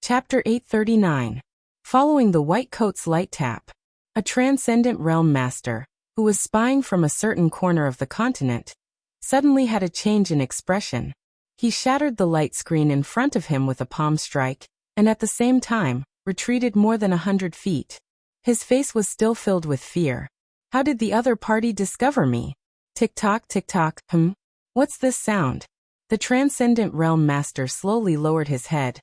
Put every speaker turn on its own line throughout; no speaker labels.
Chapter 839. Following the white coat's light tap. A transcendent realm master, who was spying from a certain corner of the continent, suddenly had a change in expression. He shattered the light screen in front of him with a palm strike, and at the same time, retreated more than 100 feet. His face was still filled with fear. How did the other party discover me? Tick-tock, tick-tock, What's this sound? The transcendent realm master slowly lowered his head,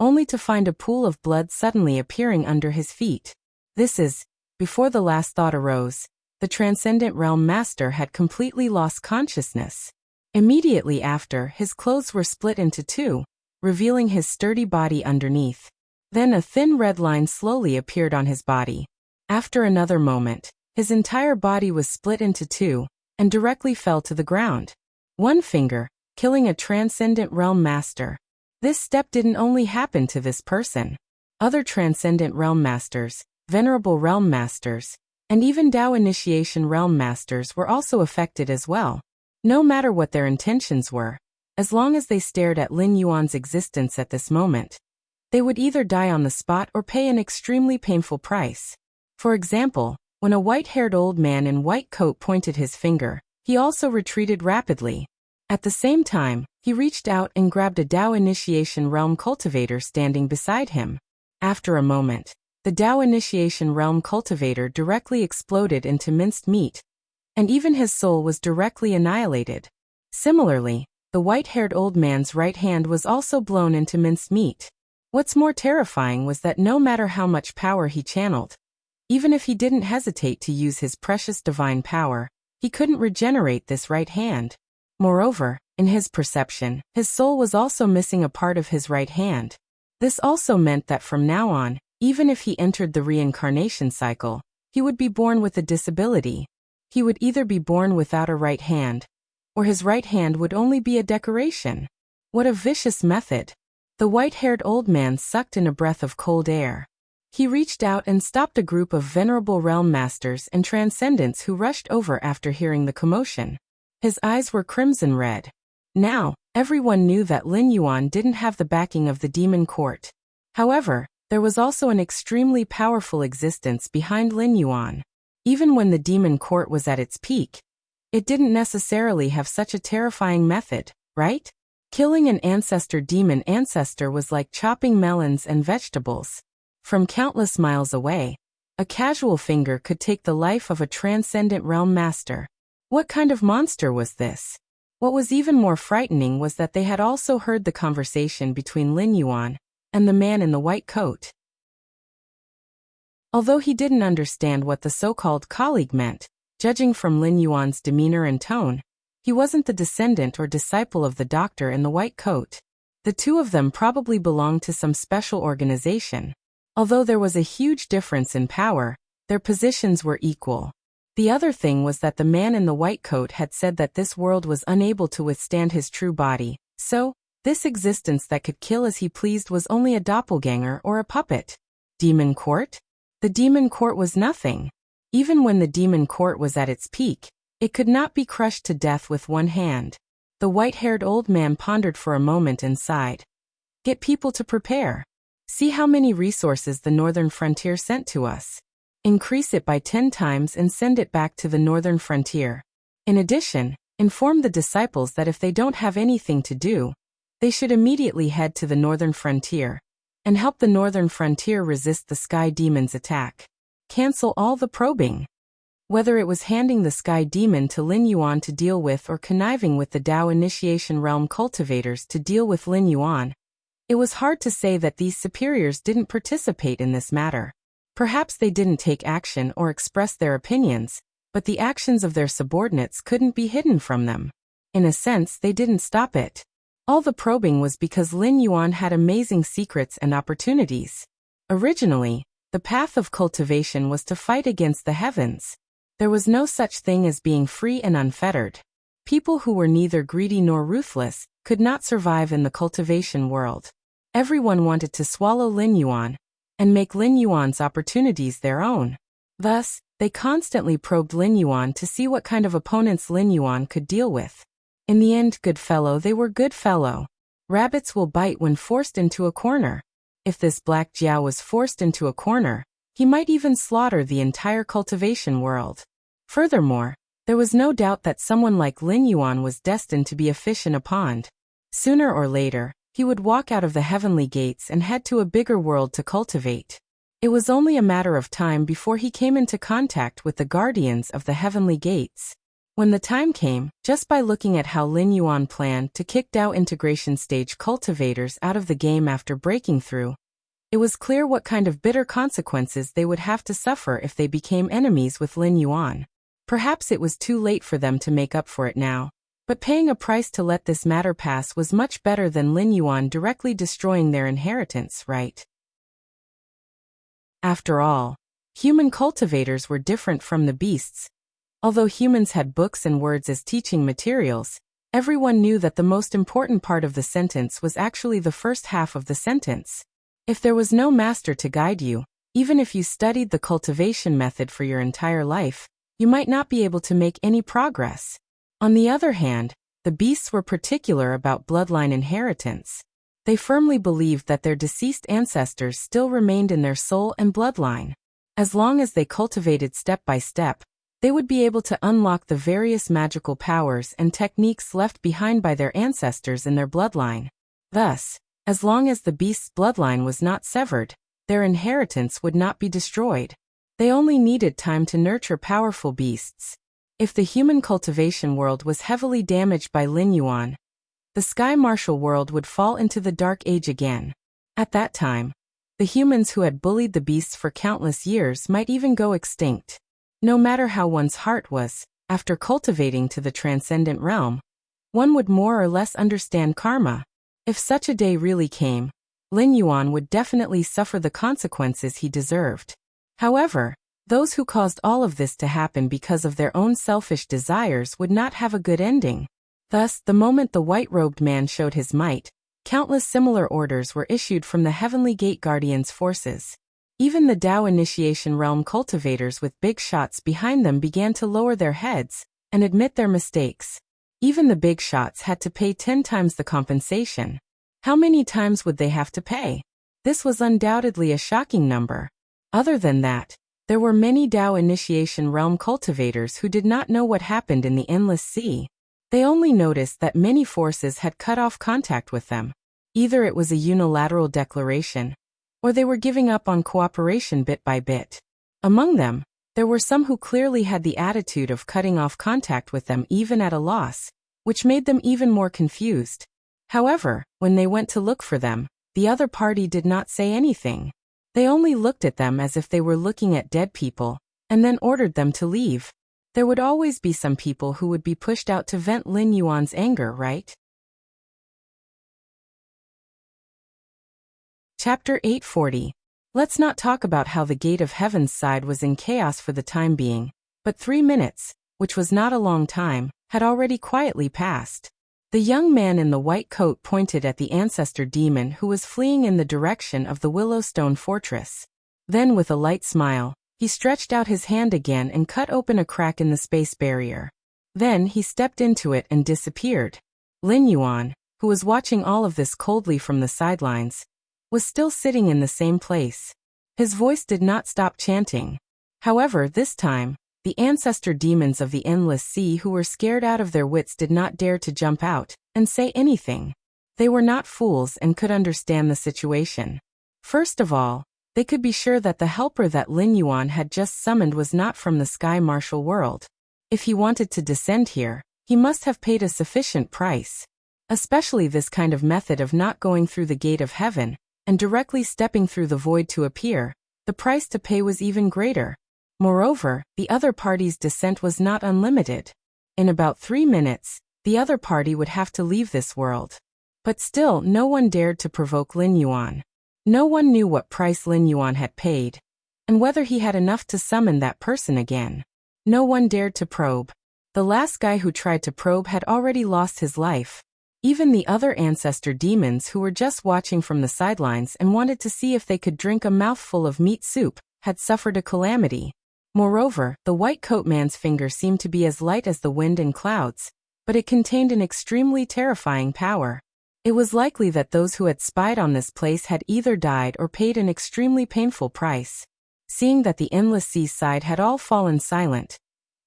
only to find a pool of blood suddenly appearing under his feet. Before the last thought arose, the transcendent realm master had completely lost consciousness. Immediately after, his clothes were split into two, revealing his sturdy body underneath. Then a thin red line slowly appeared on his body. After another moment, his entire body was split into two, and directly fell to the ground. One finger, killing a transcendent realm master. This step didn't only happen to this person. Other transcendent realm masters, venerable realm masters, and even Dao initiation realm masters were also affected as well. No matter what their intentions were, as long as they stared at Lin Yuan's existence at this moment, they would either die on the spot or pay an extremely painful price. For example, when a white-haired old man in white coat pointed his finger, he also retreated rapidly. At the same time, he reached out and grabbed a Dao initiation realm cultivator standing beside him. After a moment, the Dao initiation realm cultivator directly exploded into minced meat, and even his soul was directly annihilated. Similarly, the white-haired old man's right hand was also blown into minced meat. What's more terrifying was that no matter how much power he channeled, even if he didn't hesitate to use his precious divine power, he couldn't regenerate this right hand. Moreover, in his perception, his soul was also missing a part of his right hand. This also meant that from now on, even if he entered the reincarnation cycle, he would be born with a disability. He would either be born without a right hand, or his right hand would only be a decoration. What a vicious method! The white-haired old man sucked in a breath of cold air. He reached out and stopped a group of venerable realm masters and transcendents who rushed over after hearing the commotion. His eyes were crimson red. Now, everyone knew that Lin Yuan didn't have the backing of the demon court. However, there was also an extremely powerful existence behind Lin Yuan. Even when the demon court was at its peak, it didn't necessarily have such a terrifying method, right? Killing an ancestor demon ancestor was like chopping melons and vegetables. From countless miles away, a casual finger could take the life of a transcendent realm master. What kind of monster was this? What was even more frightening was that they had also heard the conversation between Lin Yuan and the man in the white coat. Although he didn't understand what the so-called colleague meant, judging from Lin Yuan's demeanor and tone, he wasn't the descendant or disciple of the doctor in the white coat. The two of them probably belonged to some special organization. Although there was a huge difference in power, their positions were equal. The other thing was that the man in the white coat had said that this world was unable to withstand his true body, so, this existence that could kill as he pleased was only a doppelganger or a puppet. Demon court? The demon court was nothing. Even when the demon court was at its peak, it could not be crushed to death with one hand. The white-haired old man pondered for a moment and sighed. Get people to prepare. See how many resources the northern frontier sent to us. Increase it by 10 times and send it back to the northern frontier. In addition, inform the disciples that if they don't have anything to do, they should immediately head to the northern frontier and help the northern frontier resist the sky demon's attack. Cancel all the probing. Whether it was handing the sky demon to Lin Yuan to deal with or conniving with the Dao initiation realm cultivators to deal with Lin Yuan, it was hard to say that these superiors didn't participate in this matter. Perhaps they didn't take action or express their opinions, but the actions of their subordinates couldn't be hidden from them. In a sense, they didn't stop it. All the probing was because Lin Yuan had amazing secrets and opportunities. Originally, the path of cultivation was to fight against the heavens. There was no such thing as being free and unfettered. People who were neither greedy nor ruthless could not survive in the cultivation world. Everyone wanted to swallow Lin Yuan and make Lin Yuan's opportunities their own. Thus, they constantly probed Lin Yuan to see what kind of opponents Lin Yuan could deal with. In the end, good fellow, they were good fellow. Rabbits will bite when forced into a corner. If this black Jiao was forced into a corner, he might even slaughter the entire cultivation world. Furthermore, there was no doubt that someone like Lin Yuan was destined to be a fish in a pond. Sooner or later, he would walk out of the heavenly gates and head to a bigger world to cultivate. It was only a matter of time before he came into contact with the guardians of the heavenly gates. When the time came, just by looking at how Lin Yuan planned to kick Dao integration stage cultivators out of the game after breaking through, it was clear what kind of bitter consequences they would have to suffer if they became enemies with Lin Yuan. Perhaps it was too late for them to make up for it now, but paying a price to let this matter pass was much better than Lin Yuan directly destroying their inheritance, right? After all, human cultivators were different from the beasts. Although humans had books and words as teaching materials, everyone knew that the most important part of the sentence was actually the first half of the sentence. If there was no master to guide you, even if you studied the cultivation method for your entire life, you might not be able to make any progress. On the other hand, the beasts were particular about bloodline inheritance. They firmly believed that their deceased ancestors still remained in their soul and bloodline. As long as they cultivated step by step, they would be able to unlock the various magical powers and techniques left behind by their ancestors in their bloodline. Thus, as long as the beast's bloodline was not severed, their inheritance would not be destroyed. They only needed time to nurture powerful beasts. If the human cultivation world was heavily damaged by Lin Yuan, the Sky Martial world would fall into the Dark Age again. At that time, the humans who had bullied the beasts for countless years might even go extinct. No matter how one's heart was, after cultivating to the transcendent realm, one would more or less understand karma. If such a day really came, Lin Yuan would definitely suffer the consequences he deserved. However, those who caused all of this to happen because of their own selfish desires would not have a good ending. Thus, the moment the white-robed man showed his might, countless similar orders were issued from the Heavenly Gate Guardians' forces. Even the Dao Initiation Realm cultivators with big shots behind them began to lower their heads and admit their mistakes. Even the big shots had to pay 10 times the compensation. How many times would they have to pay? This was undoubtedly a shocking number. Other than that, there were many Dao Initiation Realm cultivators who did not know what happened in the Endless Sea. They only noticed that many forces had cut off contact with them. Either it was a unilateral declaration, or they were giving up on cooperation bit by bit. Among them, there were some who clearly had the attitude of cutting off contact with them even at a loss, which made them even more confused. However, when they went to look for them, the other party did not say anything. They only looked at them as if they were looking at dead people, and then ordered them to leave. There would always be some people who would be pushed out to vent Lin Yuan's anger, right? Chapter 840. Let's not talk about how the Gate of Heaven's side was in chaos for the time being, but 3 minutes, which was not a long time, had already quietly passed. The young man in the white coat pointed at the ancestor demon who was fleeing in the direction of the Willowstone Fortress. Then with a light smile, he stretched out his hand again and cut open a crack in the space barrier. Then he stepped into it and disappeared. Lin Yuan, who was watching all of this coldly from the sidelines, was still sitting in the same place. His voice did not stop chanting. However, this time, the ancestor demons of the Endless Sea who were scared out of their wits did not dare to jump out and say anything. They were not fools and could understand the situation. First of all, they could be sure that the helper that Lin Yuan had just summoned was not from the Sky Martial world. If he wanted to descend here, he must have paid a sufficient price. Especially this kind of method of not going through the Gate of Heaven and directly stepping through the void to appear, the price to pay was even greater. Moreover, the other party's descent was not unlimited. In about 3 minutes, the other party would have to leave this world. But still, no one dared to provoke Lin Yuan. No one knew what price Lin Yuan had paid, and whether he had enough to summon that person again. No one dared to probe. The last guy who tried to probe had already lost his life. Even the other ancestor demons who were just watching from the sidelines and wanted to see if they could drink a mouthful of meat soup had suffered a calamity. Moreover, the white coat man's finger seemed to be as light as the wind and clouds, but it contained an extremely terrifying power. It was likely that those who had spied on this place had either died or paid an extremely painful price. Seeing that the endless seaside had all fallen silent,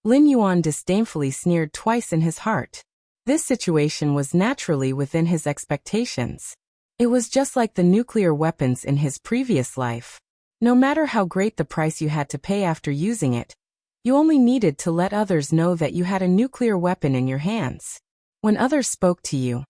Lin Yuan disdainfully sneered twice in his heart. This situation was naturally within his expectations. It was just like the nuclear weapons in his previous life. No matter how great the price you had to pay after using it, you only needed to let others know that you had a nuclear weapon in your hands. When others spoke to you,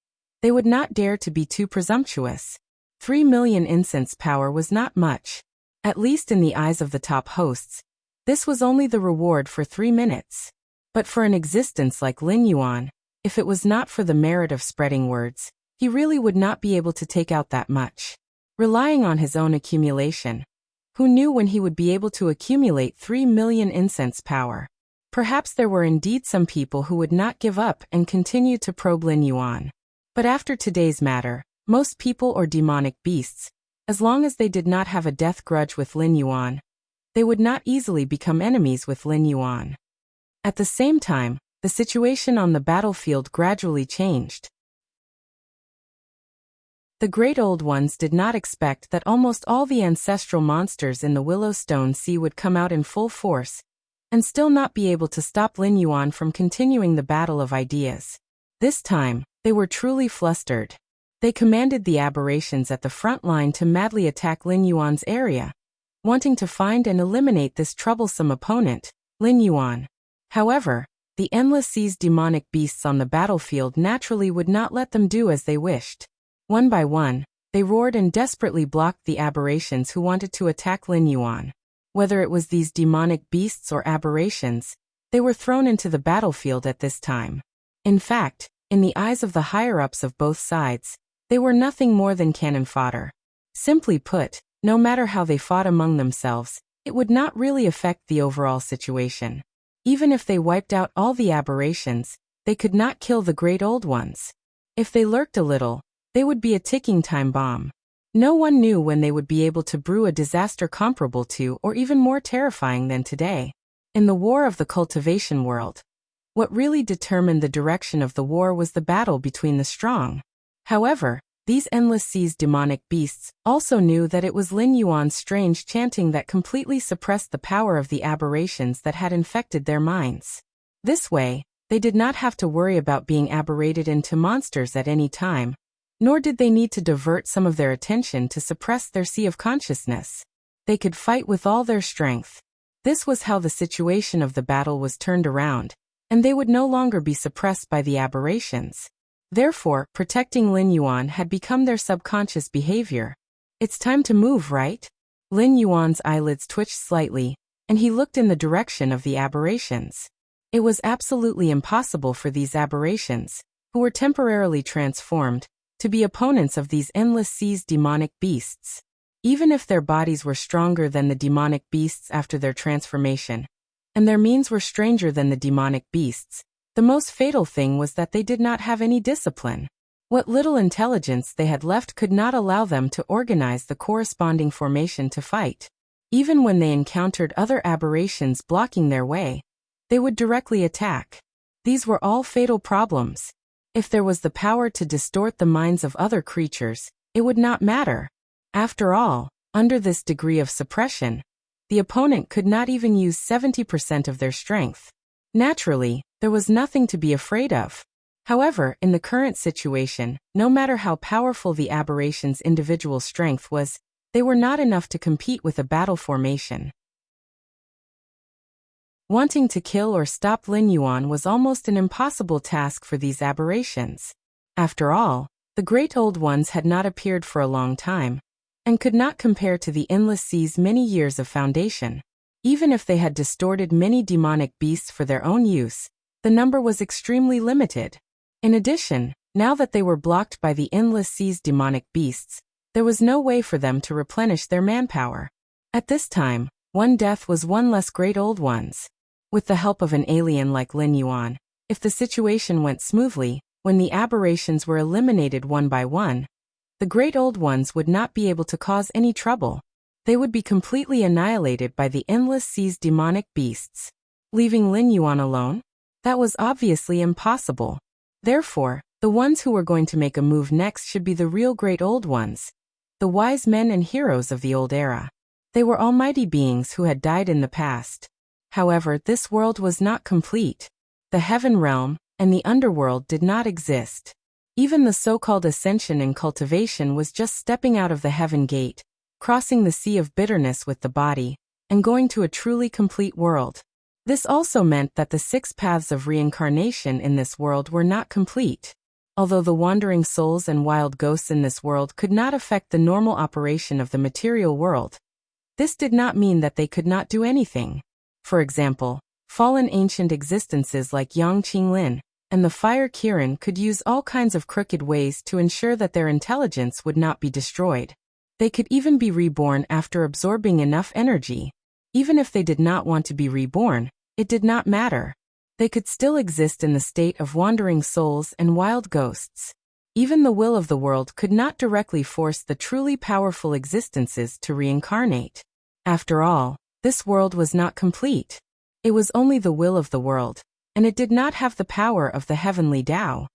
they would not dare to be too presumptuous. 3 million incense power was not much. At least in the eyes of the top hosts, this was only the reward for 3 minutes. But for an existence like Lin Yuan, if it was not for the merit of spreading words, he really would not be able to take out that much. Relying on his own accumulation, who knew when he would be able to accumulate 3 million incense power? Perhaps there were indeed some people who would not give up and continue to probe Lin Yuan. But after today's matter, most people or demonic beasts, as long as they did not have a death grudge with Lin Yuan, they would not easily become enemies with Lin Yuan. At the same time, the situation on the battlefield gradually changed. The Great Old Ones did not expect that almost all the ancestral monsters in the Willowstone Sea would come out in full force, and still not be able to stop Lin Yuan from continuing the battle of ideas. This time, they were truly flustered. They commanded the aberrations at the front line to madly attack Lin Yuan's area, wanting to find and eliminate this troublesome opponent, Lin Yuan. However, the Endless Sea's demonic beasts on the battlefield naturally would not let them do as they wished. One by one, they roared and desperately blocked the aberrations who wanted to attack Lin Yuan. Whether it was these demonic beasts or aberrations, they were thrown into the battlefield at this time. In fact, in the eyes of the higher-ups of both sides, they were nothing more than cannon fodder. Simply put, no matter how they fought among themselves, it would not really affect the overall situation. Even if they wiped out all the aberrations, they could not kill the Great Old Ones. If they lurked a little, they would be a ticking time bomb. No one knew when they would be able to brew a disaster comparable to or even more terrifying than today. In the War of the Cultivation World, what really determined the direction of the war was the battle between the strong. However, these Endless Sea's demonic beasts also knew that it was Lin Yuan's strange chanting that completely suppressed the power of the aberrations that had infected their minds. This way, they did not have to worry about being aberrated into monsters at any time, nor did they need to divert some of their attention to suppress their sea of consciousness. They could fight with all their strength. This was how the situation of the battle was turned around, and they would no longer be suppressed by the aberrations. Therefore, protecting Lin Yuan had become their subconscious behavior. It's time to move, right? Lin Yuan's eyelids twitched slightly, and he looked in the direction of the aberrations. It was absolutely impossible for these aberrations, who were temporarily transformed, to be opponents of these Endless Sea's demonic beasts. Even if their bodies were stronger than the demonic beasts after their transformation, and their means were stranger than the demonic beasts, the most fatal thing was that they did not have any discipline. What little intelligence they had left could not allow them to organize the corresponding formation to fight. Even when they encountered other aberrations blocking their way, they would directly attack. These were all fatal problems. If there was the power to distort the minds of other creatures, it would not matter. After all, under this degree of suppression, the opponent could not even use 70% of their strength. Naturally, there was nothing to be afraid of. However, in the current situation, no matter how powerful the aberration's individual strength was, they were not enough to compete with a battle formation. Wanting to kill or stop Lin Yuan was almost an impossible task for these aberrations. After all, the Great Old Ones had not appeared for a long time, and could not compare to the Endless Sea's many years of foundation. Even if they had distorted many demonic beasts for their own use, the number was extremely limited. In addition, now that they were blocked by the Endless Sea's demonic beasts, there was no way for them to replenish their manpower. At this time, one death was one less Great Old Ones. With the help of an alien like Lin Yuan, if the situation went smoothly, when the aberrations were eliminated one by one, the Great Old Ones would not be able to cause any trouble. They would be completely annihilated by the Endless Sea's demonic beasts. Leaving Lin Yuan alone? That was obviously impossible. Therefore, The ones who were going to make a move next should be the real great old ones, the wise men and heroes of the old era. They were almighty beings who had died in the past. However, this world was not complete. The heaven realm and the underworld did not exist. Even the so-called ascension and cultivation was just stepping out of the heaven gate, crossing the sea of bitterness with the body, and going to a truly complete world. This also meant that the 6 paths of reincarnation in this world were not complete. Although the wandering souls and wild ghosts in this world could not affect the normal operation of the material world, this did not mean that they could not do anything. For example, fallen ancient existences like Yang Qinglin and the Fire Kirin could use all kinds of crooked ways to ensure that their intelligence would not be destroyed. They could even be reborn after absorbing enough energy. Even if they did not want to be reborn, it did not matter. They could still exist in the state of wandering souls and wild ghosts. Even the will of the world could not directly force the truly powerful existences to reincarnate. After all, this world was not complete. It was only the will of the world, and it did not have the power of the heavenly Tao.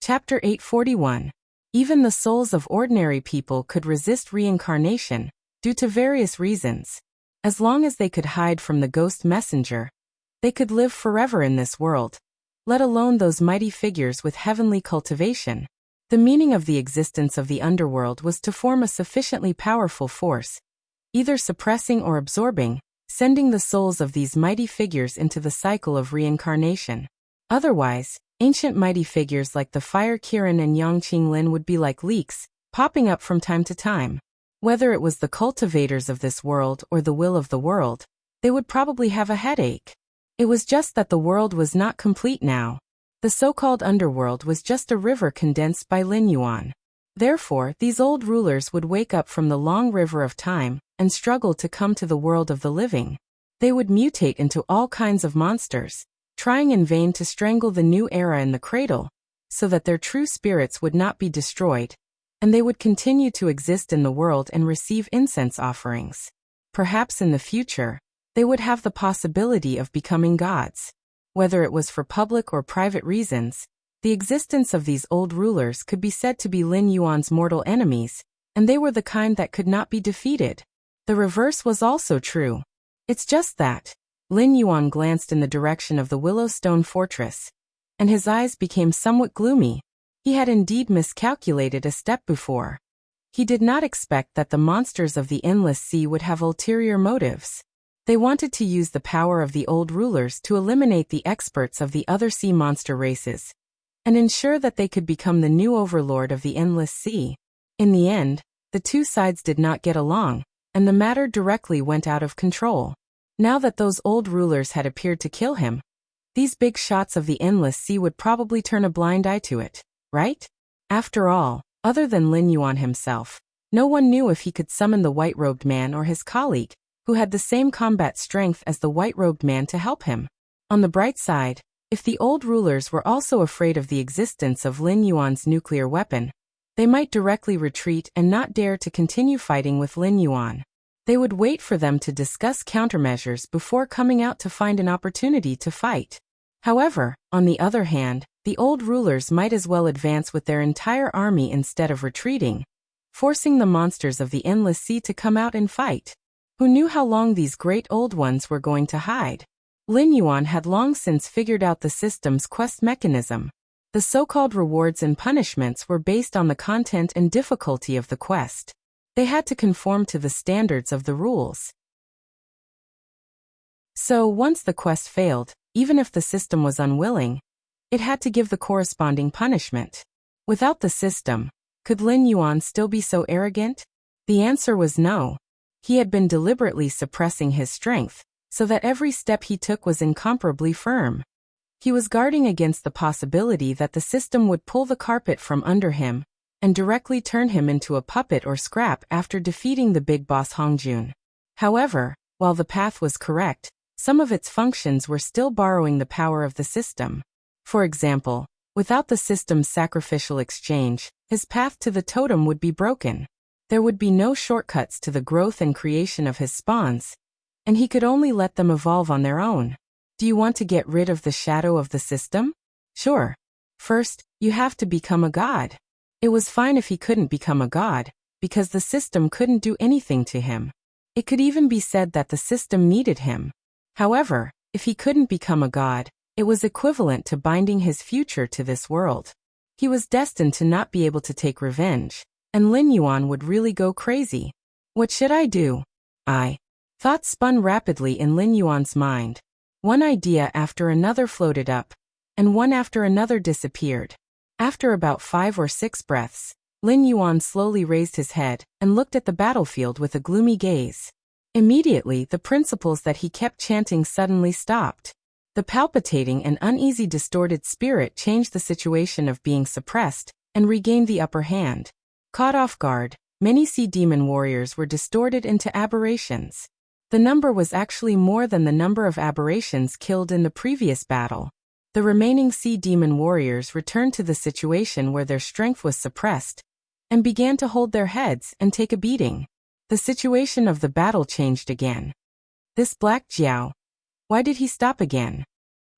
Chapter 841. Even the souls of ordinary people could resist reincarnation, due to various reasons. As long as they could hide from the ghost messenger, they could live forever in this world, let alone those mighty figures with heavenly cultivation. The meaning of the existence of the underworld was to form a sufficiently powerful force, either suppressing or absorbing, sending the souls of these mighty figures into the cycle of reincarnation. Otherwise, ancient mighty figures like the Fire Kirin and Yang Qinglin would be like leaks, popping up from time to time. Whether it was the cultivators of this world or the will of the world, they would probably have a headache. It was just that the world was not complete now. The so-called underworld was just a river condensed by Lin Yuan. Therefore, these old rulers would wake up from the long river of time and struggle to come to the world of the living. They would mutate into all kinds of monsters, trying in vain to strangle the new era in the cradle, so that their true spirits would not be destroyed, and they would continue to exist in the world and receive incense offerings. Perhaps in the future, they would have the possibility of becoming gods. Whether it was for public or private reasons, the existence of these old rulers could be said to be Lin Yuan's mortal enemies, and they were the kind that could not be defeated. The reverse was also true. It's just that Lin Yuan glanced in the direction of the Willowstone Fortress, and his eyes became somewhat gloomy. He had indeed miscalculated a step before. He did not expect that the monsters of the endless sea would have ulterior motives. They wanted to use the power of the old rulers to eliminate the experts of the other sea monster races, and ensure that they could become the new overlord of the endless sea. In the end, the two sides did not get along, and the matter directly went out of control. Now that those old rulers had appeared to kill him, these big shots of the endless sea would probably turn a blind eye to it, right? After all, other than Lin Yuan himself, no one knew if he could summon the white-robed man or his colleague, who had the same combat strength as the white-robed man to help him. On the bright side, if the old rulers were also afraid of the existence of Lin Yuan's nuclear weapon, they might directly retreat and not dare to continue fighting with Lin Yuan. They would wait for them to discuss countermeasures before coming out to find an opportunity to fight. However, on the other hand, the old rulers might as well advance with their entire army instead of retreating, forcing the monsters of the endless sea to come out and fight. Who knew how long these great old ones were going to hide? Lin Yuan had long since figured out the system's quest mechanism. The so-called rewards and punishments were based on the content and difficulty of the quest. They had to conform to the standards of the rules. So, once the quest failed, even if the system was unwilling, it had to give the corresponding punishment. Without the system, could Lin Yuan still be so arrogant? The answer was no. He had been deliberately suppressing his strength, so that every step he took was incomparably firm. He was guarding against the possibility that the system would pull the carpet from under him and directly turn him into a puppet or scrap after defeating the big boss Hongjun. However, while the path was correct, some of its functions were still borrowing the power of the system. For example, without the system's sacrificial exchange, his path to the totem would be broken. There would be no shortcuts to the growth and creation of his spawns, and he could only let them evolve on their own. Do you want to get rid of the shadow of the system? Sure. First, you have to become a god. It was fine if he couldn't become a god, because the system couldn't do anything to him. It could even be said that the system needed him. However, if he couldn't become a god, it was equivalent to binding his future to this world. He was destined to not be able to take revenge, and Lin Yuan would really go crazy. What should I do? Thoughts spun rapidly in Lin Yuan's mind. One idea after another floated up, and one after another disappeared. After about 5 or 6 breaths, Lin Yuan slowly raised his head and looked at the battlefield with a gloomy gaze. Immediately, the principles that he kept chanting suddenly stopped. The palpitating and uneasy distorted spirit changed the situation of being suppressed and regained the upper hand. Caught off guard, many sea demon warriors were distorted into aberrations. The number was actually more than the number of aberrations killed in the previous battle. The remaining sea demon warriors returned to the situation where their strength was suppressed and began to hold their heads and take a beating. The situation of the battle changed again. This Black Jiao, why did he stop again?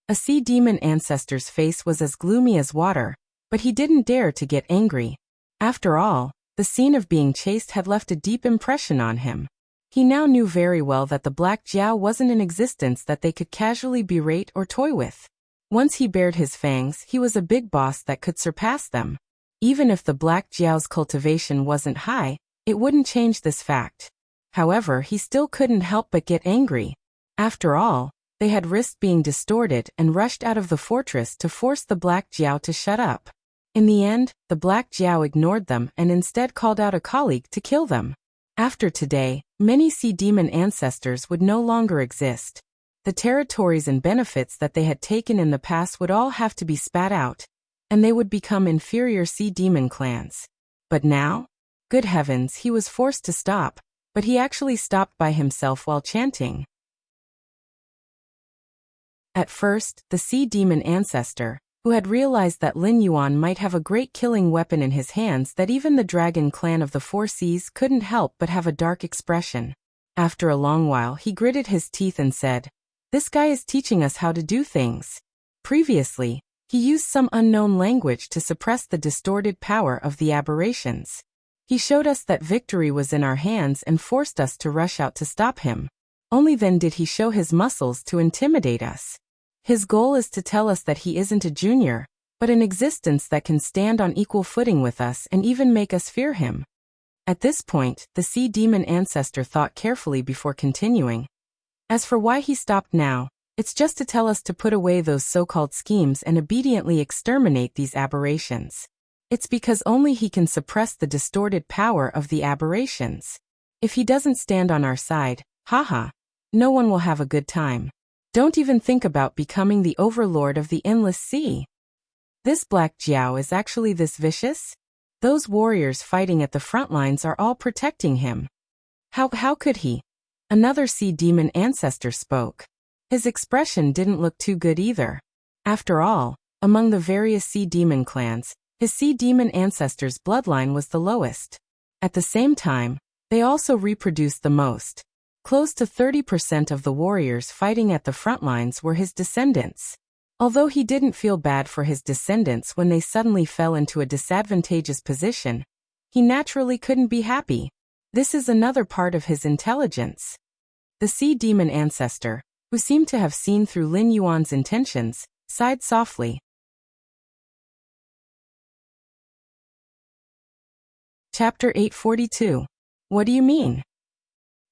A sea demon ancestor's face was as gloomy as water, but he didn't dare to get angry. After all, the scene of being chased had left a deep impression on him. He now knew very well that the Black Jiao wasn't an existence that they could casually berate or toy with. Once he bared his fangs, he was a big boss that could surpass them. Even if the Black Jiao's cultivation wasn't high, it wouldn't change this fact. However, he still couldn't help but get angry. After all, they had risked being distorted and rushed out of the fortress to force the Black Jiao to shut up. In the end, the Black Jiao ignored them and instead called out a colleague to kill them. After today, many sea demon ancestors would no longer exist. The territories and benefits that they had taken in the past would all have to be spat out, and they would become inferior sea demon clans. But now? Good heavens, he was forced to stop, but he actually stopped by himself while chanting. At first, the sea demon ancestor, who had realized that Lin Yuan might have a great killing weapon in his hands that even the dragon clan of the Four Seas couldn't help but have a dark expression. After a long while he gritted his teeth and said, "This guy is teaching us how to do things." Previously, he used some unknown language to suppress the distorted power of the aberrations. He showed us that victory was in our hands and forced us to rush out to stop him. Only then did he show his muscles to intimidate us. His goal is to tell us that he isn't a junior, but an existence that can stand on equal footing with us and even make us fear him. At this point, the sea demon ancestor thought carefully before continuing. As for why he stopped now, it's just to tell us to put away those so-called schemes and obediently exterminate these aberrations. It's because only he can suppress the distorted power of the aberrations. If he doesn't stand on our side, no one will have a good time. Don't even think about becoming the overlord of the endless sea. This Black Jiao is actually this vicious? Those warriors fighting at the front lines are all protecting him. How could he? Another sea demon ancestor spoke. His expression didn't look too good either. After all, among the various sea demon clans, his sea demon ancestor's bloodline was the lowest. At the same time, they also reproduced the most. Close to 30% of the warriors fighting at the front lines were his descendants. Although he didn't feel bad for his descendants when they suddenly fell into a disadvantageous position, he naturally couldn't be happy. This is another part of his intelligence. The sea demon ancestor, who seemed to have seen through Lin Yuan's intentions, sighed softly. Chapter 842. What do you mean?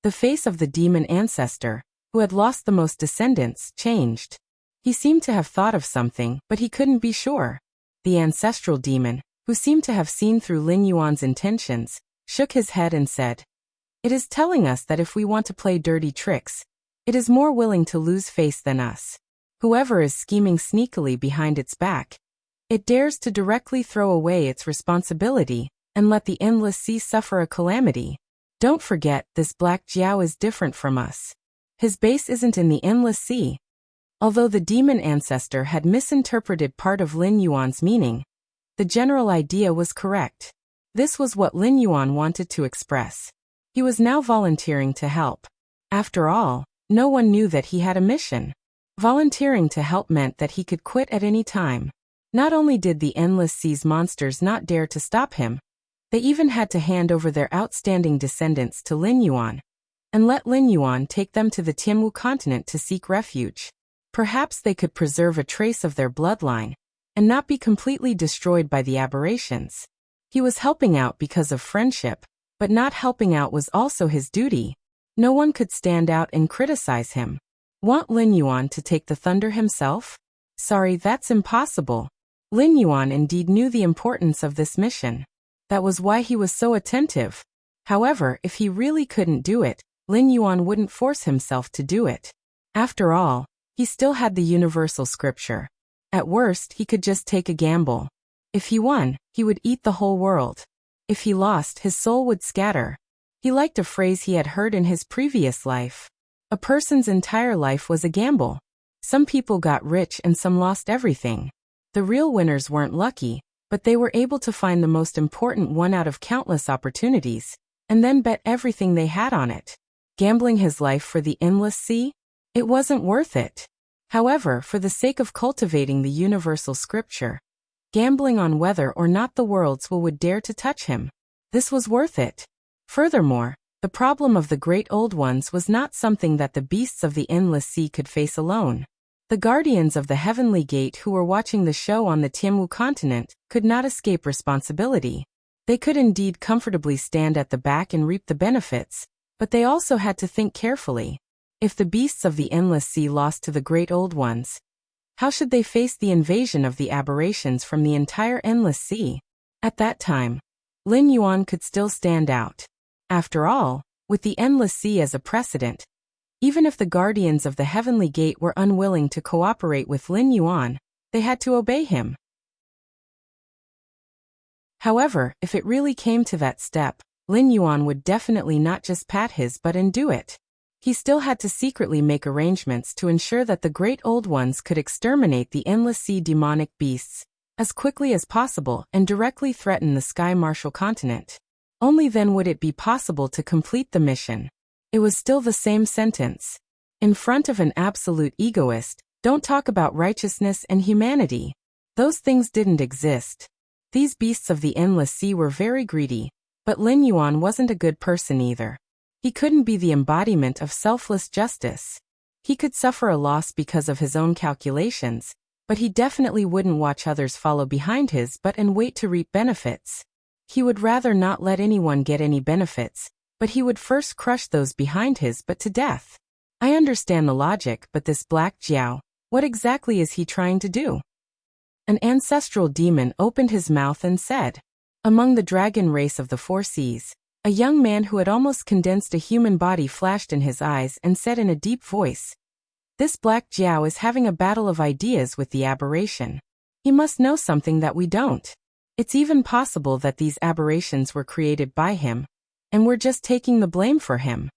The face of the demon ancestor, who had lost the most descendants, changed. He seemed to have thought of something, but he couldn't be sure. The ancestral demon, who seemed to have seen through Lin Yuan's intentions, shook his head and said, "It is telling us that if we want to play dirty tricks, it is more willing to lose face than us. Whoever is scheming sneakily behind its back, it dares to directly throw away its responsibility and let the endless sea suffer a calamity. Don't forget, this Black Jiao is different from us. His base isn't in the endless sea." Although the demon ancestor had misinterpreted part of Lin Yuan's meaning, the general idea was correct. This was what Lin Yuan wanted to express. He was now volunteering to help. After all, no one knew that he had a mission. Volunteering to help meant that he could quit at any time. Not only did the Endless Sea's monsters not dare to stop him, they even had to hand over their outstanding descendants to Lin Yuan, and let Lin Yuan take them to the Tianwu continent to seek refuge. Perhaps they could preserve a trace of their bloodline, and not be completely destroyed by the aberrations. He was helping out because of friendship, but not helping out was also his duty. No one could stand out and criticize him. Want Lin Yuan to take the thunder himself? Sorry, that's impossible. Lin Yuan indeed knew the importance of this mission. That was why he was so attentive. However, if he really couldn't do it, Lin Yuan wouldn't force himself to do it. After all, he still had the universal scripture. At worst, he could just take a gamble. If he won, he would eat the whole world. If he lost, his soul would scatter. He liked a phrase he had heard in his previous life. A person's entire life was a gamble. Some people got rich and some lost everything. The real winners weren't lucky, but they were able to find the most important one out of countless opportunities, and then bet everything they had on it. Gambling his life for the Endless Sea? It wasn't worth it. However, for the sake of cultivating the universal scripture, gambling on whether or not the world's will would dare to touch him, this was worth it. Furthermore, the problem of the Great Old Ones was not something that the beasts of the Endless Sea could face alone. The guardians of the Heavenly Gate who were watching the show on the Tianwu continent could not escape responsibility. They could indeed comfortably stand at the back and reap the benefits, but they also had to think carefully. If the beasts of the Endless Sea lost to the Great Old Ones, how should they face the invasion of the aberrations from the entire Endless Sea? At that time, Lin Yuan could still stand out. After all, with the Endless Sea as a precedent, even if the guardians of the Heavenly Gate were unwilling to cooperate with Lin Yuan, they had to obey him. However, if it really came to that step, Lin Yuan would definitely not just pat his butt and do it. He still had to secretly make arrangements to ensure that the Great Old Ones could exterminate the Endless Sea demonic beasts as quickly as possible and directly threaten the Sky Martial continent. Only then would it be possible to complete the mission. It was still the same sentence. In front of an absolute egoist, don't talk about righteousness and humanity. Those things didn't exist. These beasts of the Endless Sea were very greedy, but Lin Yuan wasn't a good person either. He couldn't be the embodiment of selfless justice. He could suffer a loss because of his own calculations, but he definitely wouldn't watch others follow behind his butt and wait to reap benefits. He would rather not let anyone get any benefits, but he would first crush those behind his butt to death. I understand the logic, but this Black Jiao, what exactly is he trying to do? An ancestral demon opened his mouth and said, among the dragon race of the Four Seas, a young man who had almost condensed a human body flashed in his eyes and said in a deep voice, this Black Jiao is having a battle of ideas with the aberration. He must know something that we don't. It's even possible that these aberrations were created by him, and we're just taking the blame for him.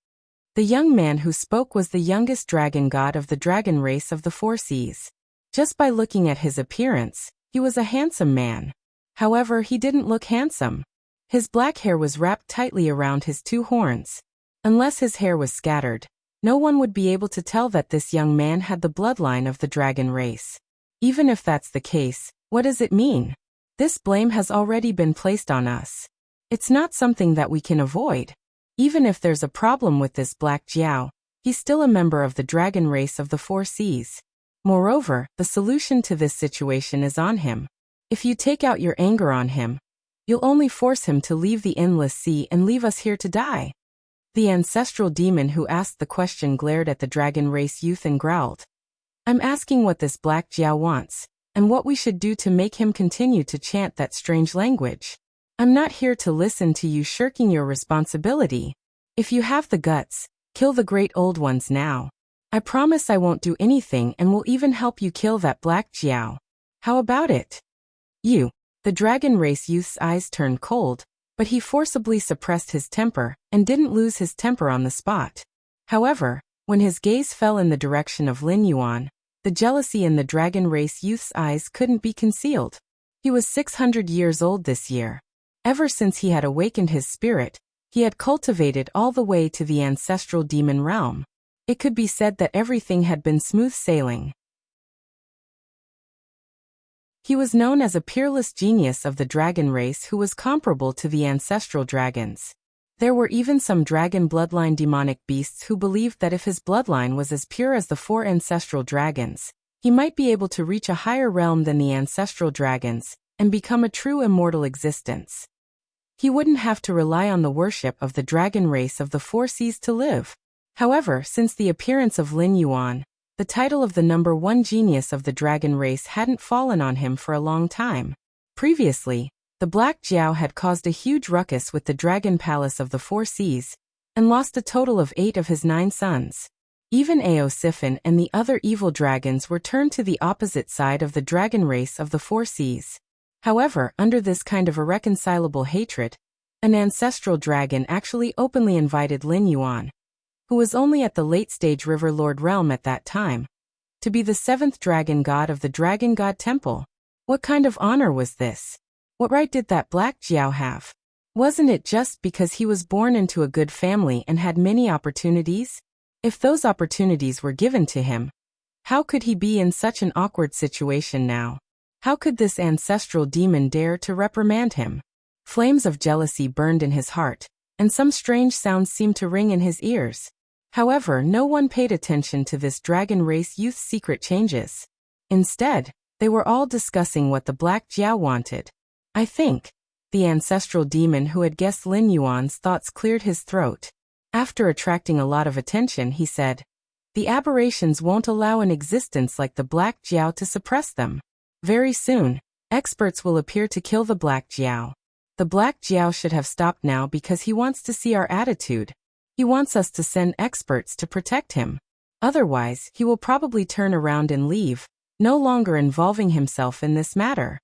The young man who spoke was the youngest dragon god of the dragon race of the Four Seas. Just by looking at his appearance, he was a handsome man. However, he didn't look handsome. His black hair was wrapped tightly around his two horns. Unless his hair was scattered, no one would be able to tell that this young man had the bloodline of the dragon race. Even if that's the case, what does it mean? This blame has already been placed on us. It's not something that we can avoid. Even if there's a problem with this Black Jiao, he's still a member of the dragon race of the Four Seas. Moreover, the solution to this situation is on him. If you take out your anger on him, you'll only force him to leave the Endless Sea and leave us here to die. The ancestral demon who asked the question glared at the dragon race youth and growled. I'm asking what this Black Jiao wants, and what we should do to make him continue to chant that strange language. I'm not here to listen to you shirking your responsibility. If you have the guts, kill the Great Old Ones now. I promise I won't do anything and will even help you kill that Black Jiao. How about it? The dragon race youth's eyes turned cold, but he forcibly suppressed his temper and didn't lose his temper on the spot. However, when his gaze fell in the direction of Lin Yuan, the jealousy in the dragon race youth's eyes couldn't be concealed. He was 600 years old this year. Ever since he had awakened his spirit, he had cultivated all the way to the ancestral demon realm. It could be said that everything had been smooth sailing. He was known as a peerless genius of the dragon race who was comparable to the ancestral dragons. There were even some dragon bloodline demonic beasts who believed that if his bloodline was as pure as the 4 ancestral dragons, he might be able to reach a higher realm than the ancestral dragons and become a true immortal existence. He wouldn't have to rely on the worship of the dragon race of the 4 seas to live. However, since the appearance of Lin Yuan, the title of the number 1 genius of the dragon race hadn't fallen on him for a long time. Previously, the Black Jiao had caused a huge ruckus with the Dragon Palace of the 4 Seas, and lost a total of 8 of his 9 sons. Even Ao Siphon and the other evil dragons were turned to the opposite side of the dragon race of the 4 Seas. However, under this kind of irreconcilable hatred, an ancestral dragon actually openly invited Lin Yuan, who was only at the late-stage River Lord realm at that time, to be the 7th dragon god of the Dragon God Temple. What kind of honor was this? What right did that Black Jiao have? Wasn't it just because he was born into a good family and had many opportunities? If those opportunities were given to him, how could he be in such an awkward situation now? How could this ancestral demon dare to reprimand him? Flames of jealousy burned in his heart, and some strange sounds seemed to ring in his ears. However, no one paid attention to this dragon race youth's secret changes. Instead, they were all discussing what the Black Jiao wanted. I think. The ancestral demon who had guessed Lin Yuan's thoughts cleared his throat. After attracting a lot of attention, he said, "The aberrations won't allow an existence like the Black Jiao to suppress them. Very soon, experts will appear to kill the Black Jiao. The Black Jiao should have stopped now because he wants to see our attitude. He wants us to send experts to protect him. Otherwise, he will probably turn around and leave, no longer involving himself in this matter."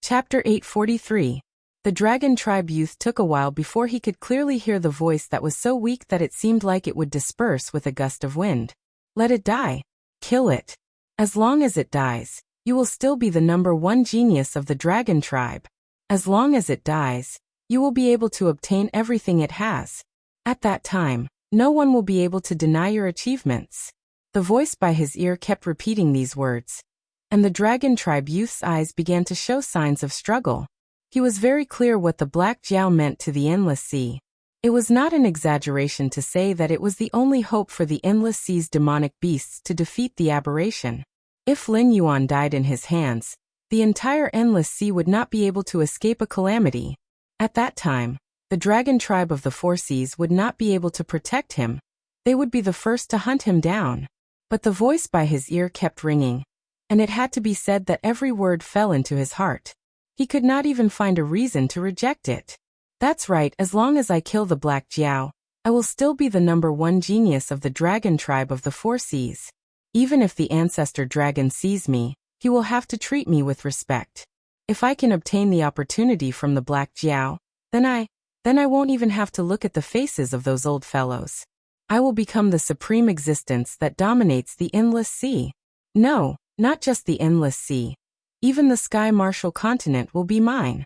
Chapter 843. The Dragon Tribe youth took a while before he could clearly hear the voice that was so weak that it seemed like it would disperse with a gust of wind. "Let it die. Kill it. As long as it dies, you will still be the number 1 genius of the Dragon Tribe. As long as it dies, you will be able to obtain everything it has. At that time, no one will be able to deny your achievements." The voice by his ear kept repeating these words, and the Dragon Tribe youth's eyes began to show signs of struggle. He was very clear what the Black Jiao meant to the Endless Sea. It was not an exaggeration to say that it was the only hope for the Endless Sea's demonic beasts to defeat the aberration. If Lin Yuan died in his hands, the entire Endless Sea would not be able to escape a calamity. At that time, the Dragon Tribe of the 4 Seas would not be able to protect him. They would be the first to hunt him down. But the voice by his ear kept ringing, and it had to be said that every word fell into his heart. He could not even find a reason to reject it. "That's right, as long as I kill the Black Jiao, I will still be the number 1 genius of the Dragon Tribe of the 4 Seas. Even if the ancestor dragon sees me, he will have to treat me with respect. If I can obtain the opportunity from the Black Jiao, then I won't even have to look at the faces of those old fellows. I will become the supreme existence that dominates the Endless Sea. No, not just the Endless Sea. Even the Sky Martial Continent will be mine.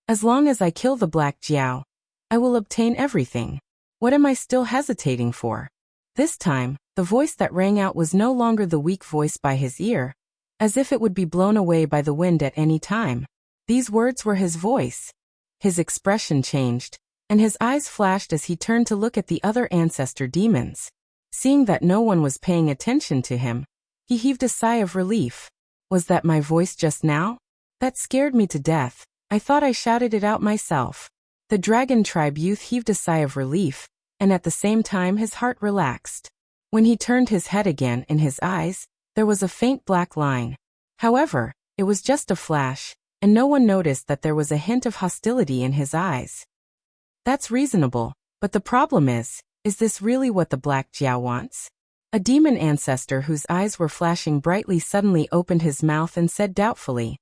As long as I kill the Black Jiao, I will obtain everything. What am I still hesitating for?" This time, the voice that rang out was no longer the weak voice by his ear, as if it would be blown away by the wind at any time. These words were his voice. His expression changed, and his eyes flashed as he turned to look at the other ancestor demons. Seeing that no one was paying attention to him, he heaved a sigh of relief. "Was that my voice just now? That scared me to death. I thought I shouted it out myself." The Dragon Tribe youth heaved a sigh of relief, and at the same time his heart relaxed. When he turned his head again, in his eyes, there was a faint black line. However, it was just a flash, and no one noticed that there was a hint of hostility in his eyes. "That's reasonable, but the problem is this really what the Black Jiao wants?" A demon ancestor whose eyes were flashing brightly suddenly opened his mouth and said doubtfully,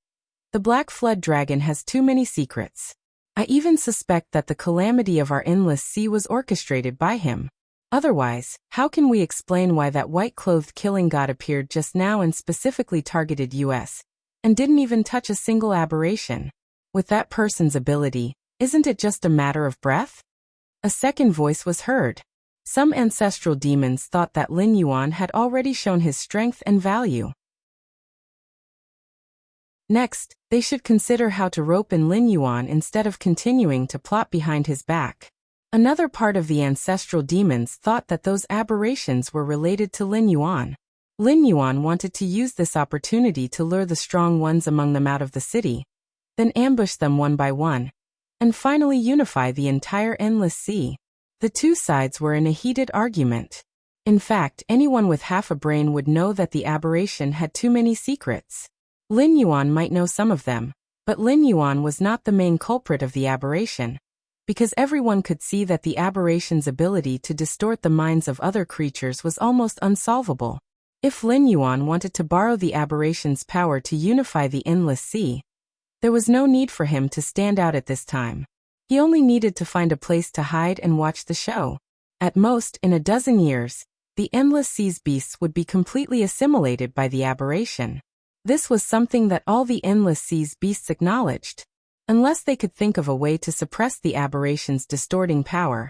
"The Black Flood Dragon has too many secrets. I even suspect that the calamity of our Endless Sea was orchestrated by him. Otherwise, how can we explain why that white-clothed killing god appeared just now and specifically targeted us, and didn't even touch a single aberration? With that person's ability, Isn't it just a matter of breath? A second voice was heard. Some ancestral demons thought that Lin Yuan had already shown his strength and value. Next, they should consider how to rope in Lin Yuan instead of continuing to plot behind his back. Another part of the ancestral demons thought that those aberrations were related to Lin Yuan. Lin Yuan wanted to use this opportunity to lure the strong ones among them out of the city, then ambush them one by one, and finally unify the entire Endless Sea. The two sides were in a heated argument. In fact, anyone with half a brain would know that the aberration had too many secrets. Lin Yuan might know some of them, but Lin Yuan was not the main culprit of the aberration, because everyone could see that the aberration's ability to distort the minds of other creatures was almost unsolvable. If Lin Yuan wanted to borrow the aberration's power to unify the Endless Sea, there was no need for him to stand out at this time. He only needed to find a place to hide and watch the show. At most, in a dozen years, the Endless Sea's beasts would be completely assimilated by the aberration. This was something that all the Endless Sea's beasts acknowledged. Unless they could think of a way to suppress the aberration's distorting power,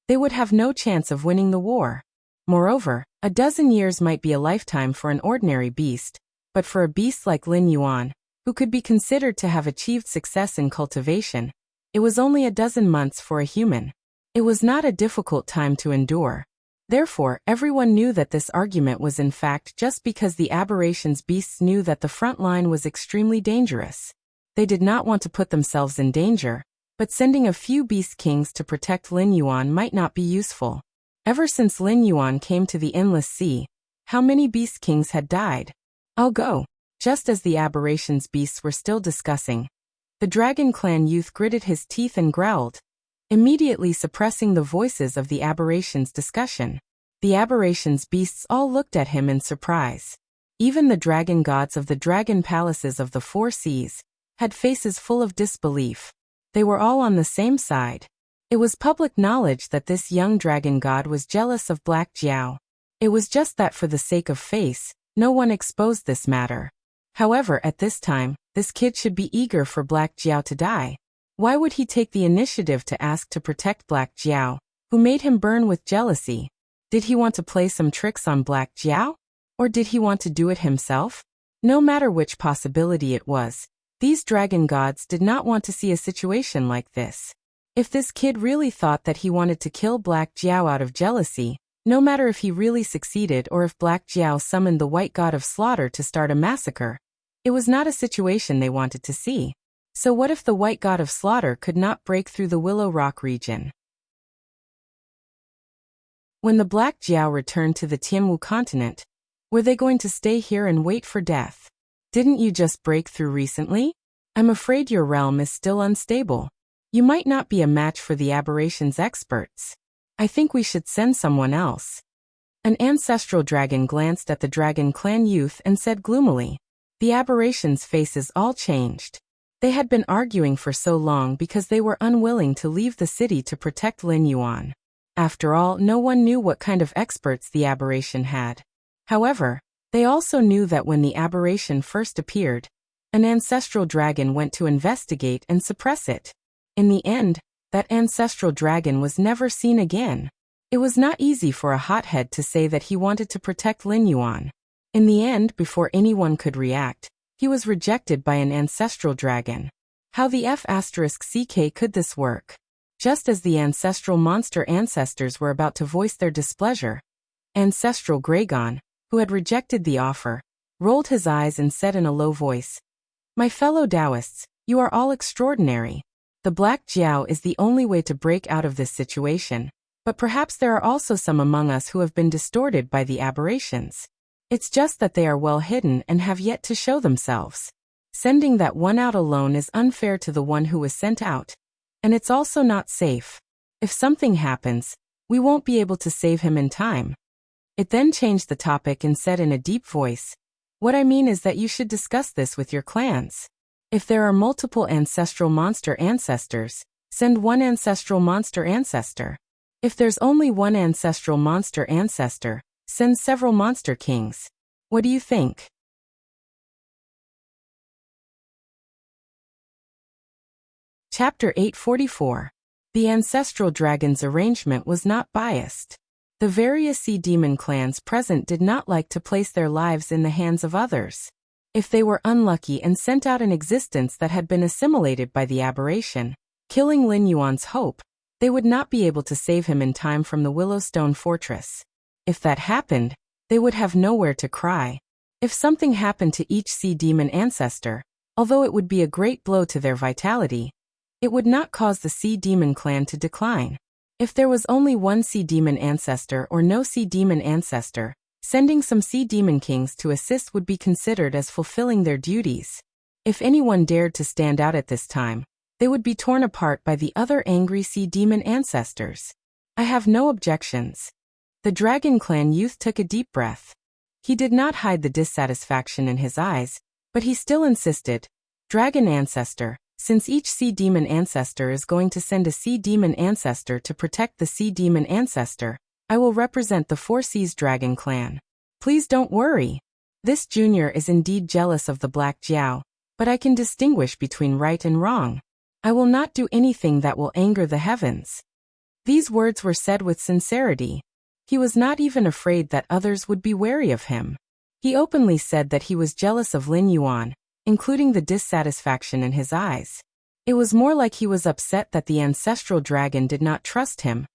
they would have no chance of winning the war. Moreover, a dozen years might be a lifetime for an ordinary beast, but for a beast like Lin Yuan, who could be considered to have achieved success in cultivation, it was only a dozen months for a human. It was not a difficult time to endure. Therefore, everyone knew that this argument was in fact just because the aberration's beasts knew that the front line was extremely dangerous. They did not want to put themselves in danger, but sending a few beast kings to protect Lin Yuan might not be useful. Ever since Lin Yuan came to the Endless Sea, how many beast kings had died? I'll go. Just as the aberration's beasts were still discussing, the Dragon Clan youth gritted his teeth and growled, immediately suppressing the voices of the aberration's discussion. The aberration's beasts all looked at him in surprise. Even the dragon gods of the dragon palaces of the four seas had faces full of disbelief. They were all on the same side. It was public knowledge that this young dragon god was jealous of Black Jiao. It was just that for the sake of face, no one exposed this matter. However, at this time, this kid should be eager for Black Jiao to die. Why would he take the initiative to ask to protect Black Jiao, who made him burn with jealousy? Did he want to play some tricks on Black Jiao? Or did he want to do it himself? No matter which possibility it was, these dragon gods did not want to see a situation like this. If this kid really thought that he wanted to kill Black Jiao out of jealousy, no matter if he really succeeded or if Black Jiao summoned the White God of Slaughter to start a massacre, it was not a situation they wanted to see. So what if the White God of Slaughter could not break through the Willow Rock region? When the Black Jiao returned to the Tianwu continent, were they going to stay here and wait for death? Didn't you just break through recently? I'm afraid your realm is still unstable. You might not be a match for the aberration's experts. I think we should send someone else. An ancestral dragon glanced at the Dragon Clan youth and said gloomily. The aberration's faces all changed. They had been arguing for so long because they were unwilling to leave the city to protect Lin Yuan. After all, no one knew what kind of experts the aberration had. However, they also knew that when the aberration first appeared, an ancestral dragon went to investigate and suppress it. In the end, that ancestral dragon was never seen again. It was not easy for a hothead to say that he wanted to protect Lin Yuan. In the end, before anyone could react, he was rejected by an ancestral dragon. How the F***ck could this work? Just as the ancestral monster ancestors were about to voice their displeasure, Ancestral Gragon, who had rejected the offer, rolled his eyes and said in a low voice, "My fellow Taoists, you are all extraordinary. The Black Jiao is the only way to break out of this situation, but perhaps there are also some among us who have been distorted by the aberrations. It's just that they are well hidden and have yet to show themselves. Sending that one out alone is unfair to the one who was sent out, and it's also not safe. If something happens, we won't be able to save him in time." It then changed the topic and said in a deep voice, "What I mean is that you should discuss this with your clans. If there are multiple ancestral monster ancestors, send one ancestral monster ancestor. If there's only one ancestral monster ancestor, send several monster kings. What do you think?" Chapter 844. The Ancestral Dragon's arrangement was not biased. The various sea demon clans present did not like to place their lives in the hands of others. If they were unlucky and sent out an existence that had been assimilated by the aberration, killing Lin Yuan's hope, they would not be able to save him in time from the Willowstone Fortress. If that happened, they would have nowhere to cry. If something happened to each sea demon ancestor, although it would be a great blow to their vitality, it would not cause the sea demon clan to decline. If there was only one sea demon ancestor or no sea demon ancestor, sending some sea demon kings to assist would be considered as fulfilling their duties. If anyone dared to stand out at this time, they would be torn apart by the other angry sea demon ancestors. I have no objections. The Dragon Clan youth took a deep breath. He did not hide the dissatisfaction in his eyes, but he still insisted, Dragon Ancestor, since each sea demon ancestor is going to send a sea demon ancestor to protect the sea demon ancestor, I will represent the Four Seas Dragon Clan. Please don't worry. This junior is indeed jealous of the Black Jiao, but I can distinguish between right and wrong. I will not do anything that will anger the heavens. These words were said with sincerity. He was not even afraid that others would be wary of him. He openly said that he was jealous of Lin Yuan, including the dissatisfaction in his eyes. It was more like he was upset that the ancestral dragon did not trust him,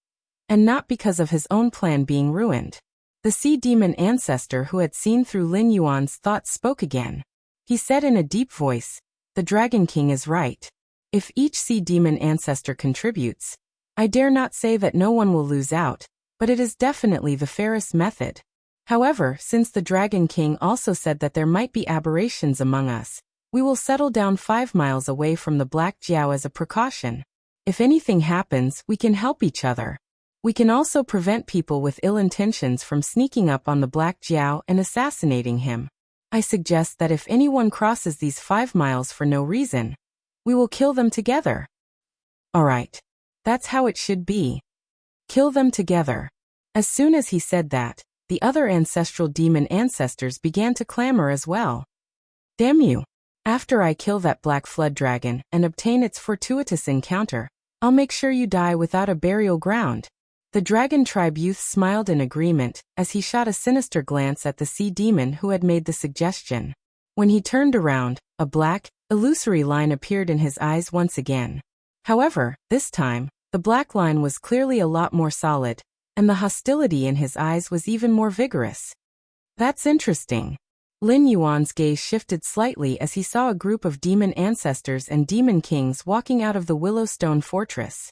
and not because of his own plan being ruined. The sea demon ancestor who had seen through Lin Yuan's thoughts spoke again. He said in a deep voice, the Dragon King is right. If each sea demon ancestor contributes, I dare not say that no one will lose out, but it is definitely the fairest method. However, since the Dragon King also said that there might be aberrations among us, we will settle down 5 miles away from the Black Jiao as a precaution. If anything happens, we can help each other. We can also prevent people with ill intentions from sneaking up on the Black Jiao and assassinating him. I suggest that if anyone crosses these 5 miles for no reason, we will kill them together. Alright. That's how it should be. Kill them together. As soon as he said that, the other ancestral demon ancestors began to clamor as well. Damn you. After I kill that black flood dragon and obtain its fortuitous encounter, I'll make sure you die without a burial ground. The Dragon Tribe youth smiled in agreement as he shot a sinister glance at the sea demon who had made the suggestion. When he turned around, a black, illusory line appeared in his eyes once again. However, this time, the black line was clearly a lot more solid, and the hostility in his eyes was even more vigorous. That's interesting. Lin Yuan's gaze shifted slightly as he saw a group of demon ancestors and demon kings walking out of the Willowstone Fortress.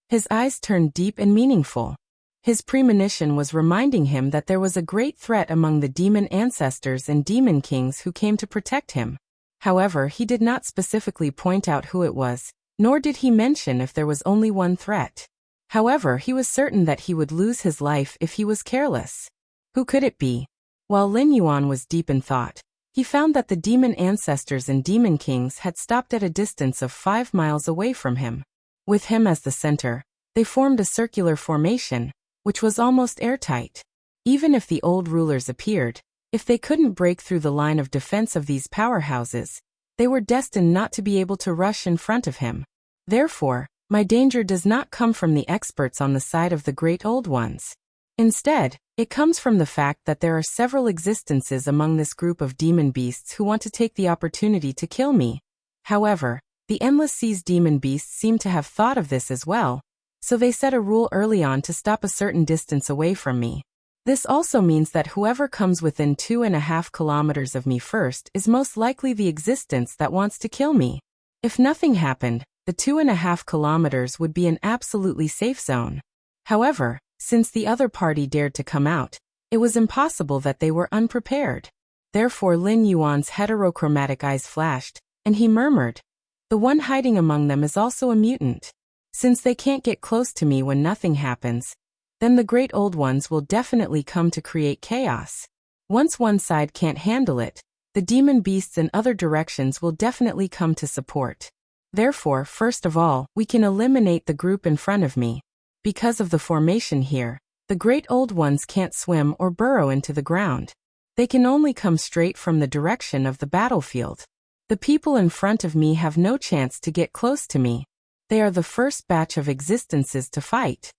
His eyes turned deep and meaningful. His premonition was reminding him that there was a great threat among the demon ancestors and demon kings who came to protect him. However, he did not specifically point out who it was, nor did he mention if there was only one threat. However, he was certain that he would lose his life if he was careless. Who could it be? While Lin Yuan was deep in thought, he found that the demon ancestors and demon kings had stopped at a distance of 5 miles away from him. With him as the center, they formed a circular formation, which was almost airtight. Even if the old rulers appeared, if they couldn't break through the line of defense of these powerhouses, they were destined not to be able to rush in front of him. Therefore, my danger does not come from the experts on the side of the great old ones. Instead, it comes from the fact that there are several existences among this group of demon beasts who want to take the opportunity to kill me. However, the Endless Seas demon beasts seem to have thought of this as well, so they set a rule early on to stop a certain distance away from me. This also means that whoever comes within 2.5 kilometers of me first is most likely the existence that wants to kill me. If nothing happened, the 2.5 kilometers would be an absolutely safe zone. However, since the other party dared to come out, it was impossible that they were unprepared. Therefore Lin Yuan's heterochromatic eyes flashed, and he murmured, the one hiding among them is also a mutant. Since they can't get close to me when nothing happens, then the great old ones will definitely come to create chaos. Once one side can't handle it, the demon beasts in other directions will definitely come to support. Therefore, first of all, we can eliminate the group in front of me. Because of the formation here, the great old ones can't swim or burrow into the ground. They can only come straight from the direction of the battlefield. The people in front of me have no chance to get close to me. They are the first batch of existences to fight.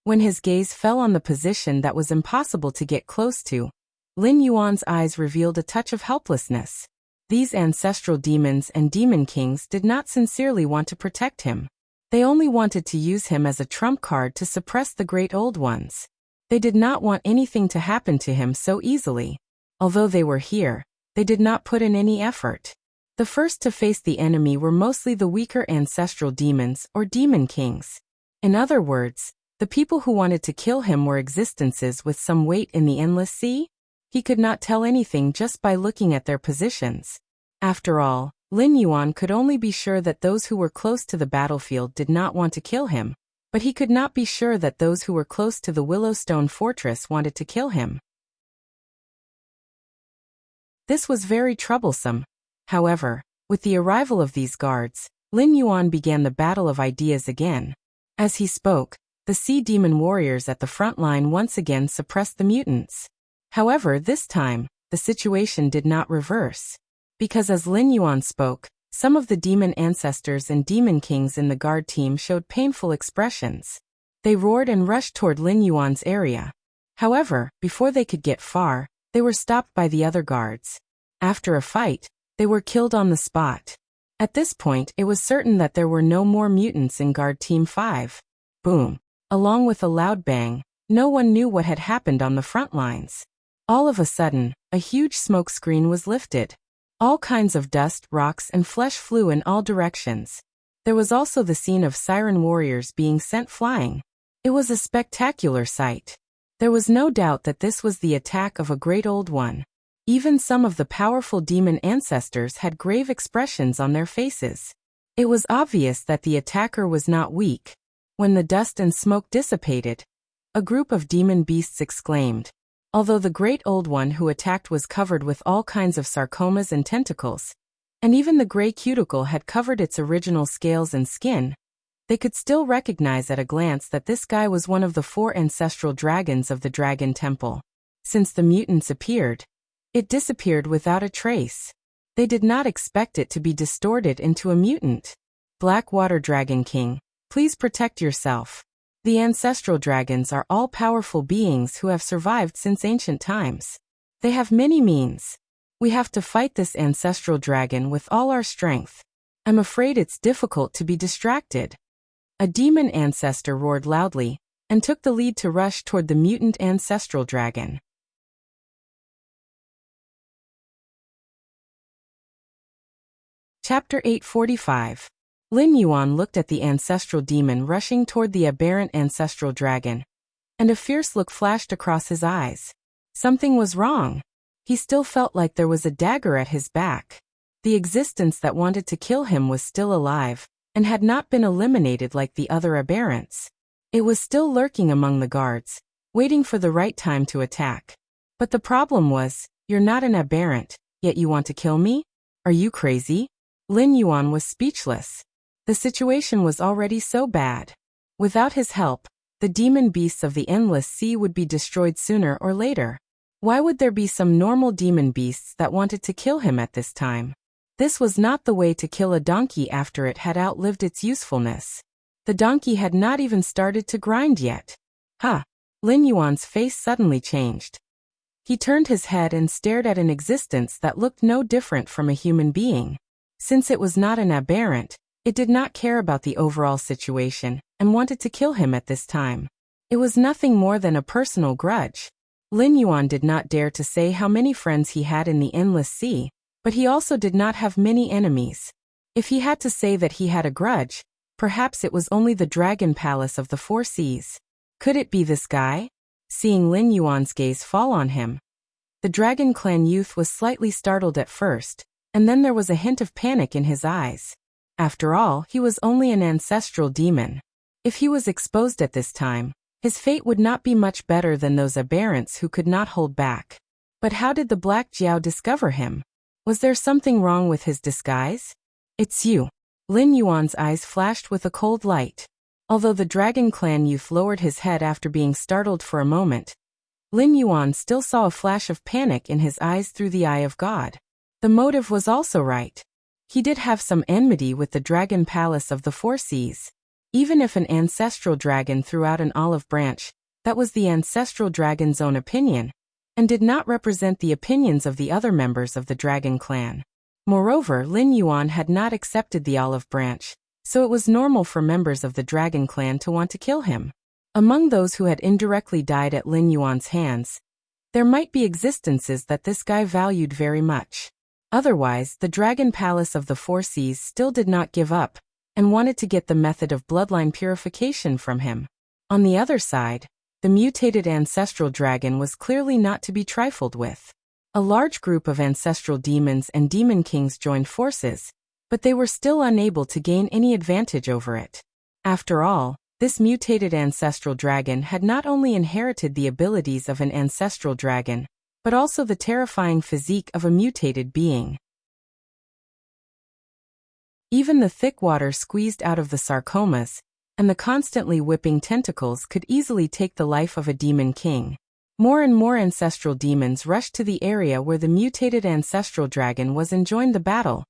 When his gaze fell on the position that was impossible to get close to, Lin Yuan's eyes revealed a touch of helplessness. These ancestral demons and demon kings did not sincerely want to protect him. They only wanted to use him as a trump card to suppress the great old ones. They did not want anything to happen to him so easily. Although they were here, they did not put in any effort. The first to face the enemy were mostly the weaker ancestral demons or demon kings. In other words, the people who wanted to kill him were existences with some weight in the endless sea. He could not tell anything just by looking at their positions. After all, Lin Yuan could only be sure that those who were close to the battlefield did not want to kill him, but he could not be sure that those who were close to the Willowstone Fortress wanted to kill him. This was very troublesome. However, with the arrival of these guards, Lin Yuan began the battle of ideas again. As he spoke, the sea demon warriors at the front line once again suppressed the mutants. However, this time, the situation did not reverse. Because as Lin Yuan spoke, some of the demon ancestors and demon kings in the guard team showed painful expressions. They roared and rushed toward Lin Yuan's area. However, before they could get far, they were stopped by the other guards. After a fight, they were killed on the spot. At this point, it was certain that there were no more mutants in Guard Team 5. Boom. Along with a loud bang, no one knew what had happened on the front lines. All of a sudden, a huge smoke screen was lifted. All kinds of dust, rocks, and flesh flew in all directions. There was also the scene of siren warriors being sent flying. It was a spectacular sight. There was no doubt that this was the attack of a great old one. Even some of the powerful demon ancestors had grave expressions on their faces. It was obvious that the attacker was not weak. When the dust and smoke dissipated, a group of demon beasts exclaimed. Although the great old one who attacked was covered with all kinds of sarcomas and tentacles, and even the gray cuticle had covered its original scales and skin, they could still recognize at a glance that this guy was one of the 4 ancestral dragons of the Dragon Temple. Since the mutants appeared, it disappeared without a trace. They did not expect it to be distorted into a mutant. Blackwater Dragon King, please protect yourself. The ancestral dragons are all-powerful beings who have survived since ancient times. They have many means. We have to fight this ancestral dragon with all our strength. I'm afraid it's difficult to be distracted. A demon ancestor roared loudly, and took the lead to rush toward the mutant ancestral dragon. Chapter 845. Lin Yuan looked at the ancestral demon rushing toward the aberrant ancestral dragon, and a fierce look flashed across his eyes. Something was wrong. He still felt like there was a dagger at his back. The existence that wanted to kill him was still alive, and had not been eliminated like the other aberrants. It was still lurking among the guards, waiting for the right time to attack. But the problem was, you're not an aberrant, yet you want to kill me? Are you crazy? Lin Yuan was speechless. The situation was already so bad. Without his help, the demon beasts of the endless sea would be destroyed sooner or later. Why would there be some normal demon beasts that wanted to kill him at this time? This was not the way to kill a donkey after it had outlived its usefulness. The donkey had not even started to grind yet. Lin Yuan's face suddenly changed. He turned his head and stared at an existence that looked no different from a human being. Since it was not an aberrant, it did not care about the overall situation, and wanted to kill him at this time. It was nothing more than a personal grudge. Lin Yuan did not dare to say how many friends he had in the endless sea, but he also did not have many enemies. If he had to say that he had a grudge, perhaps it was only the Dragon Palace of the 4 seas. Could it be this guy? Seeing Lin Yuan's gaze fall on him, the Dragon Clan youth was slightly startled at first, and then there was a hint of panic in his eyes. After all, he was only an ancestral demon. If he was exposed at this time, his fate would not be much better than those aberrants who could not hold back. But how did the Black Jiao discover him? Was there something wrong with his disguise? It's you. Lin Yuan's eyes flashed with a cold light. Although the Dragon Clan youth lowered his head after being startled for a moment, Lin Yuan still saw a flash of panic in his eyes through the eye of God. The motive was also right. He did have some enmity with the Dragon Palace of the Four Seas. Even if an ancestral dragon threw out an olive branch, that was the ancestral dragon's own opinion, and did not represent the opinions of the other members of the dragon clan. Moreover, Lin Yuan had not accepted the olive branch, so it was normal for members of the dragon clan to want to kill him. Among those who had indirectly died at Lin Yuan's hands, there might be existences that this guy valued very much. Otherwise, the Dragon Palace of the Four Seas still did not give up, and wanted to get the method of bloodline purification from him. On the other side, the mutated ancestral dragon was clearly not to be trifled with. A large group of ancestral demons and demon kings joined forces, but they were still unable to gain any advantage over it. After all, this mutated ancestral dragon had not only inherited the abilities of an ancestral dragon, but also the terrifying physique of a mutated being. Even the thick water squeezed out of the sarcomas, and the constantly whipping tentacles could easily take the life of a demon king. More and more ancestral demons rushed to the area where the mutated ancestral dragon was and joined the battle,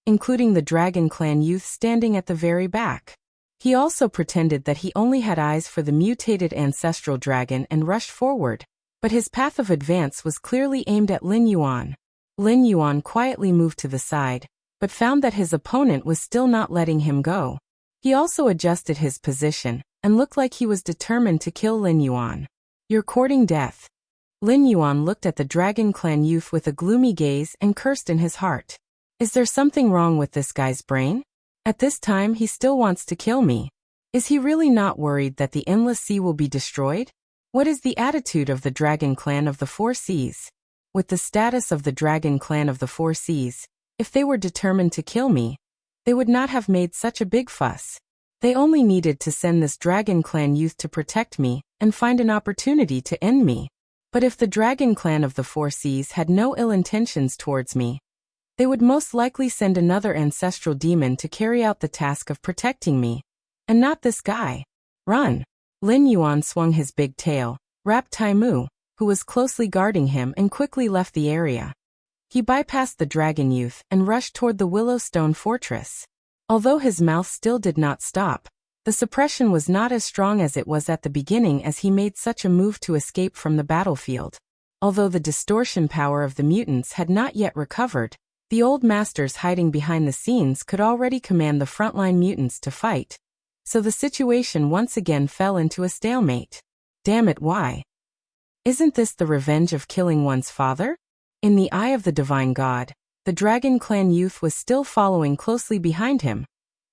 including the dragon clan youth standing at the very back. He also pretended that he only had eyes for the mutated ancestral dragon and rushed forward, but his path of advance was clearly aimed at Lin Yuan. Lin Yuan quietly moved to the side, but found that his opponent was still not letting him go. He also adjusted his position, and looked like he was determined to kill Lin Yuan. "You're courting death." Lin Yuan looked at the Dragon Clan youth with a gloomy gaze and cursed in his heart. Is there something wrong with this guy's brain? At this time he still wants to kill me. Is he really not worried that the endless sea will be destroyed? What is the attitude of the Dragon Clan of the Four Seas? With the status of the Dragon Clan of the Four Seas, if they were determined to kill me, they would not have made such a big fuss. They only needed to send this Dragon Clan youth to protect me and find an opportunity to end me. But if the Dragon Clan of the Four Seas had no ill intentions towards me, they would most likely send another ancestral demon to carry out the task of protecting me, and not this guy. Run! Lin Yuan swung his big tail, wrapped Taimu, who was closely guarding him, and quickly left the area. He bypassed the dragon youth and rushed toward the Willowstone Fortress. Although his mouth still did not stop, the suppression was not as strong as it was at the beginning as he made such a move to escape from the battlefield. Although the distortion power of the mutants had not yet recovered, the old masters hiding behind the scenes could already command the frontline mutants to fight. So the situation once again fell into a stalemate. Damn it, why? Isn't this the revenge of killing one's father? In the eye of the divine god, the Dragon Clan youth was still following closely behind him,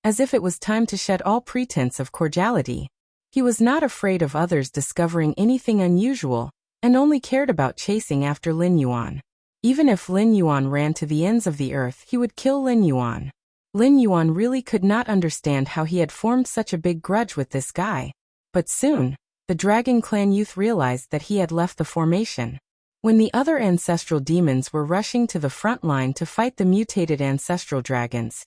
as if it was time to shed all pretense of cordiality. He was not afraid of others discovering anything unusual, and only cared about chasing after Lin Yuan. Even if Lin Yuan ran to the ends of the earth, he would kill Lin Yuan. Lin Yuan really could not understand how he had formed such a big grudge with this guy. But soon, the Dragon Clan youth realized that he had left the formation. When the other ancestral demons were rushing to the front line to fight the mutated ancestral dragons,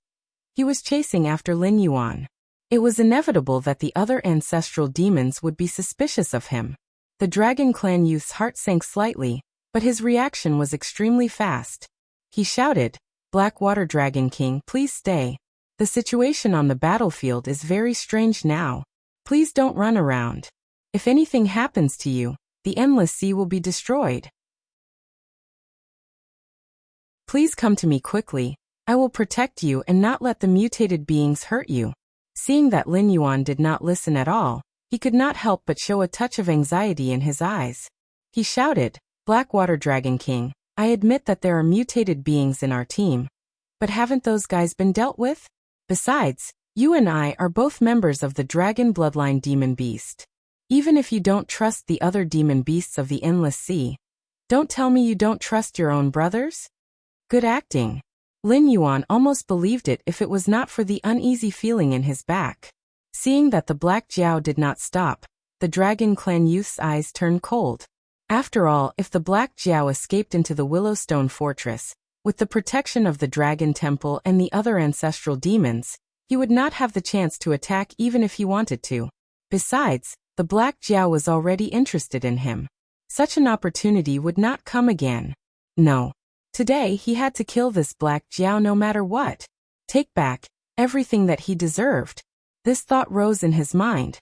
he was chasing after Lin Yuan. It was inevitable that the other ancestral demons would be suspicious of him. The Dragon Clan youth's heart sank slightly, but his reaction was extremely fast. He shouted, "Blackwater Dragon King, please stay. The situation on the battlefield is very strange now. Please don't run around. If anything happens to you, the endless sea will be destroyed. Please come to me quickly. I will protect you and not let the mutated beings hurt you." Seeing that Lin Yuan did not listen at all, he could not help but show a touch of anxiety in his eyes. He shouted, "Blackwater Dragon King, I admit that there are mutated beings in our team. But haven't those guys been dealt with? Besides, you and I are both members of the Dragon Bloodline Demon Beast. Even if you don't trust the other demon beasts of the Endless Sea, don't tell me you don't trust your own brothers?" Good acting. Lin Yuan almost believed it if it was not for the uneasy feeling in his back. Seeing that the Black Jiao did not stop, the Dragon Clan youth's eyes turned cold. After all, if the Black Jiao escaped into the Willowstone Fortress, with the protection of the Dragon Temple and the other ancestral demons, he would not have the chance to attack even if he wanted to. Besides, the Black Jiao was already interested in him. Such an opportunity would not come again. No. Today he had to kill this Black Jiao no matter what. take back everything that he deserved. This thought rose in his mind.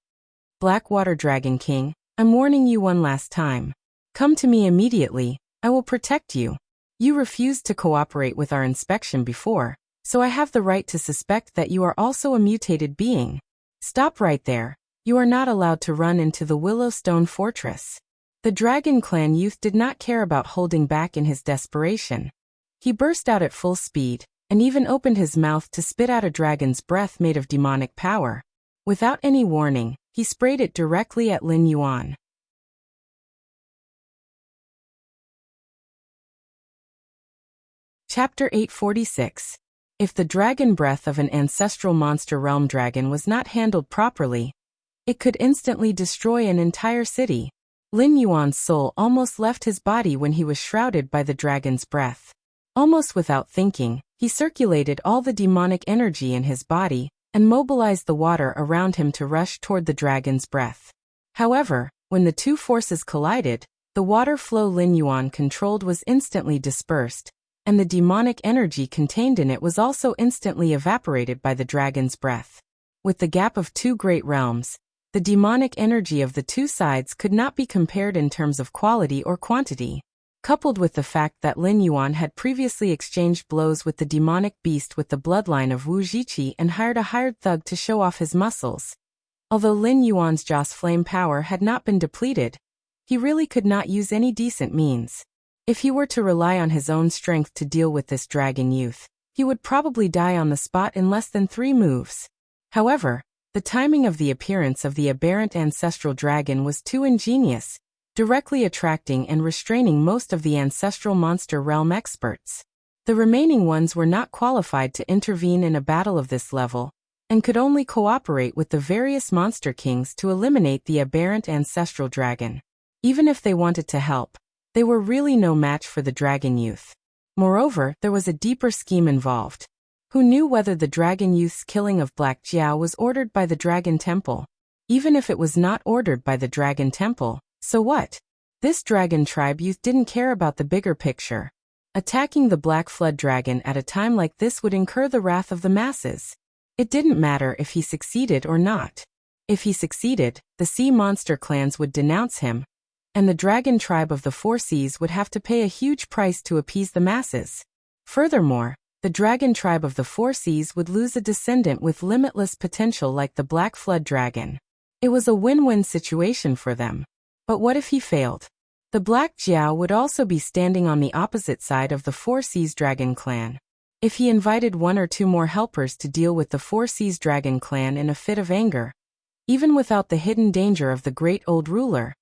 Black Water Dragon King, I'm warning you one last time. Come to me immediately, I will protect you. You refused to cooperate with our inspection before, so I have the right to suspect that you are also a mutated being. Stop right there. You are not allowed to run into the Willowstone Fortress. The Dragon Clan youth did not care about holding back in his desperation. He burst out at full speed, and even opened his mouth to spit out a dragon's breath made of demonic power. Without any warning, he sprayed it directly at Lin Yuan. Chapter 846. If the dragon breath of an ancestral monster realm dragon was not handled properly, it could instantly destroy an entire city. Lin Yuan's soul almost left his body when he was shrouded by the dragon's breath. Almost without thinking, he circulated all the demonic energy in his body and mobilized the water around him to rush toward the dragon's breath. However, when the two forces collided, the water flow Lin Yuan controlled was instantly dispersed, and the demonic energy contained in it was also instantly evaporated by the dragon's breath. With the gap of two great realms, the demonic energy of the two sides could not be compared in terms of quality or quantity. Coupled with the fact that Lin Yuan had previously exchanged blows with the demonic beast with the bloodline of Wu Zhiqi and hired a hired thug to show off his muscles. Although Lin Yuan's Joss flame power had not been depleted, he really could not use any decent means. If he were to rely on his own strength to deal with this dragon youth, he would probably die on the spot in less than 3 moves. However, the timing of the appearance of the aberrant ancestral dragon was too ingenious, directly attracting and restraining most of the ancestral monster realm experts. The remaining ones were not qualified to intervene in a battle of this level, and could only cooperate with the various monster kings to eliminate the aberrant ancestral dragon. Even if they wanted to help, they were really no match for the dragon youth. Moreover, there was a deeper scheme involved. Who knew whether the dragon youth's killing of Black Jiao was ordered by the Dragon Temple? Even if it was not ordered by the Dragon Temple, so what? This dragon tribe youth didn't care about the bigger picture. Attacking the Black Flood Dragon at a time like this would incur the wrath of the masses. It didn't matter if he succeeded or not. If he succeeded, the sea monster clans would denounce him, and the dragon tribe of the Four Seas would have to pay a huge price to appease the masses. Furthermore, the dragon tribe of the Four Seas would lose a descendant with limitless potential like the Black Flood Dragon. It was a win-win situation for them. But what if he failed? The Black Jiao would also be standing on the opposite side of the Four Seas Dragon clan. If he invited 1 or 2 more helpers to deal with the Four Seas Dragon clan in a fit of anger, even without the hidden danger of the great old ruler,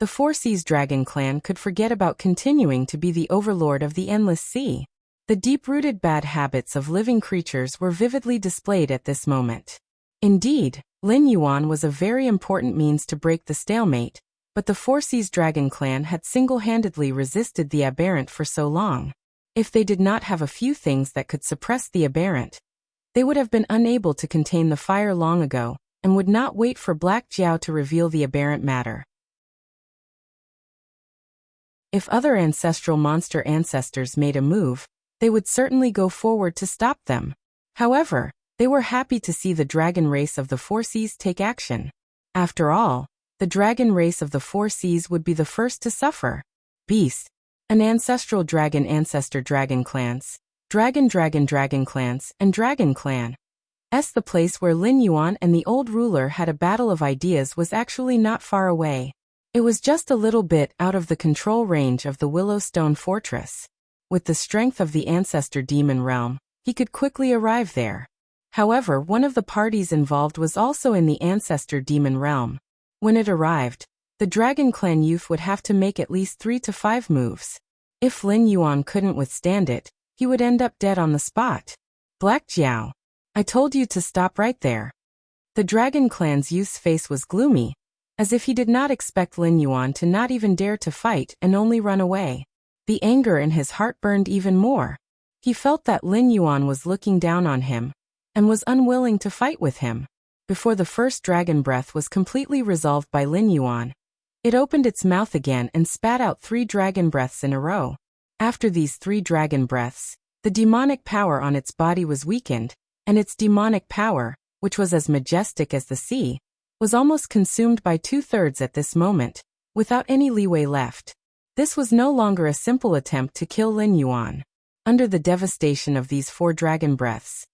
the Four Seas Dragon clan could forget about continuing to be the overlord of the endless sea. The deep-rooted bad habits of living creatures were vividly displayed at this moment. Indeed, Lin Yuan was a very important means to break the stalemate, but the Four Seas Dragon clan had single-handedly resisted the aberrant for so long. If they did not have a few things that could suppress the aberrant, they would have been unable to contain the fire long ago, and would not wait for Black Jiao to reveal the aberrant matter. If other ancestral monster ancestors made a move, they would certainly go forward to stop them. However, they were happy to see the dragon race of the Four Seas take action. After all, the dragon race of the Four Seas would be the first to suffer. Beast, an ancestral dragon ancestor dragon clans, dragon clans, and dragon clan. The place where Lin Yuan and the old ruler had a battle of ideas was actually not far away. It was just a little bit out of the control range of the Willowstone Fortress. With the strength of the ancestor demon realm, he could quickly arrive there. However, one of the parties involved was also in the ancestor demon realm. When it arrived, the Dragon Clan youth would have to make at least 3 to 5 moves. If Lin Yuan couldn't withstand it, he would end up dead on the spot. Black Jiao, I told you to stop right there. The Dragon Clan's youth's face was gloomy, as if he did not expect Lin Yuan to not even dare to fight and only run away. The anger in his heart burned even more. He felt that Lin Yuan was looking down on him, and was unwilling to fight with him. Before the first dragon breath was completely resolved by Lin Yuan, it opened its mouth again and spat out 3 dragon breaths in a row. After these 3 dragon breaths, the demonic power on its body was weakened, and its demonic power, which was as majestic as the sea, was almost consumed by 2/3 at this moment, without any leeway left. This was no longer a simple attempt to kill Lin Yuan. Under the devastation of these 4 dragon breaths,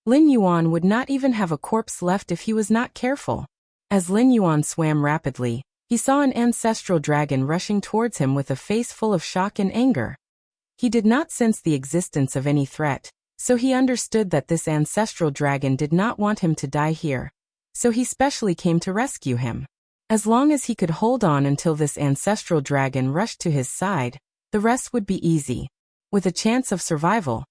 Lin Yuan would not even have a corpse left if he was not careful. As Lin Yuan swam rapidly, he saw an ancestral dragon rushing towards him with a face full of shock and anger. He did not sense the existence of any threat, so he understood that this ancestral dragon did not want him to die here. So he specially came to rescue him. As long as he could hold on until this ancestral dragon rushed to his side, the rest would be easy. With a chance of survival.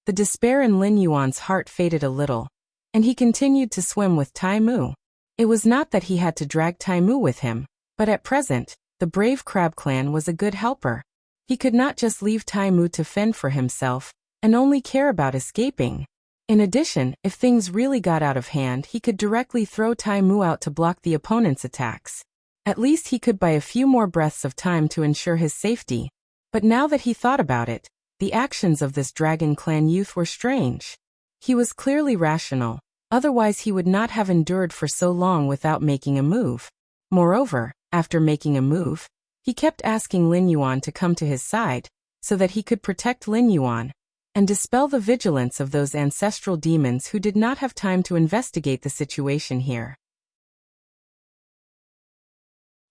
The despair in Lin Yuan's heart faded a little, and he continued to swim with Tai Mu. It was not that he had to drag Tai Mu with him, but at present, the brave Crab Clan was a good helper. He could not just leave Tai Mu to fend for himself, and only care about escaping. In addition, if things really got out of hand, he could directly throw Tai Mu out to block the opponent's attacks. At least he could buy a few more breaths of time to ensure his safety. But now that he thought about it, the actions of this Dragon Clan youth were strange. He was clearly rational, otherwise he would not have endured for so long without making a move. Moreover, after making a move, he kept asking Lin Yuan to come to his side, so that he could protect Lin Yuan and dispel the vigilance of those ancestral demons who did not have time to investigate the situation here.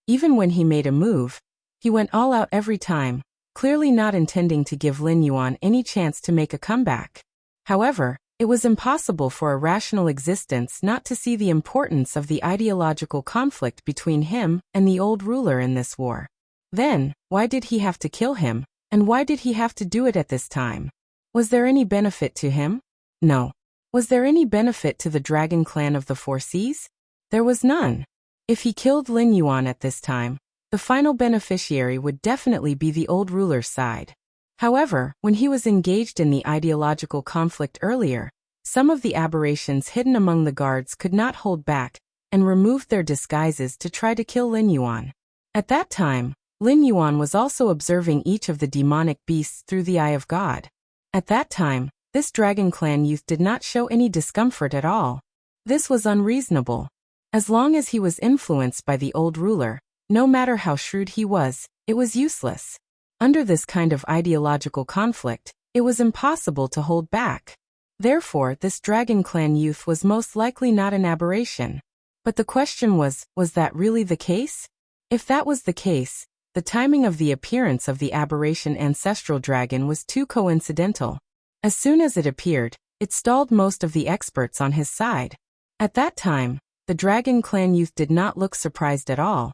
Even when he made a move, he went all out every time, clearly not intending to give Lin Yuan any chance to make a comeback. However, it was impossible for a rational existence not to see the importance of the ideological conflict between him and the old ruler in this war. Then, why did he have to kill him, and why did he have to do it at this time? Was there any benefit to him? No. Was there any benefit to the Dragon Clan of the Four Seas? There was none. If he killed Lin Yuan at this time, the final beneficiary would definitely be the old ruler's side. However, when he was engaged in the ideological conflict earlier, some of the aberrations hidden among the guards could not hold back, and removed their disguises to try to kill Lin Yuan. At that time, Lin Yuan was also observing each of the demonic beasts through the eye of God. At that time, this Dragon Clan youth did not show any discomfort at all. This was unreasonable. As long as he was influenced by the old ruler, no matter how shrewd he was, it was useless. Under this kind of ideological conflict, it was impossible to hold back. Therefore, this Dragon Clan youth was most likely not an aberration. But the question was that really the case? If that was the case, the timing of the appearance of the aberration ancestral dragon was too coincidental. As soon as it appeared, it stalled most of the experts on his side. At that time, the Dragon Clan youth did not look surprised at all,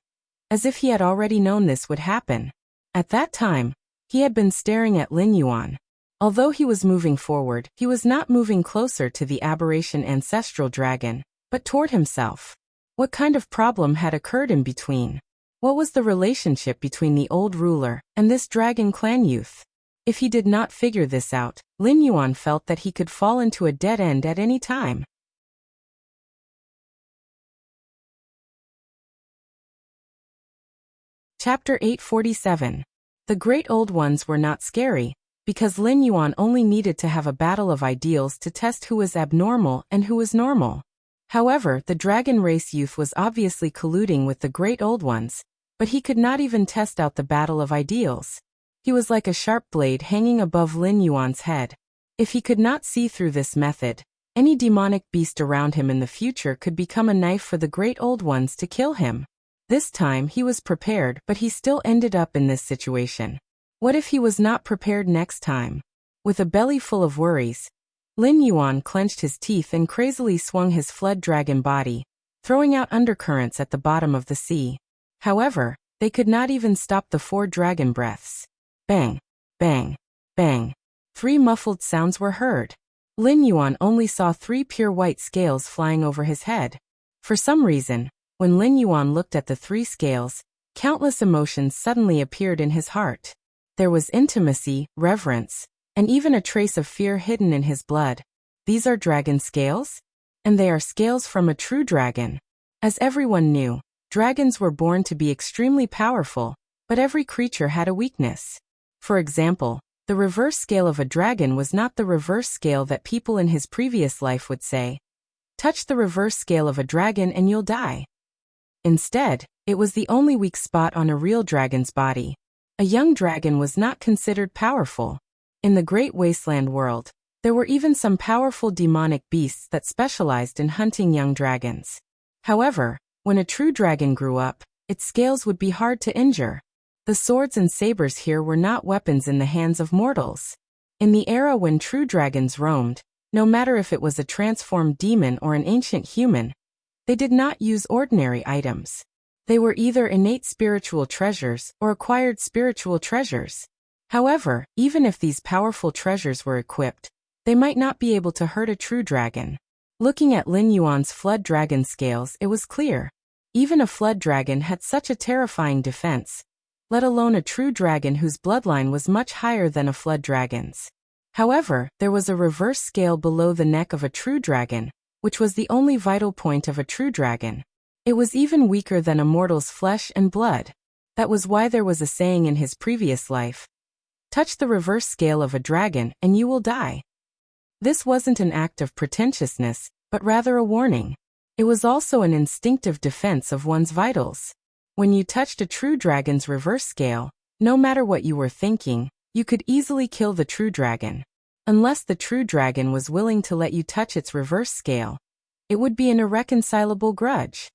as if he had already known this would happen. At that time, he had been staring at Lin Yuan. Although he was moving forward, he was not moving closer to the aberration ancestral dragon, but toward himself. What kind of problem had occurred in between? What was the relationship between the old ruler and this Dragon Clan youth? If he did not figure this out, Lin Yuan felt that he could fall into a dead end at any time. Chapter 847. The Great Old Ones were not scary, because Lin Yuan only needed to have a battle of ideals to test who was abnormal and who was normal. However, the Dragon Race youth was obviously colluding with the Great Old Ones, but he could not even test out the battle of ideals. He was like a sharp blade hanging above Lin Yuan's head. If he could not see through this method, any demonic beast around him in the future could become a knife for the Great Old Ones to kill him. This time he was prepared, but he still ended up in this situation. What if he was not prepared next time? With a belly full of worries, Lin Yuan clenched his teeth and crazily swung his flood dragon body, throwing out undercurrents at the bottom of the sea. However, they could not even stop the 4 dragon breaths. Bang, bang, bang. 3 muffled sounds were heard. Lin Yuan only saw 3 pure white scales flying over his head. For some reason, when Lin Yuan looked at the 3 scales, countless emotions suddenly appeared in his heart. There was intimacy, reverence, and even a trace of fear hidden in his blood. These are dragon scales? And they are scales from a true dragon. As everyone knew, dragons were born to be extremely powerful, but every creature had a weakness. For example, The reverse scale of a dragon was not the reverse scale that people in his previous life would say, "Touch the reverse scale of a dragon and you'll die." Instead, it was the only weak spot on a real dragon's body. A young dragon was not considered powerful. In the Great Wasteland world, there were even some powerful demonic beasts that specialized in hunting young dragons. However, when a true dragon grew up, its scales would be hard to injure. The swords and sabers here were not weapons in the hands of mortals. In the era when true dragons roamed, no matter if it was a transformed demon or an ancient human, they did not use ordinary items. They were either innate spiritual treasures or acquired spiritual treasures. However, even if these powerful treasures were equipped, they might not be able to hurt a true dragon. Looking at Lin Yuan's flood dragon scales, it was clear. Even a flood dragon had such a terrifying defense, let alone a true dragon whose bloodline was much higher than a flood dragon's. However, there was a reverse scale below the neck of a true dragon, which was the only vital point of a true dragon. It was even weaker than a mortal's flesh and blood. That was why there was a saying in his previous life, "Touch the reverse scale of a dragon and you will die." This wasn't an act of pretentiousness, but rather a warning. It was also an instinctive defense of one's vitals. When you touched a true dragon's reverse scale, no matter what you were thinking, you could easily kill the true dragon. Unless the true dragon was willing to let you touch its reverse scale, it would be an irreconcilable grudge.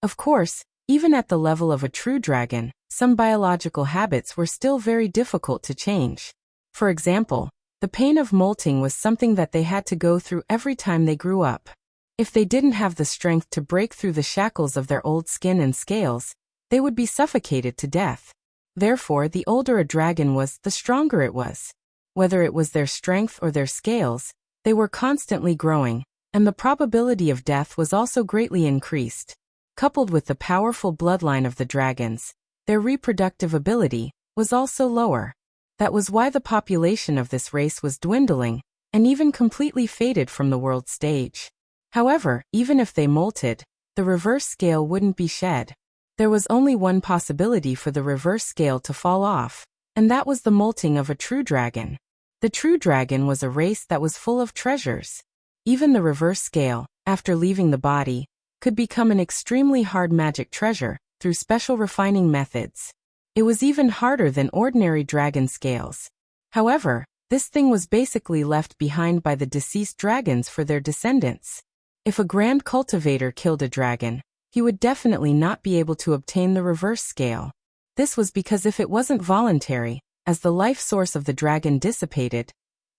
Of course, even at the level of a true dragon, some biological habits were still very difficult to change. For example, the pain of molting was something that they had to go through every time they grew up. If they didn't have the strength to break through the shackles of their old skin and scales, they would be suffocated to death. Therefore, the older a dragon was, the stronger it was. Whether it was their strength or their scales, they were constantly growing, and the probability of death was also greatly increased. Coupled with the powerful bloodline of the dragons, their reproductive ability was also lower. That was why the population of this race was dwindling, and even completely faded from the world stage. However, even if they molted, the reverse scale wouldn't be shed. There was only one possibility for the reverse scale to fall off, and that was the molting of a true dragon. The true dragon was a race that was full of treasures. Even the reverse scale, after leaving the body, could become an extremely hard magic treasure through special refining methods. It was even harder than ordinary dragon scales. However, this thing was basically left behind by the deceased dragons for their descendants. If a grand cultivator killed a dragon, he would definitely not be able to obtain the reverse scale. This was because if it wasn't voluntary, as the life source of the dragon dissipated,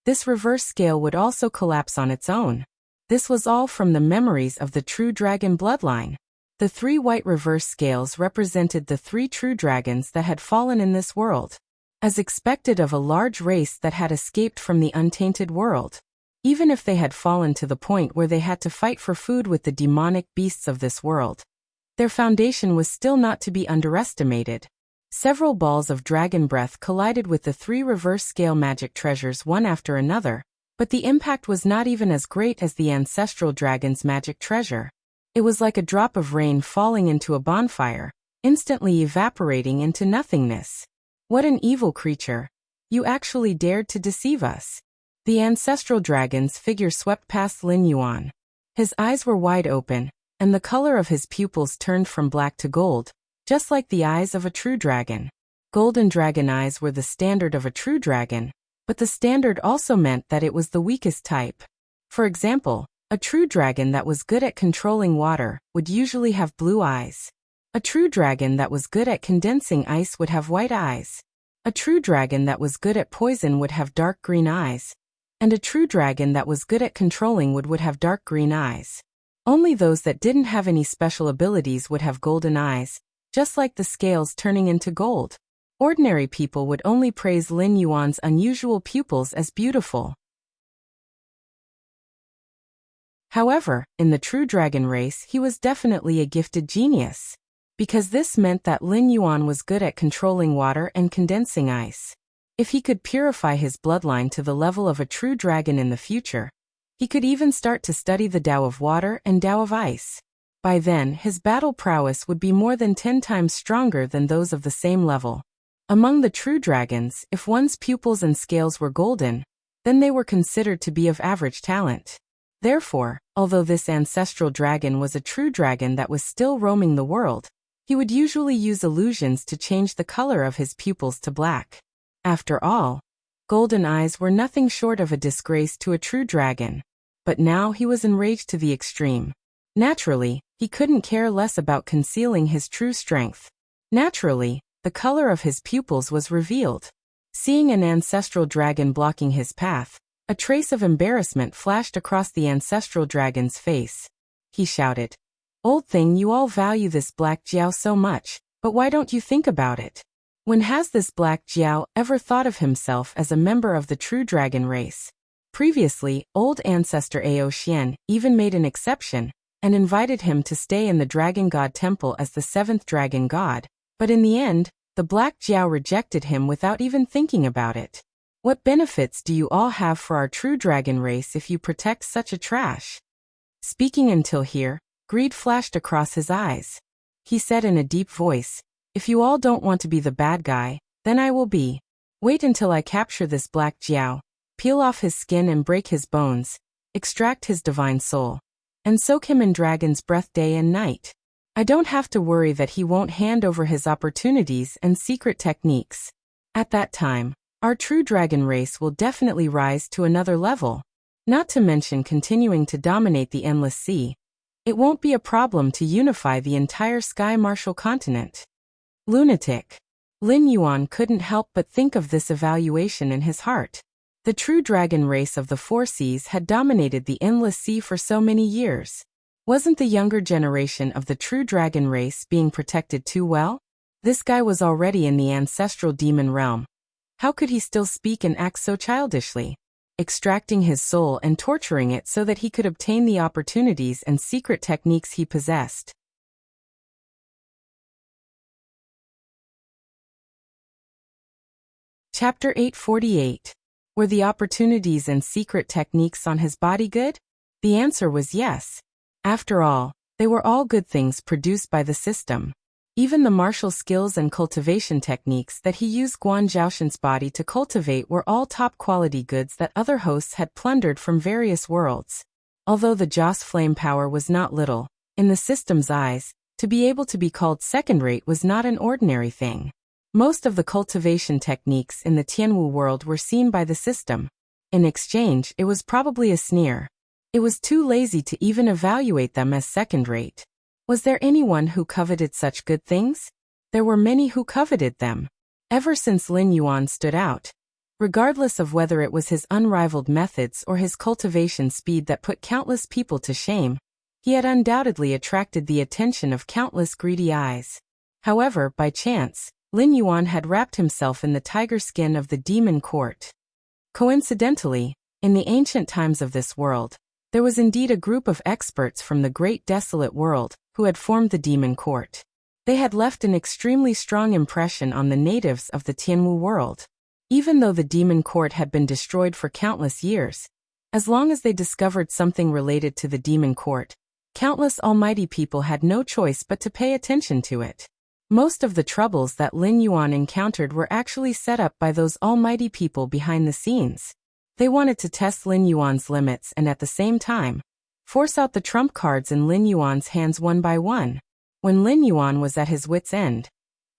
this reverse scale would also collapse on its own. This was all from the memories of the true dragon bloodline. The 3 white reverse scales represented the 3 true dragons that had fallen in this world, as expected of a large race that had escaped from the untainted world. Even if they had fallen to the point where they had to fight for food with the demonic beasts of this world, their foundation was still not to be underestimated. Several balls of dragon breath collided with the 3 reverse scale magic treasures one after another, but the impact was not even as great as the ancestral dragon's magic treasure. It was like a drop of rain falling into a bonfire, instantly evaporating into nothingness. What an evil creature! You actually dared to deceive us. The ancestral dragon's figure swept past Lin Yuan. His eyes were wide open, and the color of his pupils turned from black to gold, just like the eyes of a true dragon. Golden dragon eyes were the standard of a true dragon, but the standard also meant that it was the weakest type. For example, a true dragon that was good at controlling water would usually have blue eyes. A true dragon that was good at condensing ice would have white eyes. A true dragon that was good at poison would have dark green eyes. And a true dragon that was good at controlling would have dark green eyes. Only those that didn't have any special abilities would have golden eyes, just like the scales turning into gold. Ordinary people would only praise Lin Yuan's unusual pupils as beautiful. However, in the true dragon race, he was definitely a gifted genius, because this meant that Lin Yuan was good at controlling water and condensing ice. If he could purify his bloodline to the level of a true dragon in the future, he could even start to study the Tao of water and Tao of ice. By then, his battle prowess would be more than 10 times stronger than those of the same level. Among the true dragons, if one's pupils and scales were golden, then they were considered to be of average talent. Therefore, although this ancestral dragon was a true dragon that was still roaming the world, he would usually use illusions to change the color of his pupils to black. After all, golden eyes were nothing short of a disgrace to a true dragon. But now he was enraged to the extreme. Naturally, he couldn't care less about concealing his true strength. Naturally, the color of his pupils was revealed. Seeing an ancestral dragon blocking his path, a trace of embarrassment flashed across the ancestral dragon's face. He shouted, "Old thing, you all value this Black Jiao so much, but why don't you think about it? When has this Black Jiao ever thought of himself as a member of the true dragon race?" Previously, old ancestor Ao Xian even made an exception and invited him to stay in the Dragon God Temple as the seventh dragon god, but in the end, the Black Jiao rejected him without even thinking about it. What benefits do you all have for our true dragon race if you protect such a trash? Speaking until here, greed flashed across his eyes. He said in a deep voice, "If you all don't want to be the bad guy, then I will be. Wait until I capture this Black Jiao, peel off his skin and break his bones, extract his divine soul, and soak him in dragon's breath day and night. I don't have to worry that he won't hand over his opportunities and secret techniques. At that time, our true dragon race will definitely rise to another level, not to mention continuing to dominate the endless sea. It won't be a problem to unify the entire Sky Martial continent." Lunatic. Lin Yuan couldn't help but think of this evaluation in his heart. The true dragon race of the Four Seas had dominated the endless sea for so many years. Wasn't the younger generation of the true dragon race being protected too well? This guy was already in the ancestral demon realm. How could he still speak and act so childishly? Extracting his soul and torturing it so that he could obtain the opportunities and secret techniques he possessed. Chapter 848. Were the opportunities and secret techniques on his body good? The answer was yes. After all, they were all good things produced by the system. Even the martial skills and cultivation techniques that he used Guan Zhaoshan's body to cultivate were all top-quality goods that other hosts had plundered from various worlds. Although the Joss flame power was not little, in the system's eyes, to be able to be called second-rate was not an ordinary thing. Most of the cultivation techniques in the Tianwu world were seen by the system. In exchange, it was probably a sneer. It was too lazy to even evaluate them as second-rate. Was there anyone who coveted such good things? There were many who coveted them. Ever since Lin Yuan stood out, regardless of whether it was his unrivaled methods or his cultivation speed that put countless people to shame, he had undoubtedly attracted the attention of countless greedy eyes. However, by chance, Lin Yuan had wrapped himself in the tiger skin of the demon court. Coincidentally, in the ancient times of this world, there was indeed a group of experts from the great desolate world who had formed the demon court. They had left an extremely strong impression on the natives of the Tianwu world. Even though the demon court had been destroyed for countless years, as long as they discovered something related to the demon court, countless almighty people had no choice but to pay attention to it. Most of the troubles that Lin Yuan encountered were actually set up by those almighty people behind the scenes. They wanted to test Lin Yuan's limits and at the same time, force out the trump cards in Lin Yuan's hands one by one. When Lin Yuan was at his wit's end,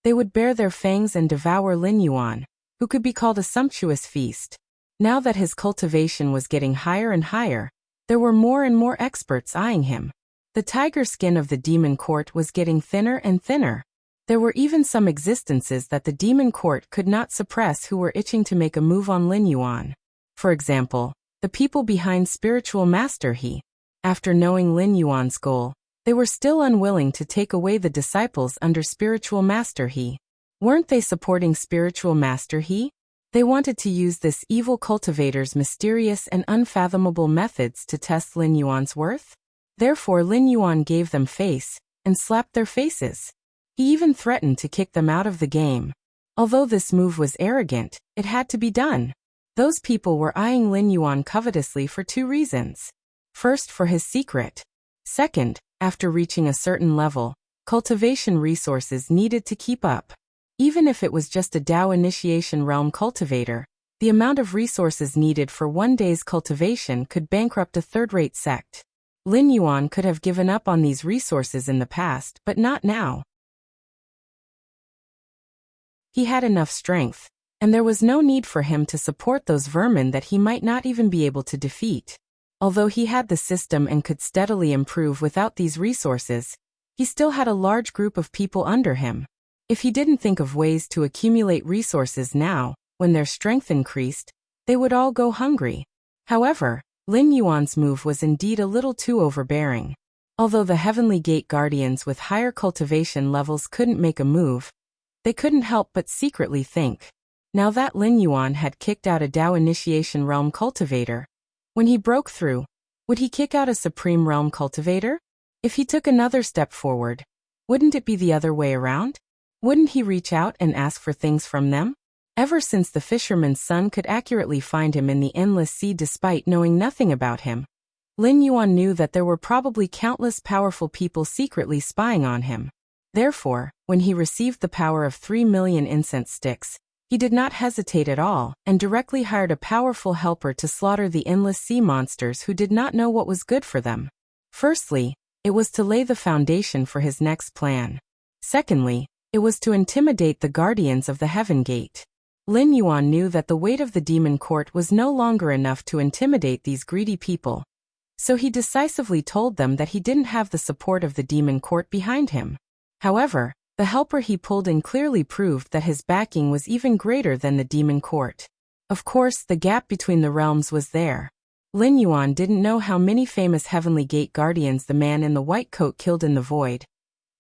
they would bare their fangs and devour Lin Yuan, who could be called a sumptuous feast. Now that his cultivation was getting higher and higher, there were more and more experts eyeing him. The tiger skin of the demon court was getting thinner and thinner. There were even some existences that the demon court could not suppress who were itching to make a move on Lin Yuan. For example, the people behind Spiritual Master He. After knowing Lin Yuan's goal, they were still unwilling to take away the disciples under Spiritual Master He. Weren't they supporting Spiritual Master He? They wanted to use this evil cultivator's mysterious and unfathomable methods to test Lin Yuan's worth. Therefore Lin Yuan gave them face, and slapped their faces. He even threatened to kick them out of the game. Although this move was arrogant, it had to be done. Those people were eyeing Lin Yuan covetously for two reasons. First, for his secret. Second, after reaching a certain level, cultivation resources needed to keep up. Even if it was just a Dao initiation realm cultivator, the amount of resources needed for one day's cultivation could bankrupt a third-rate sect. Lin Yuan could have given up on these resources in the past, but not now. He had enough strength, and there was no need for him to support those vermin that he might not even be able to defeat. Although he had the system and could steadily improve without these resources, he still had a large group of people under him. If he didn't think of ways to accumulate resources now, when their strength increased, they would all go hungry. However, Lin Yuan's move was indeed a little too overbearing. Although the Heavenly Gate Guardians with higher cultivation levels couldn't make a move, they couldn't help but secretly think. Now that Lin Yuan had kicked out a Dao Initiation Realm cultivator, when he broke through, would he kick out a Supreme Realm cultivator? If he took another step forward, wouldn't it be the other way around? Wouldn't he reach out and ask for things from them? Ever since the fisherman's son could accurately find him in the endless sea despite knowing nothing about him, Lin Yuan knew that there were probably countless powerful people secretly spying on him. Therefore, when he received the power of 3 million incense sticks, he did not hesitate at all and directly hired a powerful helper to slaughter the endless sea monsters who did not know what was good for them. Firstly, it was to lay the foundation for his next plan. Secondly, it was to intimidate the guardians of the Heaven Gate. Lin Yuan knew that the weight of the demon court was no longer enough to intimidate these greedy people, so he decisively told them that he didn't have the support of the demon court behind him. However, the helper he pulled in clearly proved that his backing was even greater than the demon court. Of course, the gap between the realms was there. Lin Yuan didn't know how many famous Heavenly Gate Guardians the man in the white coat killed in the void,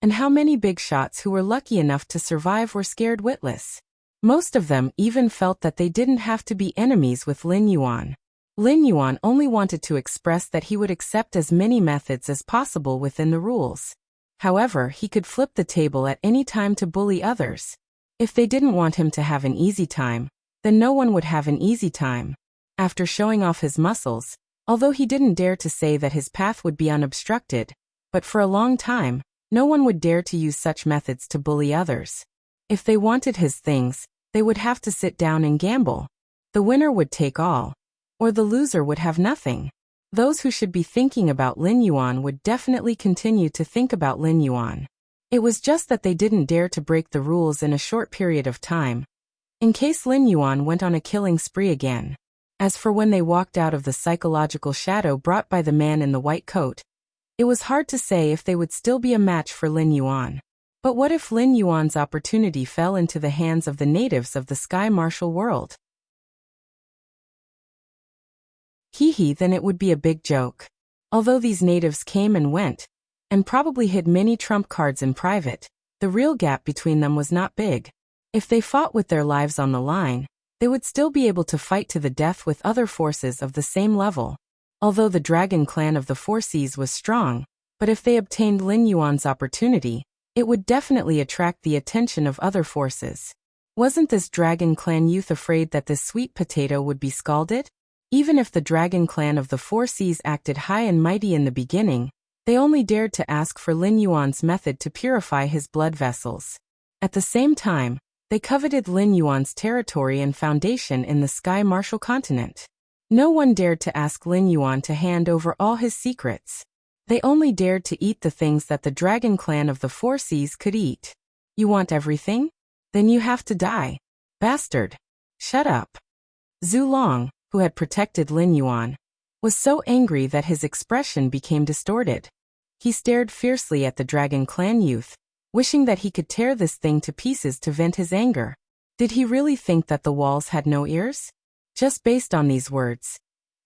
and how many big shots who were lucky enough to survive were scared witless. Most of them even felt that they didn't have to be enemies with Lin Yuan. Lin Yuan only wanted to express that he would accept as many methods as possible within the rules. However, he could flip the table at any time to bully others. If they didn't want him to have an easy time, then no one would have an easy time. After showing off his muscles, although he didn't dare to say that his path would be unobstructed, but for a long time, no one would dare to use such methods to bully others. If they wanted his things, they would have to sit down and gamble. The winner would take all, or the loser would have nothing. Those who should be thinking about Lin Yuan would definitely continue to think about Lin Yuan. It was just that they didn't dare to break the rules in a short period of time, in case Lin Yuan went on a killing spree again. As for when they walked out of the psychological shadow brought by the man in the white coat, it was hard to say if they would still be a match for Lin Yuan. But what if Lin Yuan's opportunity fell into the hands of the natives of the Sky Martial world? Then it would be a big joke. Although these natives came and went, and probably hid many trump cards in private, the real gap between them was not big. If they fought with their lives on the line, they would still be able to fight to the death with other forces of the same level. Although the Dragon Clan of the Four Seas was strong, but if they obtained Lin Yuan's opportunity, it would definitely attract the attention of other forces. Wasn't this Dragon Clan youth afraid that this sweet potato would be scalded? Even if the Dragon Clan of the Four Seas acted high and mighty in the beginning, they only dared to ask for Lin Yuan's method to purify his blood vessels. At the same time, they coveted Lin Yuan's territory and foundation in the Sky Martial continent. No one dared to ask Lin Yuan to hand over all his secrets. They only dared to eat the things that the Dragon Clan of the Four Seas could eat. You want everything? Then you have to die. Bastard. Shut up. Zhu Long, who had protected Lin Yuan, was so angry that his expression became distorted. He stared fiercely at the Dragon Clan youth, wishing that he could tear this thing to pieces to vent his anger. Did he really think that the walls had no ears? Just based on these words,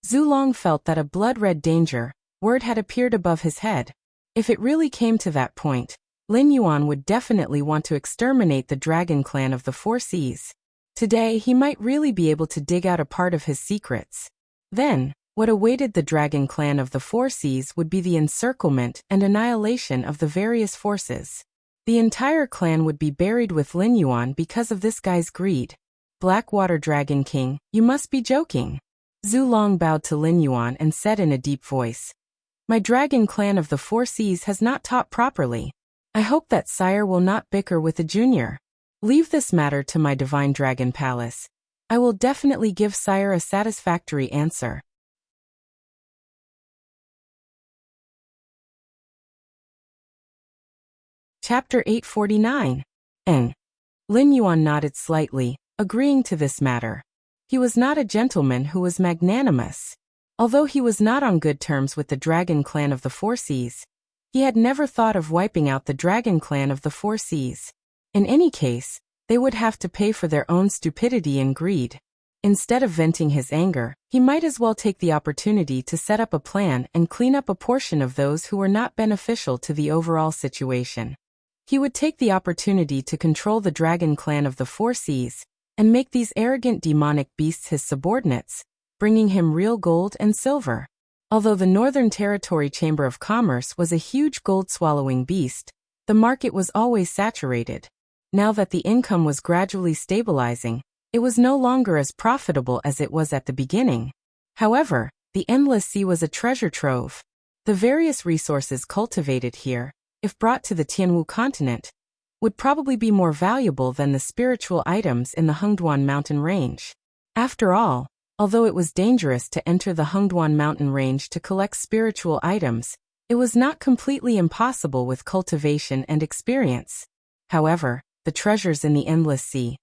Zhu Long felt that a blood-red danger word had appeared above his head. If it really came to that point, Lin Yuan would definitely want to exterminate the Dragon Clan of the Four Seas. Today he might really be able to dig out a part of his secrets. Then, what awaited the Dragon Clan of the Four Seas would be the encirclement and annihilation of the various forces. The entire clan would be buried with Lin Yuan because of this guy's greed. Blackwater Dragon King, you must be joking. Zhu Long bowed to Lin Yuan and said in a deep voice, "My Dragon Clan of the Four Seas has not taught properly. I hope that sire will not bicker with the junior." Leave this matter to my divine dragon palace. I will definitely give sire a satisfactory answer. Chapter 849. Lin Yuan nodded slightly, agreeing to this matter. He was not a gentleman who was magnanimous. Although he was not on good terms with the dragon clan of the Four Seas, he had never thought of wiping out the dragon clan of the Four Seas. In any case, they would have to pay for their own stupidity and greed. Instead of venting his anger, he might as well take the opportunity to set up a plan and clean up a portion of those who were not beneficial to the overall situation. He would take the opportunity to control the dragon clan of the Four Seas and make these arrogant demonic beasts his subordinates, bringing him real gold and silver. Although the Northern Territory Chamber of Commerce was a huge gold-swallowing beast, the market was always saturated. Now that the income was gradually stabilizing, it was no longer as profitable as it was at the beginning. However, the Endless Sea was a treasure trove. The various resources cultivated here, if brought to the Tianwu continent, would probably be more valuable than the spiritual items in the Hengduan mountain range. After all, although it was dangerous to enter the Hengduan mountain range to collect spiritual items, it was not completely impossible with cultivation and experience. However, the treasures in the Endless Sea,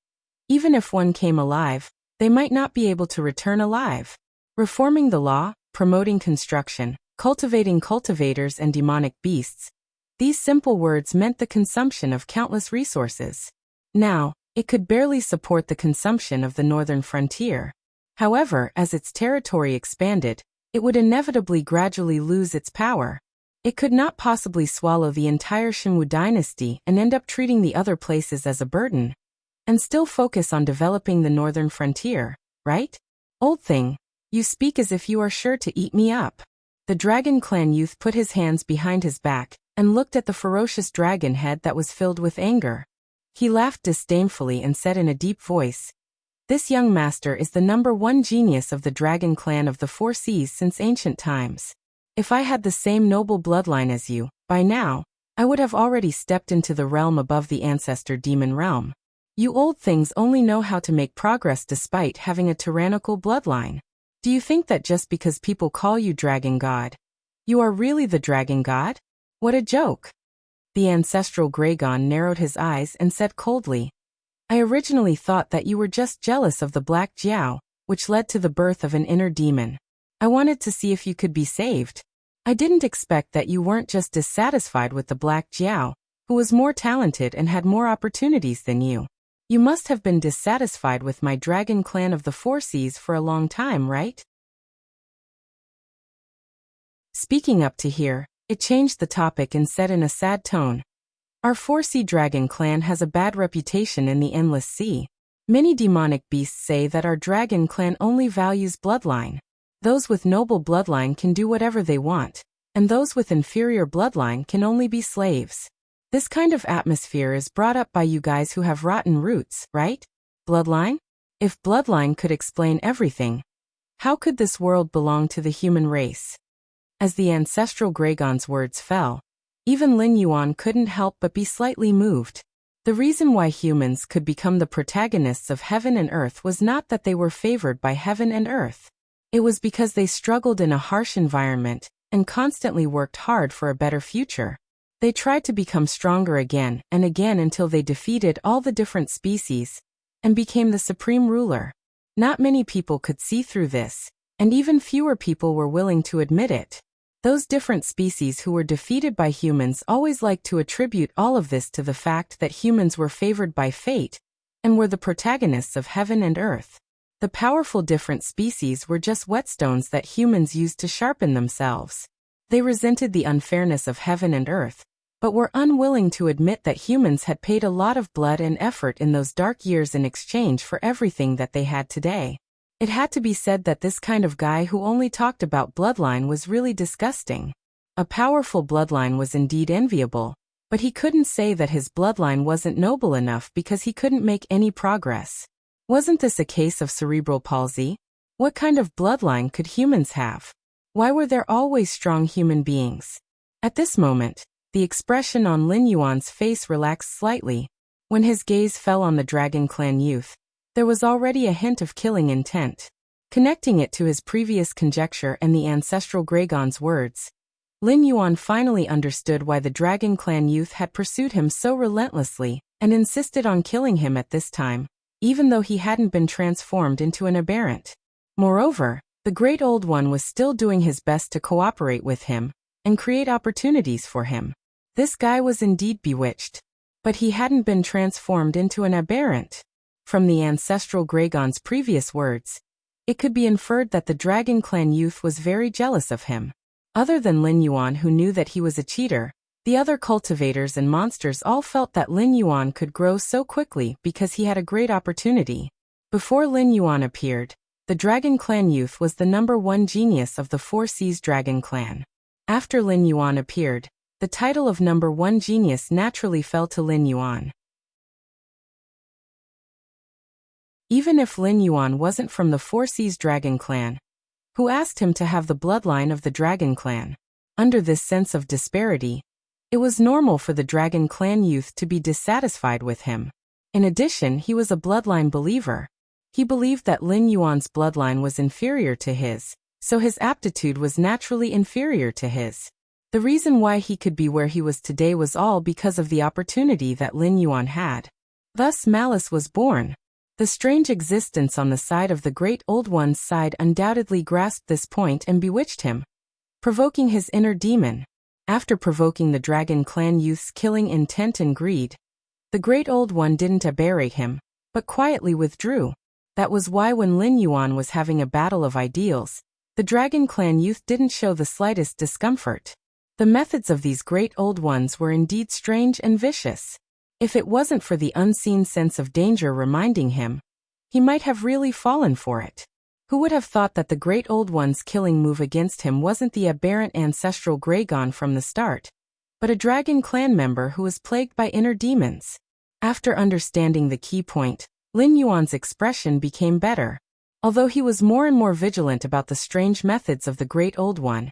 even if one came alive, they might not be able to return alive. Reforming the law, promoting construction, cultivating cultivators and demonic beasts, these simple words meant the consumption of countless resources. Now, it could barely support the consumption of the northern frontier. However, as its territory expanded, it would inevitably gradually lose its power. It could not possibly swallow the entire Xinwu dynasty and end up treating the other places as a burden, and still focus on developing the northern frontier, right? Old thing, you speak as if you are sure to eat me up. The dragon clan youth put his hands behind his back and looked at the ferocious dragon head that was filled with anger. He laughed disdainfully and said in a deep voice, "This young master is the #1 genius of the dragon clan of the Four Seas since ancient times. If I had the same noble bloodline as you, by now, I would have already stepped into the realm above the ancestor demon realm. You old things only know how to make progress despite having a tyrannical bloodline. Do you think that just because people call you Dragon God, you are really the Dragon God? What a joke." The ancestral Gragon narrowed his eyes and said coldly, "I originally thought that you were just jealous of the Black Jiao, which led to the birth of an inner demon. I wanted to see if you could be saved. I didn't expect that you weren't just dissatisfied with the Black Jiao, who was more talented and had more opportunities than you. You must have been dissatisfied with my dragon clan of the Four Seas for a long time, right?" Speaking up to here, it changed the topic and said in a sad tone, "Our Four Sea Dragon clan has a bad reputation in the Endless Sea. Many demonic beasts say that our dragon clan only values bloodline. Those with noble bloodline can do whatever they want, and those with inferior bloodline can only be slaves. This kind of atmosphere is brought up by you guys who have rotten roots, right? Bloodline? If bloodline could explain everything, how could this world belong to the human race?" As the ancestral Gragon's words fell, even Lin Yuan couldn't help but be slightly moved. The reason why humans could become the protagonists of heaven and earth was not that they were favored by heaven and earth. It was because they struggled in a harsh environment and constantly worked hard for a better future. They tried to become stronger again and again until they defeated all the different species and became the supreme ruler. Not many people could see through this, and even fewer people were willing to admit it. Those different species who were defeated by humans always liked to attribute all of this to the fact that humans were favored by fate and were the protagonists of heaven and earth. The powerful different species were just whetstones that humans used to sharpen themselves. They resented the unfairness of heaven and earth, but were unwilling to admit that humans had paid a lot of blood and effort in those dark years in exchange for everything that they had today. It had to be said that this kind of guy who only talked about bloodline was really disgusting. A powerful bloodline was indeed enviable, but he couldn't say that his bloodline wasn't noble enough because he couldn't make any progress. Wasn't this a case of cerebral palsy? What kind of bloodline could humans have? Why were there always strong human beings? At this moment, the expression on Lin Yuan's face relaxed slightly. When his gaze fell on the Dragon Clan youth, there was already a hint of killing intent. Connecting it to his previous conjecture and the ancestral Greygon's words, Lin Yuan finally understood why the Dragon Clan youth had pursued him so relentlessly and insisted on killing him at this time, even though he hadn't been transformed into an aberrant. Moreover, the Great Old One was still doing his best to cooperate with him and create opportunities for him. This guy was indeed bewitched, but he hadn't been transformed into an aberrant. From the ancestral Greygon's previous words, it could be inferred that the Dragon Clan youth was very jealous of him. Other than Lin Yuan, who knew that he was a cheater, the other cultivators and monsters all felt that Lin Yuan could grow so quickly because he had a great opportunity. Before Lin Yuan appeared, the Dragon Clan youth was the #1 genius of the Four Seas Dragon Clan. After Lin Yuan appeared, the title of #1 genius naturally fell to Lin Yuan. Even if Lin Yuan wasn't from the Four Seas Dragon Clan, who asked him to have the bloodline of the Dragon Clan. Under this sense of disparity, it was normal for the Dragon Clan youth to be dissatisfied with him. In addition, he was a bloodline believer. He believed that Lin Yuan's bloodline was inferior to his, so his aptitude was naturally inferior to his. The reason why he could be where he was today was all because of the opportunity that Lin Yuan had. Thus malice was born. The strange existence on the side of the Great Old One's side undoubtedly grasped this point and bewitched him, provoking his inner demon. After provoking the Dragon Clan youth's killing intent and greed, the Great Old One didn't aberrate him, but quietly withdrew. That was why when Lin Yuan was having a battle of ideals, the Dragon Clan youth didn't show the slightest discomfort. The methods of these Great Old Ones were indeed strange and vicious. If it wasn't for the unseen sense of danger reminding him, he might have really fallen for it. Who would have thought that the Great Old One's killing move against him wasn't the aberrant ancestral Greygon from the start, but a Dragon Clan member who was plagued by inner demons? After understanding the key point, Lin Yuan's expression became better, although he was more and more vigilant about the strange methods of the Great Old One.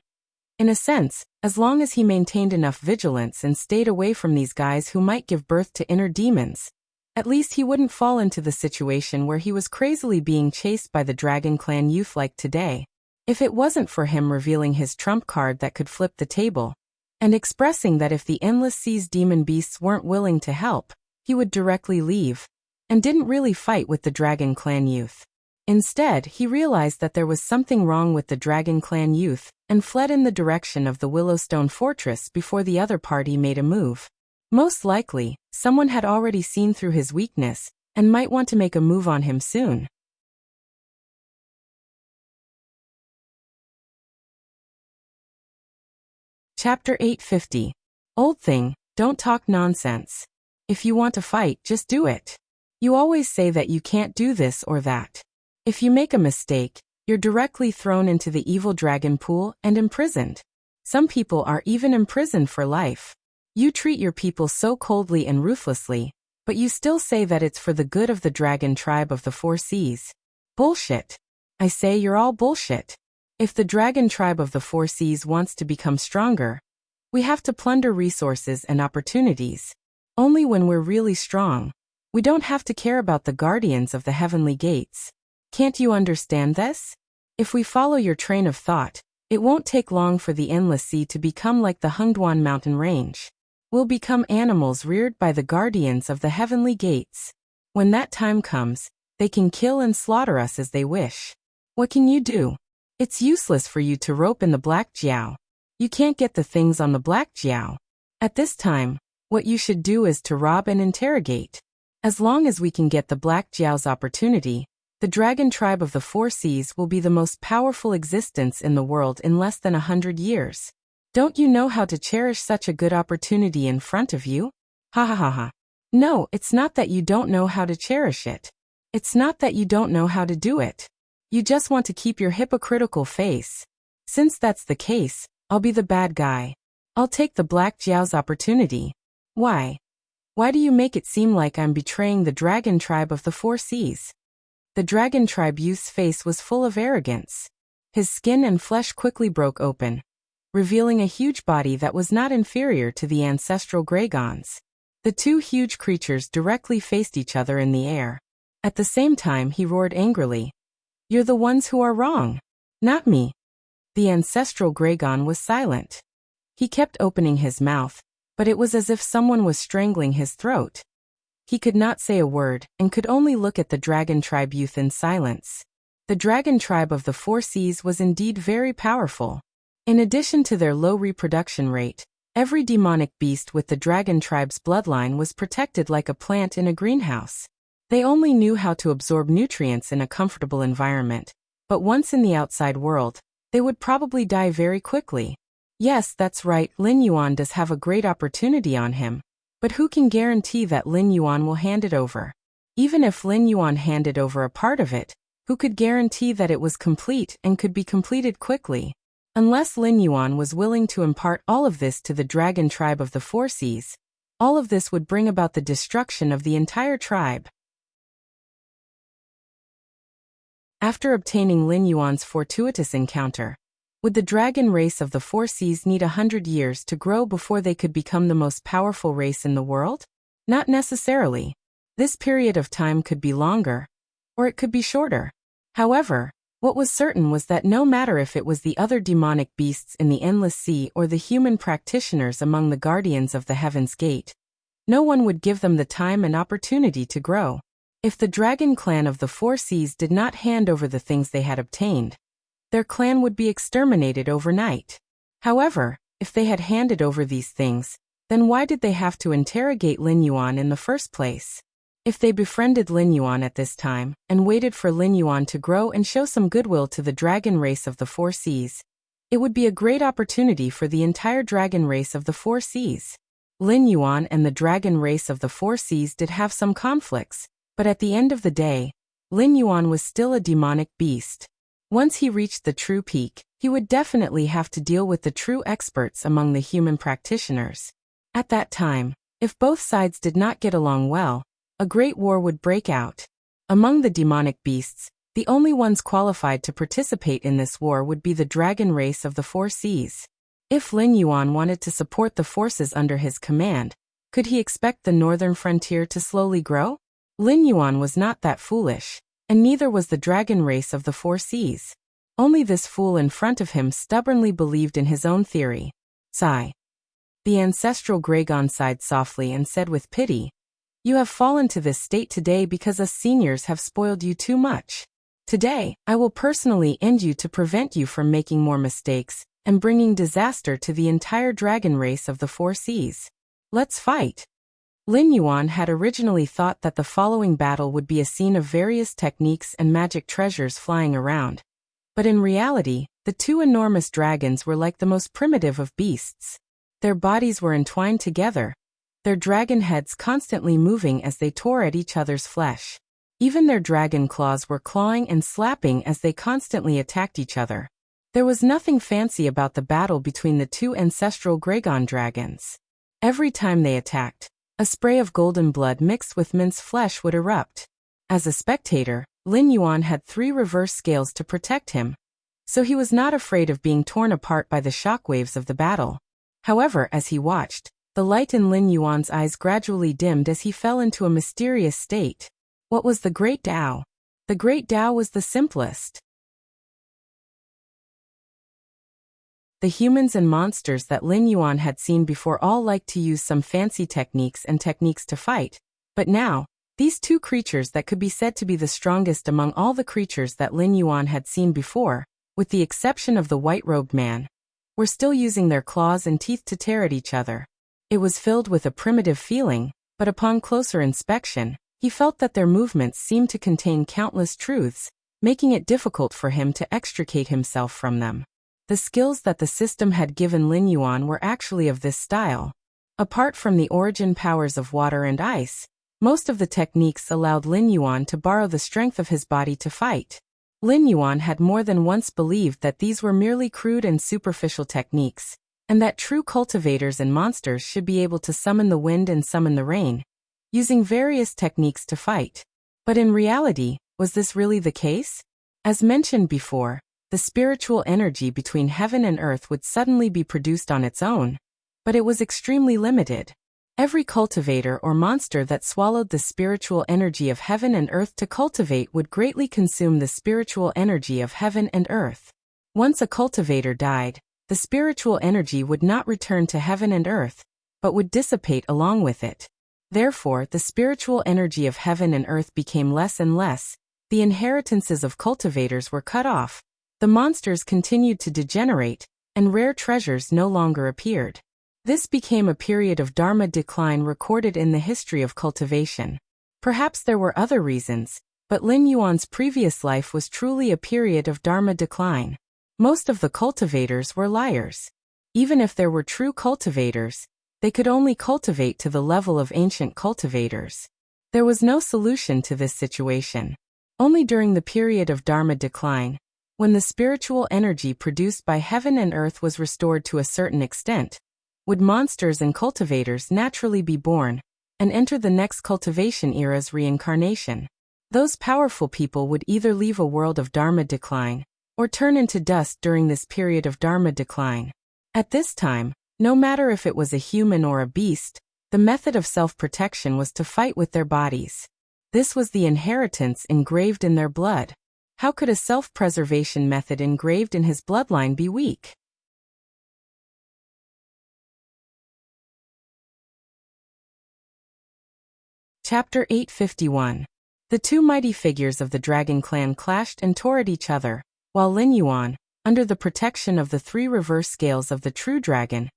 In a sense, as long as he maintained enough vigilance and stayed away from these guys who might give birth to inner demons, at least he wouldn't fall into the situation where he was crazily being chased by the Dragon Clan youth like today. If it wasn't for him revealing his trump card that could flip the table, and expressing that if the Endless Seas demon beasts weren't willing to help, he would directly leave, and didn't really fight with the Dragon Clan youth. Instead, he realized that there was something wrong with the Dragon Clan youth, and fled in the direction of the Willowstone Fortress before the other party made a move. Most likely, someone had already seen through his weakness, and might want to make a move on him soon. Chapter 850. Old thing, don't talk nonsense. If you want to fight, just do it. You always say that you can't do this or that. If you make a mistake, you're directly thrown into the evil dragon pool and imprisoned. Some people are even imprisoned for life. You treat your people so coldly and ruthlessly, but you still say that it's for the good of the dragon tribe of the Four Seas. Bullshit. I say you're all bullshit. If the dragon tribe of the Four Seas wants to become stronger, we have to plunder resources and opportunities. Only when we're really strong. We don't have to care about the guardians of the heavenly gates. Can't you understand this? If we follow your train of thought, it won't take long for the Endless Sea to become like the Hungduan mountain range. We'll become animals reared by the guardians of the heavenly gates. When that time comes, they can kill and slaughter us as they wish. What can you do? It's useless for you to rope in the Black Jiao. You can't get the things on the Black Jiao. At this time, what you should do is to rob and interrogate. As long as we can get the Black Jiao's opportunity, the dragon tribe of the Four Seas will be the most powerful existence in the world in less than 100 years. Don't you know how to cherish such a good opportunity in front of you? Ha ha ha ha. No, it's not that you don't know how to cherish it. It's not that you don't know how to do it. You just want to keep your hypocritical face. Since that's the case, I'll be the bad guy. I'll take the Black Jiao's opportunity. Why? Why do you make it seem like I'm betraying the dragon tribe of the Four Seas? The dragon tribe youth's face was full of arrogance. His skin and flesh quickly broke open, revealing a huge body that was not inferior to the ancestral Greygons. The two huge creatures directly faced each other in the air. At the same time he roared angrily, "You're the ones who are wrong. Not me." The ancestral Dragon was silent. He kept opening his mouth, but it was as if someone was strangling his throat. He could not say a word, and could only look at the dragon tribe youth in silence. The dragon tribe of the Four Seas was indeed very powerful. In addition to their low reproduction rate, every demonic beast with the dragon tribe's bloodline was protected like a plant in a greenhouse. They only knew how to absorb nutrients in a comfortable environment, but once in the outside world, they would probably die very quickly. Yes, that's right, Lin Yuan does have a great opportunity on him, but who can guarantee that Lin Yuan will hand it over? Even if Lin Yuan handed over a part of it, who could guarantee that it was complete and could be completed quickly? Unless Lin Yuan was willing to impart all of this to the dragon tribe of the Four Seas, all of this would bring about the destruction of the entire tribe. After obtaining Lin Yuan's fortuitous encounter, would the dragon race of the Four Seas need 100 years to grow before they could become the most powerful race in the world? Not necessarily. This period of time could be longer, or it could be shorter. However, what was certain was that no matter if it was the other demonic beasts in the Endless Sea or the human practitioners among the guardians of the Heaven's Gate, no one would give them the time and opportunity to grow. If the dragon clan of the Four Seas did not hand over the things they had obtained, their clan would be exterminated overnight. However, if they had handed over these things, then why did they have to interrogate Lin Yuan in the first place? If they befriended Lin Yuan at this time, and waited for Lin Yuan to grow and show some goodwill to the dragon race of the Four Seas, it would be a great opportunity for the entire dragon race of the Four Seas. Lin Yuan and the dragon race of the Four Seas did have some conflicts, but at the end of the day, Lin Yuan was still a demonic beast. Once he reached the true peak, he would definitely have to deal with the true experts among the human practitioners. At that time, if both sides did not get along well, a great war would break out. Among the demonic beasts, the only ones qualified to participate in this war would be the dragon race of the Four Seas. If Lin Yuan wanted to support the forces under his command, could he expect the northern frontier to slowly grow? Lin Yuan was not that foolish, and neither was the dragon race of the Four Seas. Only this fool in front of him stubbornly believed in his own theory. Sigh. The ancestral Dragon sighed softly and said with pity, "You have fallen to this state today because us seniors have spoiled you too much. Today, I will personally end you to prevent you from making more mistakes and bringing disaster to the entire dragon race of the Four Seas. Let's fight." Lin Yuan had originally thought that the following battle would be a scene of various techniques and magic treasures flying around. But in reality, the two enormous dragons were like the most primitive of beasts. Their bodies were entwined together, their dragon heads constantly moving as they tore at each other's flesh. Even their dragon claws were clawing and slapping as they constantly attacked each other. There was nothing fancy about the battle between the two ancestral Dragon dragons. Every time they attacked, a spray of golden blood mixed with minced flesh would erupt. As a spectator, Lin Yuan had 3 reverse scales to protect him, so he was not afraid of being torn apart by the shockwaves of the battle. However, as he watched, the light in Lin Yuan's eyes gradually dimmed as he fell into a mysterious state. What was the Great Tao? The Great Tao was the simplest. The humans and monsters that Lin Yuan had seen before all liked to use some fancy techniques to fight, but now, these two creatures that could be said to be the strongest among all the creatures that Lin Yuan had seen before, with the exception of the white-robed man, were still using their claws and teeth to tear at each other. It was filled with a primitive feeling, but upon closer inspection, he felt that their movements seemed to contain countless truths, making it difficult for him to extricate himself from them. The skills that the system had given Lin Yuan were actually of this style. Apart from the origin powers of water and ice, most of the techniques allowed Lin Yuan to borrow the strength of his body to fight. Lin Yuan had more than once believed that these were merely crude and superficial techniques, and that true cultivators and monsters should be able to summon the wind and summon the rain, using various techniques to fight. But in reality, was this really the case? As mentioned before, the spiritual energy between heaven and earth would suddenly be produced on its own, but it was extremely limited. Every cultivator or monster that swallowed the spiritual energy of heaven and earth to cultivate would greatly consume the spiritual energy of heaven and earth. Once a cultivator died, the spiritual energy would not return to heaven and earth, but would dissipate along with it. Therefore, the spiritual energy of heaven and earth became less and less, the inheritances of cultivators were cut off, the monsters continued to degenerate, and rare treasures no longer appeared. This became a period of Dharma decline recorded in the history of cultivation. Perhaps there were other reasons, but Lin Yuan's previous life was truly a period of Dharma decline. Most of the cultivators were liars. Even if there were true cultivators, they could only cultivate to the level of ancient cultivators. There was no solution to this situation. Only during the period of Dharma decline, when the spiritual energy produced by heaven and earth was restored to a certain extent, would monsters and cultivators naturally be born and enter the next cultivation era's reincarnation. Those powerful people would either leave a world of Dharma decline or turn into dust during this period of Dharma decline. At this time, no matter if it was a human or a beast, the method of self-protection was to fight with their bodies. This was the inheritance engraved in their blood. How could a self-preservation method engraved in his bloodline be weak? Chapter 851. The two mighty figures of the dragon clan clashed and tore at each other, while Lin Yuan, under the protection of the three reverse scales of the true dragon,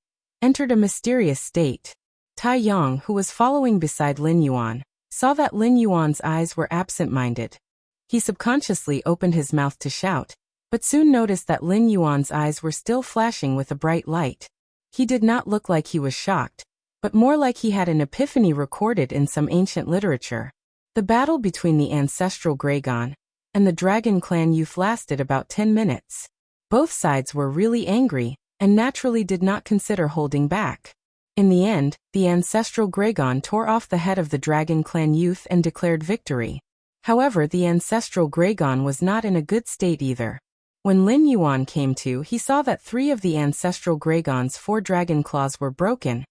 entered a mysterious state. Tai Yang, who was following beside Lin Yuan, saw that Lin Yuan's eyes were absent-minded. He subconsciously opened his mouth to shout, but soon noticed that Lin Yuan's eyes were still flashing with a bright light. He did not look like he was shocked, but more like he had an epiphany recorded in some ancient literature. The battle between the ancestral Dragon and the dragon clan youth lasted about 10 minutes. Both sides were really angry, and naturally did not consider holding back. In the end, the ancestral Dragon tore off the head of the dragon clan youth and declared victory. However, the ancestral Dragon was not in a good state either. When Lin Yuan came to, he saw that 3 of the ancestral Dragon's 4 dragon claws were broken,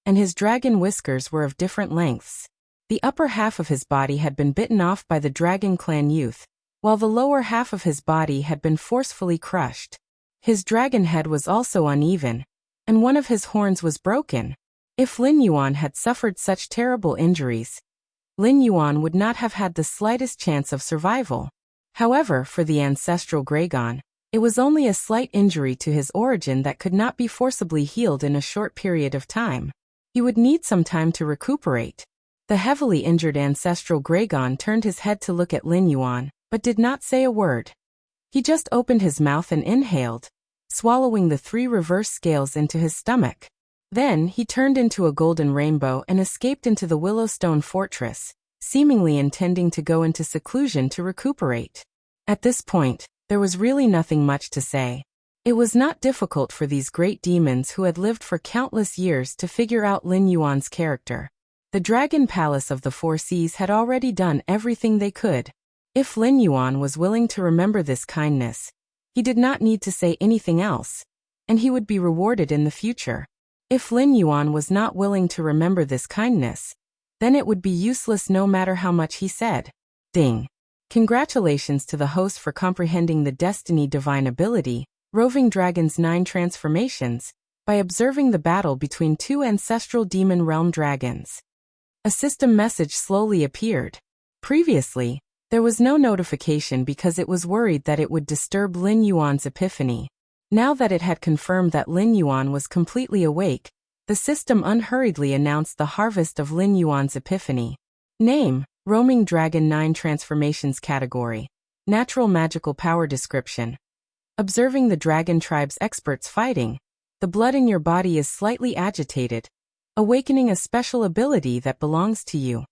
and his dragon whiskers were of different lengths. The upper half of his body had been bitten off by the dragon clan youth, while the lower half of his body had been forcefully crushed. His dragon head was also uneven, and one of his horns was broken. If Lin Yuan had suffered such terrible injuries, Lin Yuan would not have had the slightest chance of survival. However, for the ancestral Dragon, it was only a slight injury to his origin that could not be forcibly healed in a short period of time. He would need some time to recuperate. The heavily injured ancestral Dragon turned his head to look at Lin Yuan, but did not say a word. He just opened his mouth and inhaled, swallowing the 3 reverse scales into his stomach. Then, he turned into a golden rainbow and escaped into the Willowstone Fortress, seemingly intending to go into seclusion to recuperate. At this point, there was really nothing much to say. It was not difficult for these great demons who had lived for countless years to figure out Lin Yuan's character. The Dragon Palace of the Four Seas had already done everything they could. If Lin Yuan was willing to remember this kindness, he did not need to say anything else, and he would be rewarded in the future. If Lin Yuan was not willing to remember this kindness, then it would be useless no matter how much he said. Ding! Congratulations to the host for comprehending the Destiny Divine ability, Roving Dragon's 9 transformations, by observing the battle between 2 ancestral demon realm dragons. A system message slowly appeared. Previously, there was no notification because it was worried that it would disturb Lin Yuan's epiphany. Now that it had confirmed that Lin Yuan was completely awake, the system unhurriedly announced the harvest of Lin Yuan's epiphany. Name: Roaming Dragon 9 Transformations Category. Natural Magical Power Description. Observing the dragon tribe's experts fighting, the blood in your body is slightly agitated, awakening a special ability that belongs to you.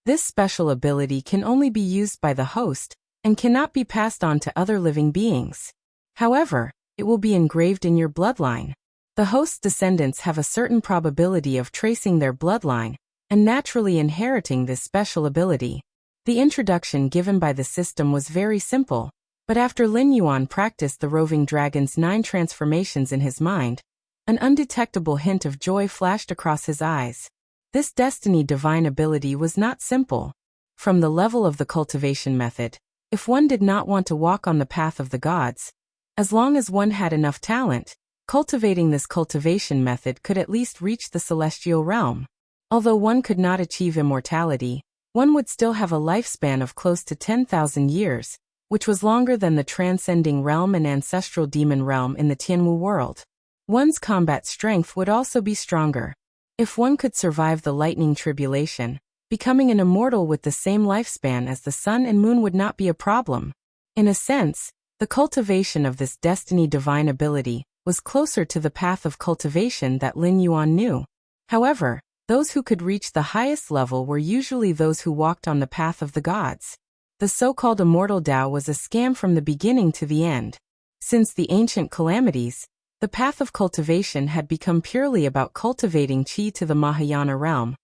This special ability can only be used by the host and cannot be passed on to other living beings. However, it will be engraved in your bloodline. The host's descendants have a certain probability of tracing their bloodline and naturally inheriting this special ability. The introduction given by the system was very simple, but after Lin Yuan practiced the Roving Dragon's 9 transformations in his mind, An undetectable hint of joy flashed across his eyes. This destiny divine ability was not simple. From the level of the cultivation method, if one did not want to walk on the path of the gods, as long as one had enough talent, cultivating this cultivation method could at least reach the celestial realm. Although one could not achieve immortality, one would still have a lifespan of close to 10,000 years, which was longer than the transcending realm and ancestral demon realm in the Tianwu world. One's combat strength would also be stronger. If one could survive the lightning tribulation, becoming an immortal with the same lifespan as the sun and moon would not be a problem. In a sense, the cultivation of this destiny divine ability was closer to the path of cultivation that Lin Yuan knew. However, those who could reach the highest level were usually those who walked on the path of the gods. The so-called immortal Tao was a scam from the beginning to the end. Since the ancient calamities, the path of cultivation had become purely about cultivating qi to the Mahayana realm,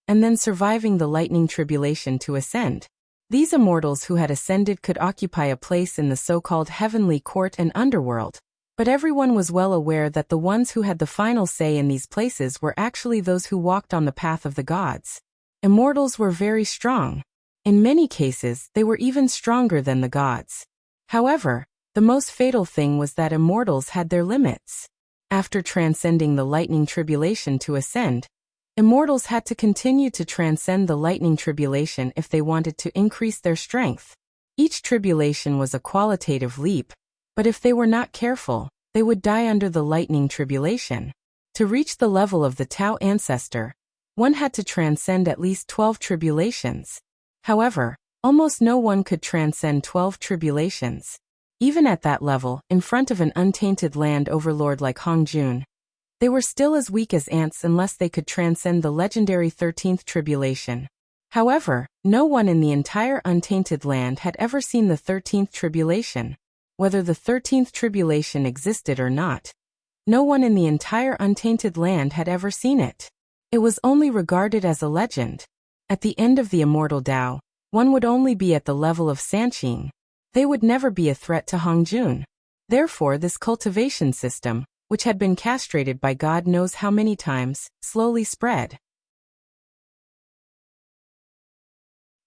and then surviving the lightning tribulation to ascend. These immortals who had ascended could occupy a place in the so-called heavenly court and underworld, but everyone was well aware that the ones who had the final say in these places were actually those who walked on the path of the gods. Immortals were very strong. In many cases, they were even stronger than the gods. However, the most fatal thing was that immortals had their limits. After transcending the lightning tribulation to ascend, immortals had to continue to transcend the lightning tribulation if they wanted to increase their strength. Each tribulation was a qualitative leap, but if they were not careful, they would die under the lightning tribulation. To reach the level of the Tao ancestor, one had to transcend at least 12 tribulations. However, almost no one could transcend 12 tribulations. Even at that level, in front of an untainted land overlord like Hongjun, they were still as weak as ants unless they could transcend the legendary 13th tribulation. However, no one in the entire untainted land had ever seen the 13th tribulation. Whether the 13th tribulation existed or not, no one in the entire untainted land had ever seen it. It was only regarded as a legend. At the end of the immortal Tao, one would only be at the level of Sanqing. They would never be a threat to Hongjun. Therefore, this cultivation system, which had been castrated by God knows how many times, slowly spread.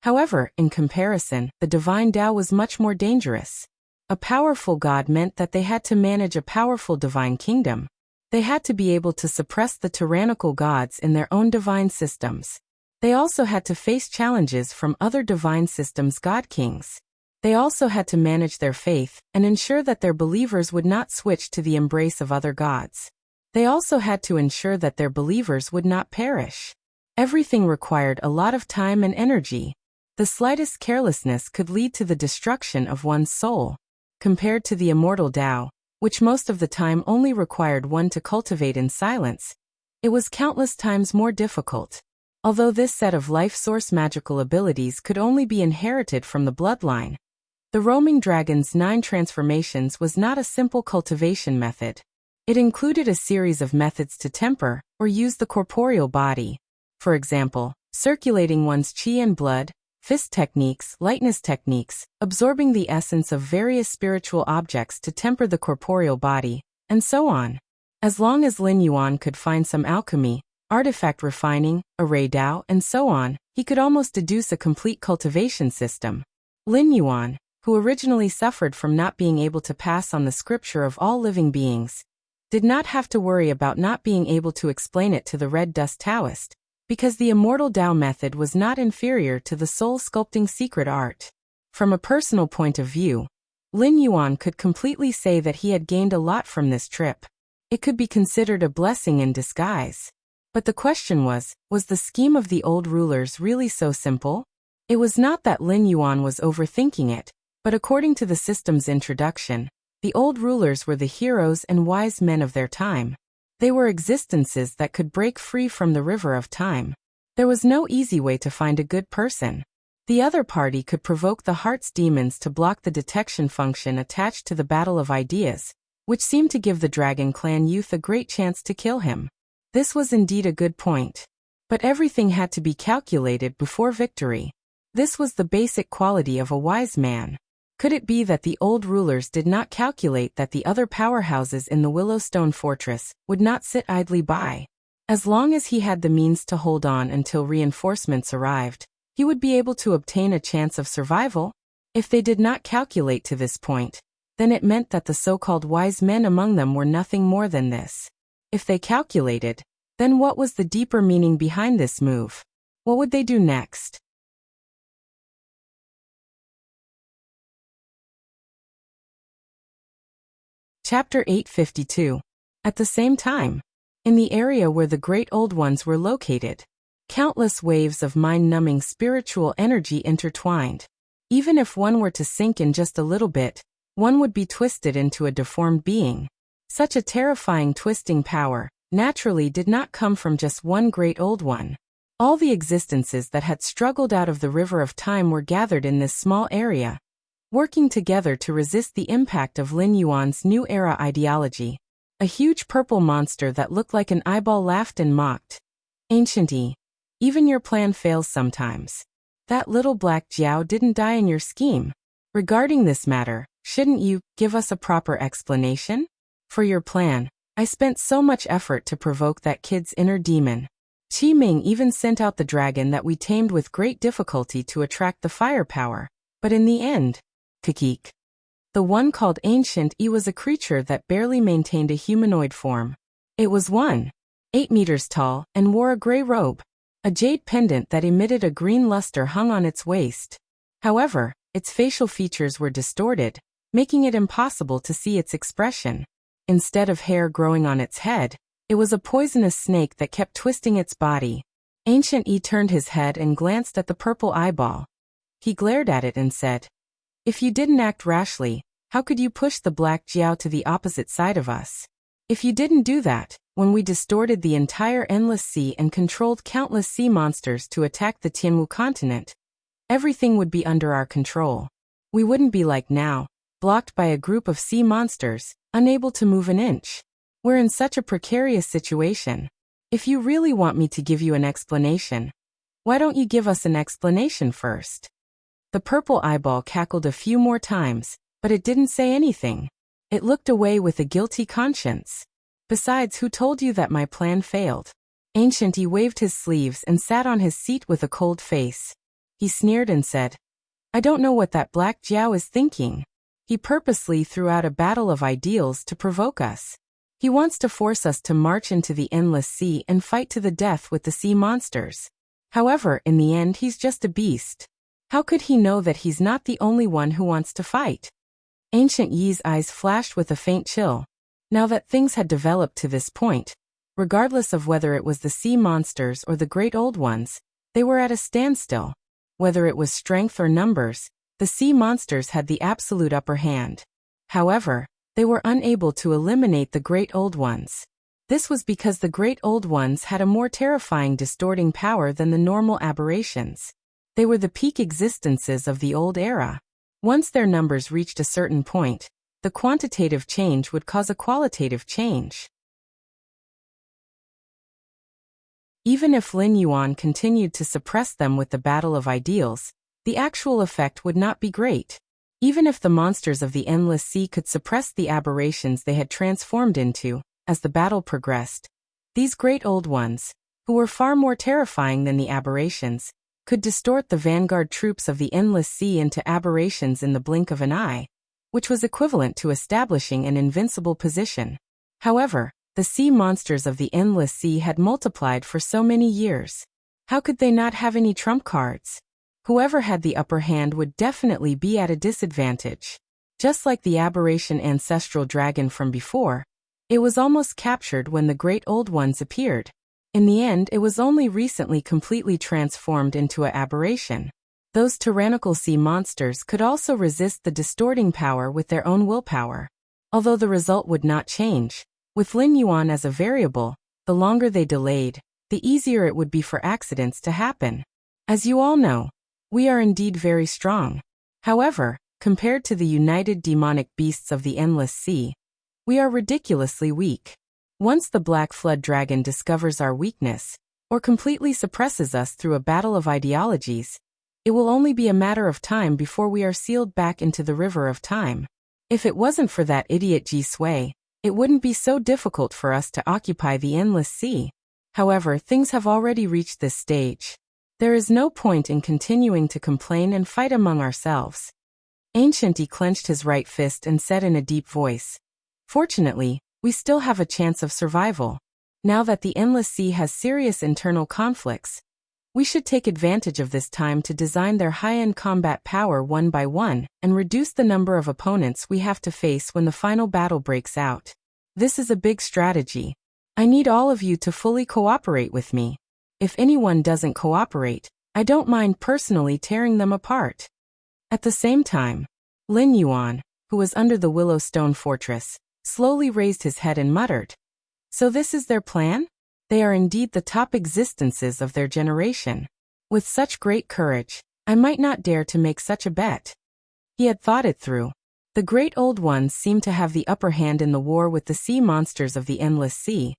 However, in comparison, the divine Tao was much more dangerous. A powerful God meant that they had to manage a powerful divine kingdom. They had to be able to suppress the tyrannical gods in their own divine systems. They also had to face challenges from other divine systems' god kings. They also had to manage their faith and ensure that their believers would not switch to the embrace of other gods. They also had to ensure that their believers would not perish. Everything required a lot of time and energy. The slightest carelessness could lead to the destruction of one's soul. Compared to the immortal Tao, which most of the time only required one to cultivate in silence, it was countless times more difficult. Although this set of life source magical abilities could only be inherited from the bloodline, the roaming dragon's 9 transformations was not a simple cultivation method. It included a series of methods to temper or use the corporeal body. For example, circulating one's qi and blood, fist techniques, lightness techniques, absorbing the essence of various spiritual objects to temper the corporeal body, and so on. As long as Lin Yuan could find some alchemy, artifact refining, array Tao, and so on, he could almost deduce a complete cultivation system. Lin Yuan, who originally suffered from not being able to pass on the scripture of all living beings, did not have to worry about not being able to explain it to the Red Dust Taoist, because the immortal Tao method was not inferior to the soul-sculpting secret art. From a personal point of view, Lin Yuan could completely say that he had gained a lot from this trip. It could be considered a blessing in disguise. But the question was the scheme of the old rulers really so simple? It was not that Lin Yuan was overthinking it, but according to the system's introduction, the old rulers were the heroes and wise men of their time. They were existences that could break free from the river of time. There was no easy way to find a good person. The other party could provoke the heart's demons to block the detection function attached to the battle of ideas, which seemed to give the Dragon Clan youth a great chance to kill him. This was indeed a good point. But everything had to be calculated before victory. This was the basic quality of a wise man. Could it be that the old rulers did not calculate that the other powerhouses in the Willowstone Fortress would not sit idly by? As long as he had the means to hold on until reinforcements arrived, he would be able to obtain a chance of survival. If they did not calculate to this point, then it meant that the so-called wise men among them were nothing more than this. If they calculated, then what was the deeper meaning behind this move? What would they do next? Chapter 852. At the same time, in the area where the Great Old Ones were located, countless waves of mind-numbing spiritual energy intertwined. Even if one were to sink in just a little bit, one would be twisted into a deformed being. Such a terrifying twisting power naturally did not come from just one Great Old One. All the existences that had struggled out of the river of time were gathered in this small area, working together to resist the impact of Lin Yuan's new era ideology. A huge purple monster that looked like an eyeball laughed and mocked. Ancient E, even your plan fails sometimes. That little black Jiao didn't die in your scheme. Regarding this matter, shouldn't you give us a proper explanation? For your plan, I spent so much effort to provoke that kid's inner demon. Qi Ming even sent out the dragon that we tamed with great difficulty to attract the firepower. But in the end, Kikik. The one called Ancient E was a creature that barely maintained a humanoid form. It was 8 meters tall and wore a gray robe. A jade pendant that emitted a green luster hung on its waist. However, its facial features were distorted, making it impossible to see its expression. Instead of hair growing on its head, it was a poisonous snake that kept twisting its body. Ancient E turned his head and glanced at the purple eyeball. He glared at it and said, "If you didn't act rashly, how could you push the black Jiao to the opposite side of us? If you didn't do that, when we distorted the entire endless sea and controlled countless sea monsters to attack the Tianwu continent, everything would be under our control. We wouldn't be like now, blocked by a group of sea monsters, unable to move an inch. We're in such a precarious situation. If you really want me to give you an explanation, why don't you give us an explanation first?" The purple eyeball cackled a few more times, but it didn't say anything. It looked away with a guilty conscience. "Besides, who told you that my plan failed?" Ancient E waved his sleeves and sat on his seat with a cold face. He sneered and said, "I don't know what that black Jiao is thinking. He purposely threw out a battle of ideals to provoke us. He wants to force us to march into the endless sea and fight to the death with the sea monsters. However, in the end he's just a beast. How could he know that he's not the only one who wants to fight?" Ancient Yi's eyes flashed with a faint chill. Now that things had developed to this point, regardless of whether it was the sea monsters or the Great Old Ones, they were at a standstill. Whether it was strength or numbers, the sea monsters had the absolute upper hand. However, they were unable to eliminate the Great Old Ones. This was because the Great Old Ones had a more terrifying distorting power than the normal aberrations. They were the peak existences of the old era. Once their numbers reached a certain point, the quantitative change would cause a qualitative change. Even if Lin Yuan continued to suppress them with the battle of ideals, the actual effect would not be great. Even if the monsters of the endless sea could suppress the aberrations they had transformed into, as the battle progressed, these Great Old Ones, who were far more terrifying than the aberrations, could distort the vanguard troops of the endless sea into aberrations in the blink of an eye, which was equivalent to establishing an invincible position. However, the sea monsters of the endless sea had multiplied for so many years. How could they not have any trump cards? Whoever had the upper hand would definitely be at a disadvantage. Just like the aberration ancestral dragon from before, it was almost captured when the Great Old Ones appeared. In the end, it was only recently completely transformed into an aberration. Those tyrannical sea monsters could also resist the distorting power with their own willpower. Although the result would not change, with Lin Yuan as a variable, the longer they delayed, the easier it would be for accidents to happen. As you all know, we are indeed very strong. However, compared to the united demonic beasts of the endless sea, we are ridiculously weak. Once the Black Flood Dragon discovers our weakness, or completely suppresses us through a battle of ideologies, It will only be a matter of time before we are sealed back into the river of time. If it wasn't for that idiot Ji Sui, it wouldn't be so difficult for us to occupy the endless sea. However, things have already reached this stage. There is no point in continuing to complain and fight among ourselves. Ancient Yi clenched his right fist and said in a deep voice, "Fortunately, we still have a chance of survival. Now that the endless sea has serious internal conflicts, we should take advantage of this time to design their high-end combat power one by one and reduce the number of opponents we have to face when the final battle breaks out. This is a big strategy. I need all of you to fully cooperate with me. If anyone doesn't cooperate, I don't mind personally tearing them apart." At the same time, Lin Yuan, who was under the Willow Stone Fortress, slowly raised his head and muttered, "So this is their plan? They are indeed the top existences of their generation. With such great courage, I might not dare to make such a bet." He had thought it through. The great old ones seemed to have the upper hand in the war with the sea monsters of the endless sea,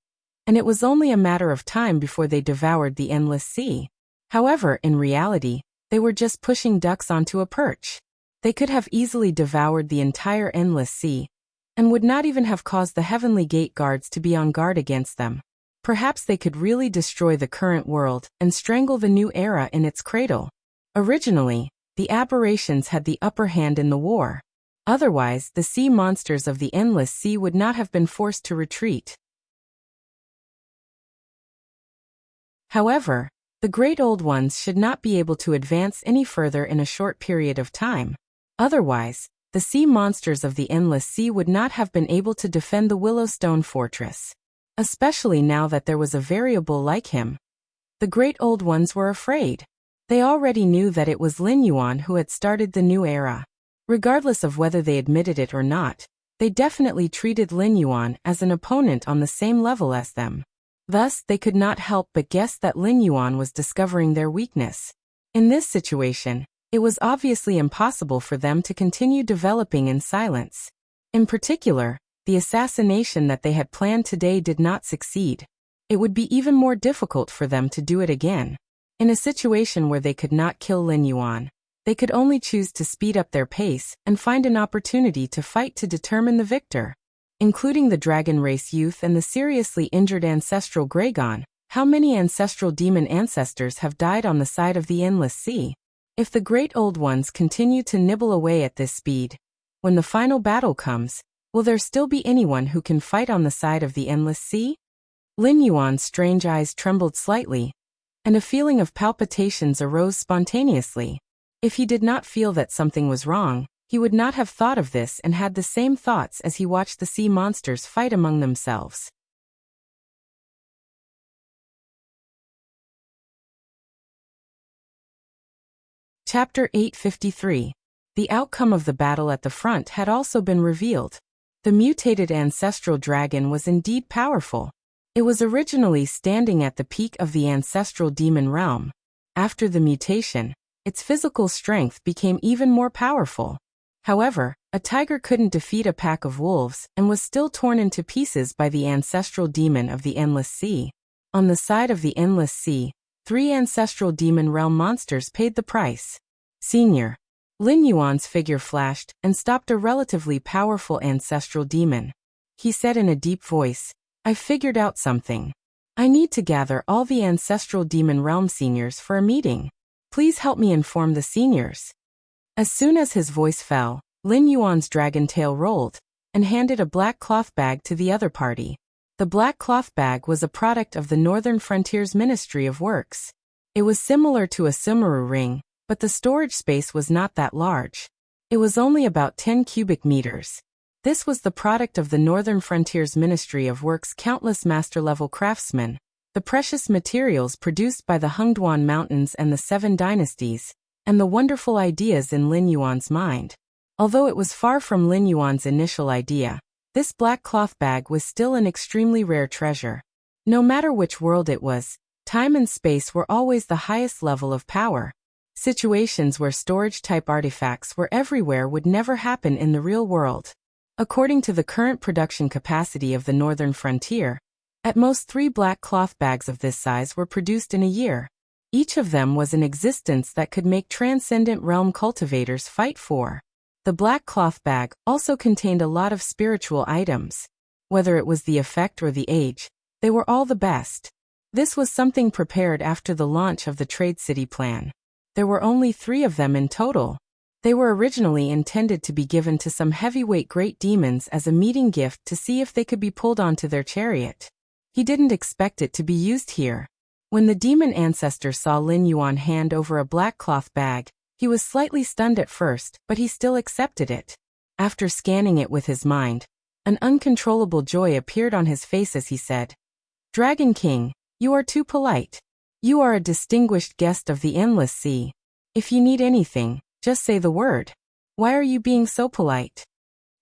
and it was only a matter of time before they devoured the endless sea. However, in reality, they were just pushing ducks onto a perch. They could have easily devoured the entire endless sea, and would not even have caused the heavenly gate guards to be on guard against them. Perhaps they could really destroy the current world and strangle the new era in its cradle. Originally, the aberrations had the upper hand in the war. Otherwise, the sea monsters of the endless sea would not have been forced to retreat. However, the great old ones should not be able to advance any further in a short period of time. Otherwise, the sea monsters of the endless sea would not have been able to defend the Willowstone Fortress. Especially now that there was a variable like him. The great old ones were afraid. They already knew that it was Lin Yuan who had started the new era. Regardless of whether they admitted it or not, they definitely treated Lin Yuan as an opponent on the same level as them. Thus, they could not help but guess that Lin Yuan was discovering their weakness. In this situation, it was obviously impossible for them to continue developing in silence. In particular, the assassination that they had planned today did not succeed. It would be even more difficult for them to do it again. In a situation where they could not kill Lin Yuan, they could only choose to speed up their pace and find an opportunity to fight to determine the victor. Including the dragon race youth and the seriously injured ancestral Gragon, how many ancestral demon ancestors have died on the side of the endless sea? If the great old ones continue to nibble away at this speed, when the final battle comes, will there still be anyone who can fight on the side of the endless sea? Lin Yuan's strange eyes trembled slightly, and a feeling of palpitations arose spontaneously. If he did not feel that something was wrong, he would not have thought of this and had the same thoughts as he watched the sea monsters fight among themselves. Chapter 853. The outcome of the battle at the front had also been revealed. The mutated ancestral dragon was indeed powerful. It was originally standing at the peak of the ancestral demon realm. After the mutation, its physical strength became even more powerful. However, a tiger couldn't defeat a pack of wolves and was still torn into pieces by the ancestral demon of the endless sea. On the side of the endless sea, 3 ancestral demon realm monsters paid the price. Senior. Lin Yuan's figure flashed and stopped a relatively powerful ancestral demon. He said in a deep voice, "I've figured out something. I need to gather all the ancestral demon realm seniors for a meeting. Please help me inform the seniors." As soon as his voice fell, Lin Yuan's dragon tail rolled and handed a black cloth bag to the other party. The black cloth bag was a product of the Northern Frontiers Ministry of Works. It was similar to a sumaru ring, but the storage space was not that large. It was only about 10 cubic meters. This was the product of the Northern Frontiers Ministry of Works' countless master-level craftsmen, the precious materials produced by the Hengduan Mountains and the 7 dynasties, and the wonderful ideas in Lin Yuan's mind. Although it was far from Lin Yuan's initial idea, this black cloth bag was still an extremely rare treasure. No matter which world it was, time and space were always the highest level of power. Situations where storage-type artifacts were everywhere would never happen in the real world. According to the current production capacity of the Northern Frontier, at most 3 black cloth bags of this size were produced in a year. Each of them was an existence that could make transcendent realm cultivators fight for. The black cloth bag also contained a lot of spiritual items. Whether it was the effect or the age, they were all the best. This was something prepared after the launch of the Trade City plan. There were only 3 of them in total. They were originally intended to be given to some heavyweight great demons as a meeting gift to see if they could be pulled onto their chariot. He didn't expect it to be used here. When the demon ancestor saw Lin Yuan hand over a black cloth bag, he was slightly stunned at first, but he still accepted it. After scanning it with his mind, an uncontrollable joy appeared on his face as he said, "Dragon King, you are too polite. You are a distinguished guest of the Endless Sea. If you need anything, just say the word. Why are you being so polite?"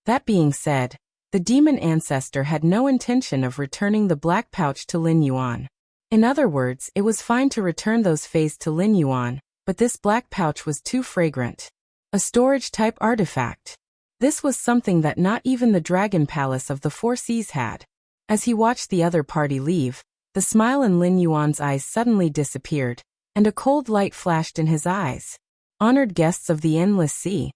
That being said, the demon ancestor had no intention of returning the black pouch to Lin Yuan. In other words, it was fine to return those fays to Lin Yuan, but this black pouch was too fragrant. A storage-type artifact. This was something that not even the Dragon Palace of the Four Seas had. As he watched the other party leave, the smile in Lin Yuan's eyes suddenly disappeared, and a cold light flashed in his eyes. Honored guests of the Endless Sea.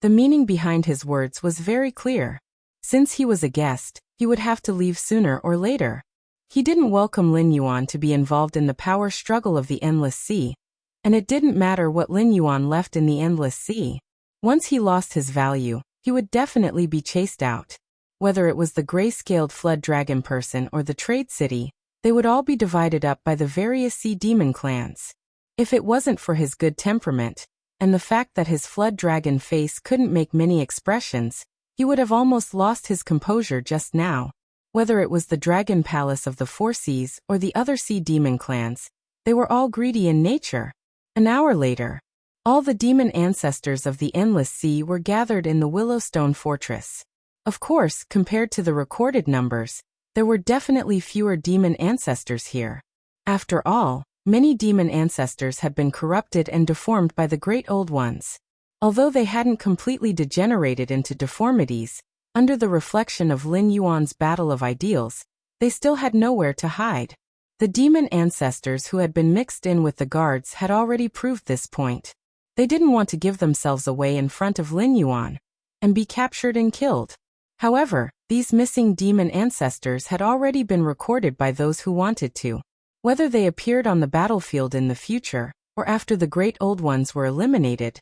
The meaning behind his words was very clear. Since he was a guest, he would have to leave sooner or later. He didn't welcome Lin Yuan to be involved in the power struggle of the Endless Sea, and it didn't matter what Lin Yuan left in the Endless Sea. Once he lost his value, he would definitely be chased out. Whether it was the gray-scaled flood dragon person or the Trade City, they would all be divided up by the various sea demon clans. If it wasn't for his good temperament, and the fact that his flood dragon face couldn't make many expressions, he would have almost lost his composure just now. Whether it was the Dragon Palace of the Four Seas or the other sea demon clans, they were all greedy in nature. An hour later, all the demon ancestors of the Endless Sea were gathered in the Willowstone Fortress. Of course, compared to the recorded numbers, there were definitely fewer demon ancestors here. After all, many demon ancestors had been corrupted and deformed by the Great Old Ones. Although they hadn't completely degenerated into deformities, under the reflection of Lin Yuan's battle of ideals, they still had nowhere to hide. The demon ancestors who had been mixed in with the guards had already proved this point. They didn't want to give themselves away in front of Lin Yuan and be captured and killed. However, these missing demon ancestors had already been recorded by those who wanted to. Whether they appeared on the battlefield in the future, or after the Great Old Ones were eliminated,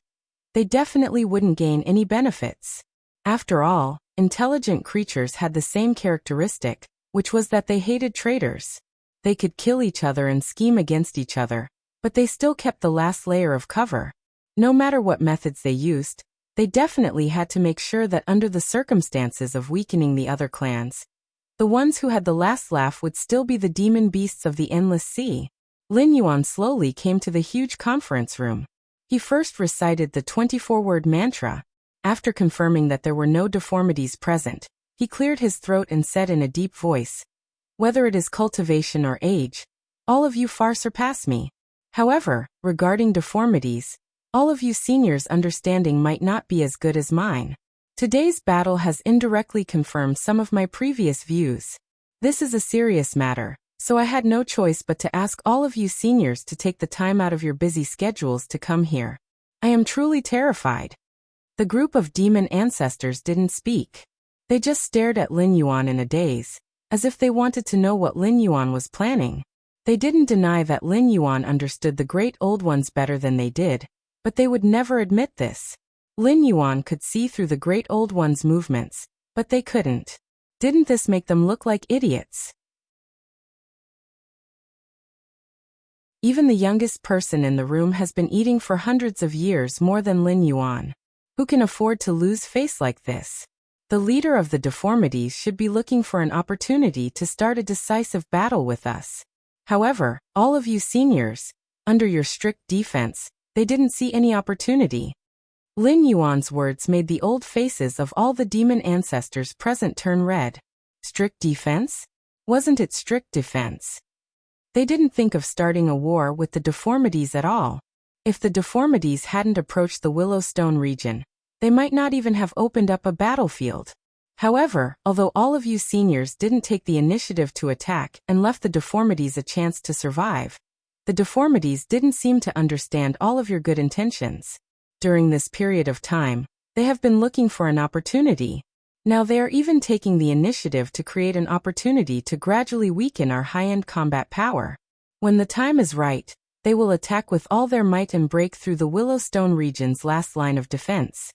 they definitely wouldn't gain any benefits. After all, intelligent creatures had the same characteristic, which was that they hated traitors. They could kill each other and scheme against each other, but they still kept the last layer of cover. No matter what methods they used, they definitely had to make sure that under the circumstances of weakening the other clans, the ones who had the last laugh would still be the demon beasts of the Endless Sea. Lin Yuan slowly came to the huge conference room. He first recited the 24-word mantra. After confirming that there were no deformities present, he cleared his throat and said in a deep voice, "Whether it is cultivation or age, all of you far surpass me. However, regarding deformities, all of you seniors' understanding might not be as good as mine. Today's battle has indirectly confirmed some of my previous views. This is a serious matter, so I had no choice but to ask all of you seniors to take the time out of your busy schedules to come here. I am truly terrified." The group of demon ancestors didn't speak. They just stared at Lin Yuan in a daze, as if they wanted to know what Lin Yuan was planning. They didn't deny that Lin Yuan understood the Great Old Ones better than they did, but they would never admit this. Lin Yuan could see through the Great Old Ones' movements, but they couldn't. Didn't this make them look like idiots? Even the youngest person in the room has been eating for hundreds of years more than Lin Yuan. Who can afford to lose face like this? The leader of the deformities should be looking for an opportunity to start a decisive battle with us. However, all of you seniors, under your strict defense, they didn't see any opportunity. Lin Yuan's words made the old faces of all the demon ancestors present turn red. Strict defense? Wasn't it strict defense? They didn't think of starting a war with the deformities at all. If the deformities hadn't approached the Willowstone region, they might not even have opened up a battlefield. However, although all of you seniors didn't take the initiative to attack and left the deformities a chance to survive, the deformities didn't seem to understand all of your good intentions. During this period of time, they have been looking for an opportunity. Now they are even taking the initiative to create an opportunity to gradually weaken our high-end combat power. When the time is right, they will attack with all their might and break through the Willowstone region's last line of defense.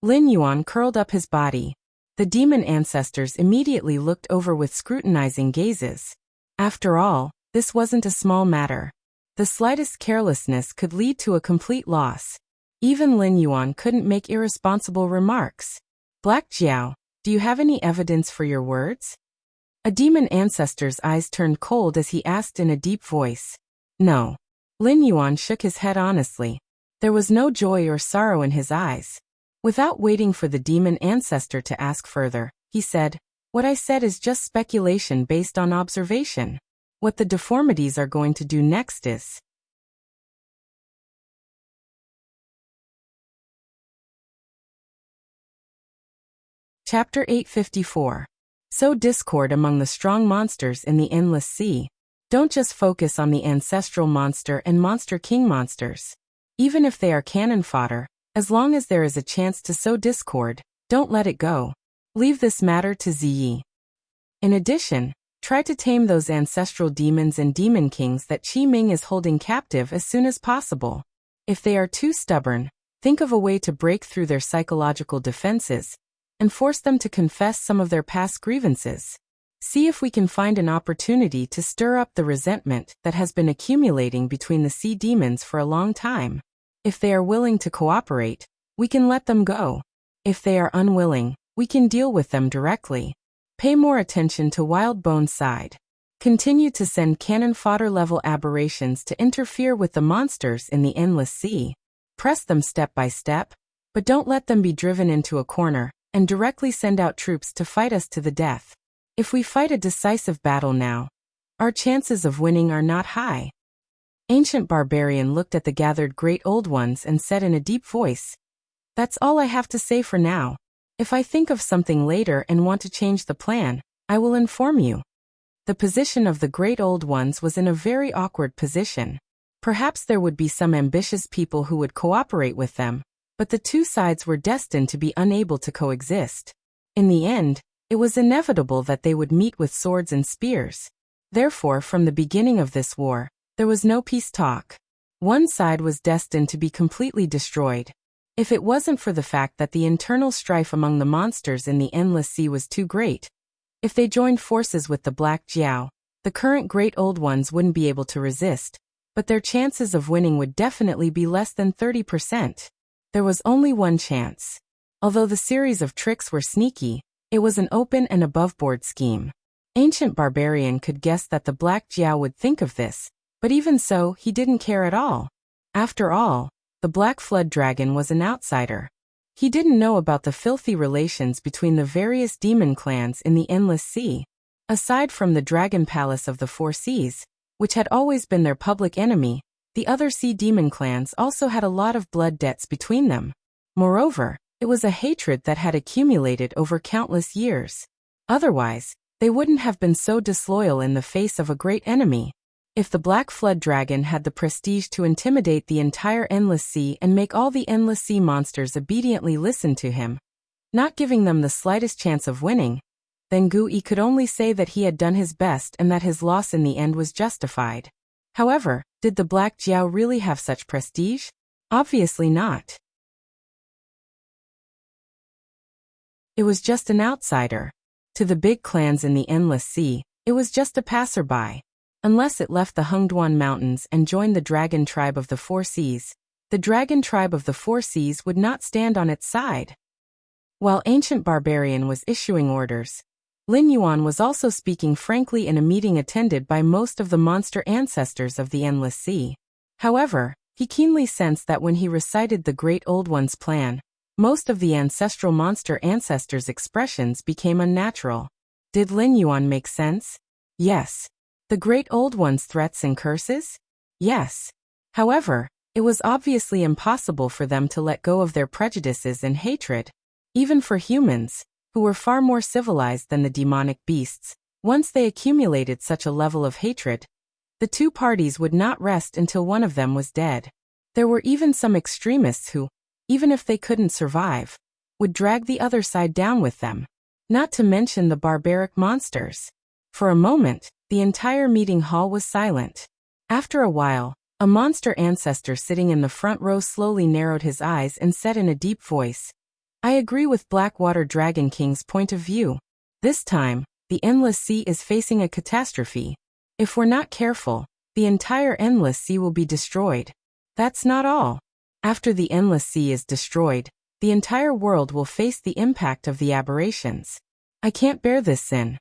Lin Yuan curled up his body. The demon ancestors immediately looked over with scrutinizing gazes. After all, this wasn't a small matter. The slightest carelessness could lead to a complete loss. Even Lin Yuan couldn't make irresponsible remarks. Black Jiao, do you have any evidence for your words? A demon ancestor's eyes turned cold as he asked in a deep voice. No. Lin Yuan shook his head honestly. There was no joy or sorrow in his eyes. Without waiting for the demon ancestor to ask further, he said, "What I said is just speculation based on observation. What the deformities are going to do next is..." Chapter 854. Sow discord among the strong monsters in the Endless Sea. Don't just focus on the ancestral monster and monster king monsters. Even if they are cannon fodder, as long as there is a chance to sow discord, don't let it go. Leave this matter to Ziyi. In addition, try to tame those ancestral demons and demon kings that Qi Ming is holding captive as soon as possible. If they are too stubborn, think of a way to break through their psychological defenses and force them to confess some of their past grievances. See if we can find an opportunity to stir up the resentment that has been accumulating between the sea demons for a long time. If they are willing to cooperate, we can let them go. If they are unwilling, we can deal with them directly. Pay more attention to Wildbone's side. Continue to send cannon fodder level aberrations to interfere with the monsters in the Endless Sea. Press them step by step, but don't let them be driven into a corner and directly send out troops to fight us to the death. If we fight a decisive battle now, our chances of winning are not high. Ancient Barbarian looked at the gathered great old ones and said in a deep voice, "That's all I have to say for now. If I think of something later and want to change the plan, I will inform you." The position of the great old ones was in a very awkward position. Perhaps there would be some ambitious people who would cooperate with them, but the two sides were destined to be unable to coexist. In the end, it was inevitable that they would meet with swords and spears. Therefore, from the beginning of this war, there was no peace talk. One side was destined to be completely destroyed. If it wasn't for the fact that the internal strife among the monsters in the Endless Sea was too great, if they joined forces with the Black Jiao, the current great old ones wouldn't be able to resist, but their chances of winning would definitely be less than 30%. There was only one chance. Although the series of tricks were sneaky, it was an open and above-board scheme. Ancient Barbarian could guess that the Black Jiao would think of this, but even so, he didn't care at all. After all, the Black Flood Dragon was an outsider. He didn't know about the filthy relations between the various demon clans in the Endless Sea. Aside from the Dragon Palace of the Four Seas, which had always been their public enemy, the other sea demon clans also had a lot of blood debts between them. Moreover, it was a hatred that had accumulated over countless years. Otherwise, they wouldn't have been so disloyal in the face of a great enemy. If the Black Flood Dragon had the prestige to intimidate the entire Endless Sea and make all the Endless Sea monsters obediently listen to him, not giving them the slightest chance of winning, then Gui could only say that he had done his best and that his loss in the end was justified. However, did the Black Jiao really have such prestige? Obviously not. It was just an outsider. To the big clans in the Endless Sea, it was just a passerby. Unless it left the Hengduan Mountains and joined the Dragon Tribe of the Four Seas, the Dragon Tribe of the Four Seas would not stand on its side. While Ancient Barbarian was issuing orders, Lin Yuan was also speaking frankly in a meeting attended by most of the monster ancestors of the Endless Sea. However, he keenly sensed that when he recited the Great Old One's plan, most of the ancestral monster ancestors' expressions became unnatural. Did Lin Yuan make sense? Yes. The Great Old One's threats and curses? Yes. However, it was obviously impossible for them to let go of their prejudices and hatred. Even for humans, who were far more civilized than the demonic beasts. Once they accumulated such a level of hatred, the two parties would not rest until one of them was dead. There were even some extremists who, even if they couldn't survive, would drag the other side down with them. Not to mention the barbaric monsters. For a moment, the entire meeting hall was silent. After a while, a monster ancestor sitting in the front row slowly narrowed his eyes and said in a deep voice, "I agree with Blackwater Dragon King's point of view. This time, the Endless Sea is facing a catastrophe. If we're not careful, the entire Endless Sea will be destroyed. That's not all. After the Endless Sea is destroyed, the entire world will face the impact of the aberrations. I can't bear this sin."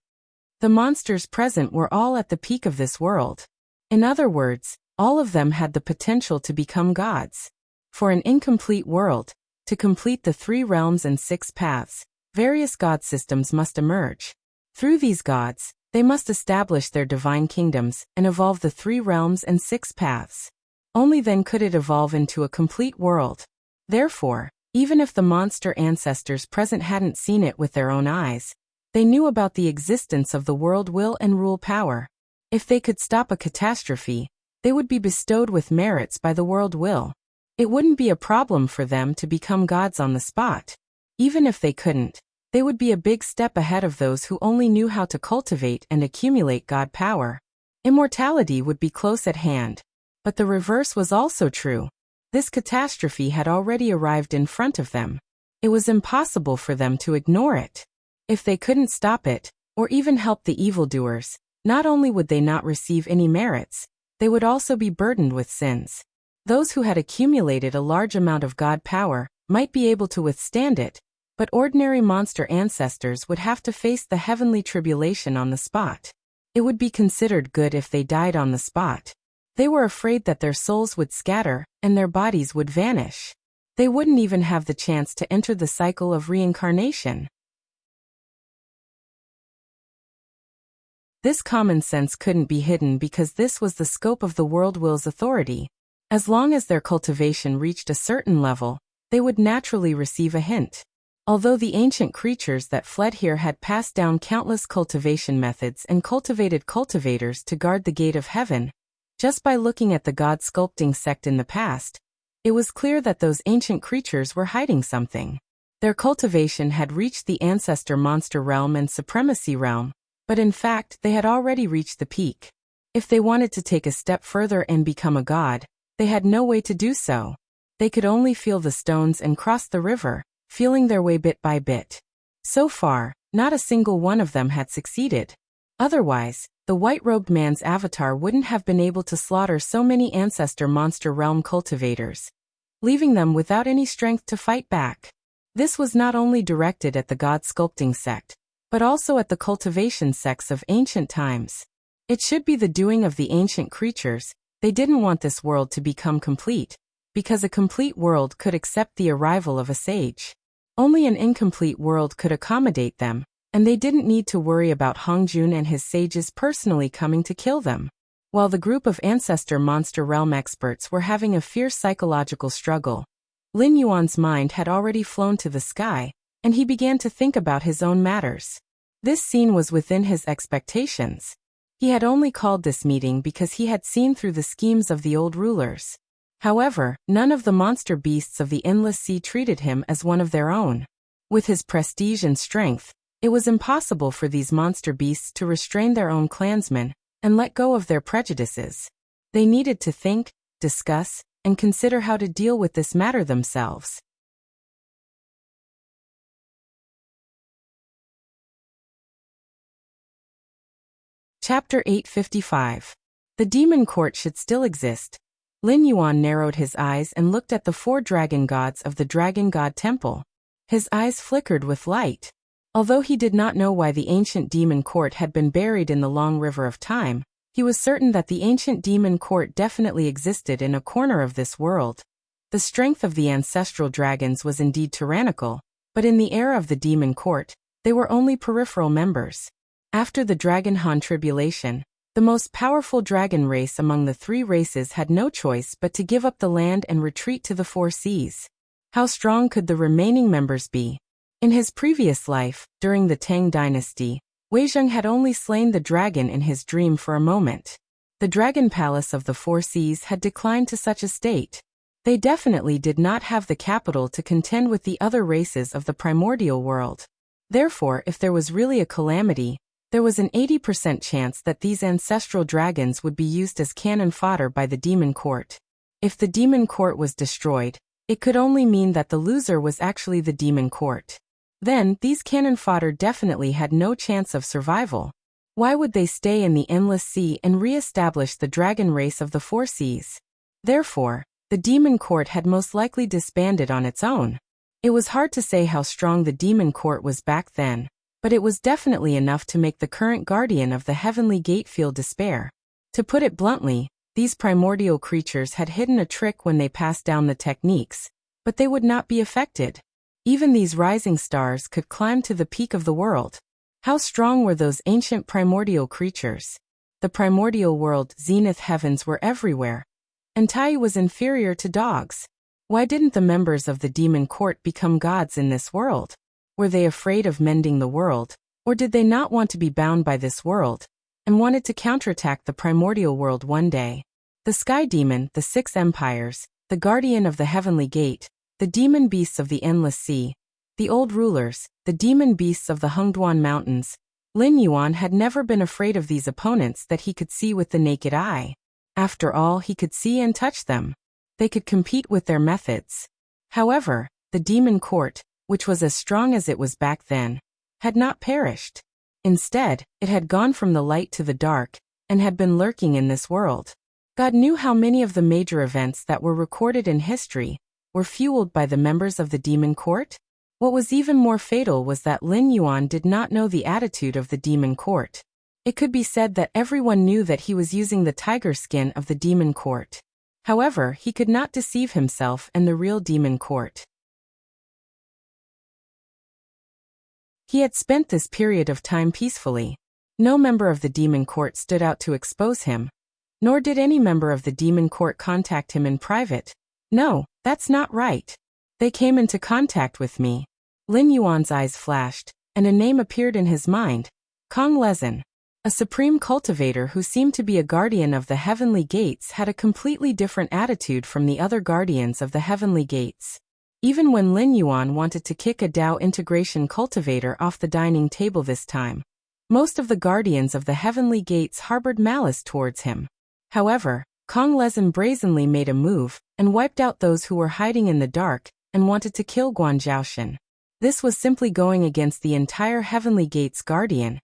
The monsters present were all at the peak of this world. In other words, all of them had the potential to become gods. For an incomplete world, to complete the 3 realms and 6 paths, various god systems must emerge. Through these gods, they must establish their divine kingdoms and evolve the 3 realms and 6 paths. Only then could it evolve into a complete world. Therefore, even if the monster ancestors present hadn't seen it with their own eyes, they knew about the existence of the world will and rule power. If they could stop a catastrophe, they would be bestowed with merits by the world will. It wouldn't be a problem for them to become gods on the spot. Even if they couldn't, they would be a big step ahead of those who only knew how to cultivate and accumulate god power. Immortality would be close at hand. But the reverse was also true. This catastrophe had already arrived in front of them. It was impossible for them to ignore it. If they couldn't stop it, or even help the evildoers, not only would they not receive any merits, they would also be burdened with sins. Those who had accumulated a large amount of god power might be able to withstand it, but ordinary monster ancestors would have to face the heavenly tribulation on the spot. It would be considered good if they died on the spot. They were afraid that their souls would scatter and their bodies would vanish. They wouldn't even have the chance to enter the cycle of reincarnation. This common sense couldn't be hidden because this was the scope of the world will's authority. As long as their cultivation reached a certain level, they would naturally receive a hint. Although the ancient creatures that fled here had passed down countless cultivation methods and cultivated cultivators to guard the gate of heaven, just by looking at the god sculpting sect in the past, it was clear that those ancient creatures were hiding something. Their cultivation had reached the ancestor monster realm and supremacy realm, but in fact they had already reached the peak. If they wanted to take a step further and become a god, they had no way to do so. They could only feel the stones and cross the river, feeling their way bit by bit. So far, not a single one of them had succeeded. Otherwise, the white-robed man's avatar wouldn't have been able to slaughter so many ancestor monster realm cultivators, leaving them without any strength to fight back. This was not only directed at the god sculpting sect, but also at the cultivation sects of ancient times. It should be the doing of the ancient creatures. They didn't want this world to become complete, because a complete world could accept the arrival of a sage. Only an incomplete world could accommodate them, and they didn't need to worry about Hongjun and his sages personally coming to kill them. While the group of ancestor monster realm experts were having a fierce psychological struggle, Lin Yuan's mind had already flown to the sky, and he began to think about his own matters. This scene was within his expectations. He had only called this meeting because he had seen through the schemes of the old rulers. However, none of the monster beasts of the Endless Sea treated him as one of their own. With his prestige and strength, it was impossible for these monster beasts to restrain their own clansmen and let go of their prejudices. They needed to think, discuss, and consider how to deal with this matter themselves. Chapter 855. The demon court should still exist. Lin Yuan narrowed his eyes and looked at the 4 dragon gods of the Dragon God Temple. His eyes flickered with light. Although he did not know why the ancient demon court had been buried in the long river of time, he was certain that the ancient demon court definitely existed in a corner of this world. The strength of the ancestral dragons was indeed tyrannical, but in the era of the demon court, they were only peripheral members. After the Dragon Han tribulation, the most powerful dragon race among the 3 races had no choice but to give up the land and retreat to the 4 seas. How strong could the remaining members be? In his previous life, during the Tang dynasty, Weizheng had only slain the dragon in his dream for a moment. The dragon palace of the four seas had declined to such a state. They definitely did not have the capital to contend with the other races of the primordial world. Therefore, if there was really a calamity, there was an 80% chance that these ancestral dragons would be used as cannon fodder by the demon court. If the demon court was destroyed, it could only mean that the loser was actually the demon court. Then, these cannon fodder definitely had no chance of survival. Why would they stay in the endless sea and re-establish the dragon race of the four seas? Therefore, the demon court had most likely disbanded on its own. It was hard to say how strong the demon court was back then, but it was definitely enough to make the current guardian of the heavenly gate feel despair. To put it bluntly, these primordial creatures had hidden a trick when they passed down the techniques, but they would not be affected. Even these rising stars could climb to the peak of the world. How strong were those ancient primordial creatures? The primordial world zenith heavens were everywhere. And Tai was inferior to dogs. Why didn't the members of the demon court become gods in this world? Were they afraid of mending the world, or did they not want to be bound by this world, and wanted to counterattack the primordial world one day? The sky demon, the six empires, the guardian of the heavenly gate, the demon beasts of the endless sea, the old rulers, the demon beasts of the Hengduan mountains. Lin Yuan had never been afraid of these opponents that he could see with the naked eye. After all, he could see and touch them. They could compete with their methods. However, the demon court, which was as strong as it was back then, had not perished. Instead, it had gone from the light to the dark, and had been lurking in this world. God knew how many of the major events that were recorded in history were fueled by the members of the demon court. What was even more fatal was that Lin Yuan did not know the attitude of the demon court. It could be said that everyone knew that he was using the tiger skin of the demon court. However, he could not deceive himself and the real demon court. He had spent this period of time peacefully. No member of the demon court stood out to expose him, nor did any member of the demon court contact him in private. No, that's not right. They came into contact with me. Lin Yuan's eyes flashed, and a name appeared in his mind. Kong Lezin. A supreme cultivator who seemed to be a guardian of the heavenly gates had a completely different attitude from the other guardians of the heavenly gates. Even when Lin Yuan wanted to kick a Dao integration cultivator off the dining table this time, most of the guardians of the heavenly gates harbored malice towards him. However, Kong Lezin brazenly made a move, and wiped out those who were hiding in the dark, and wanted to kill Guan Zhaoshan. This was simply going against the entire Heavenly Gate's guardian.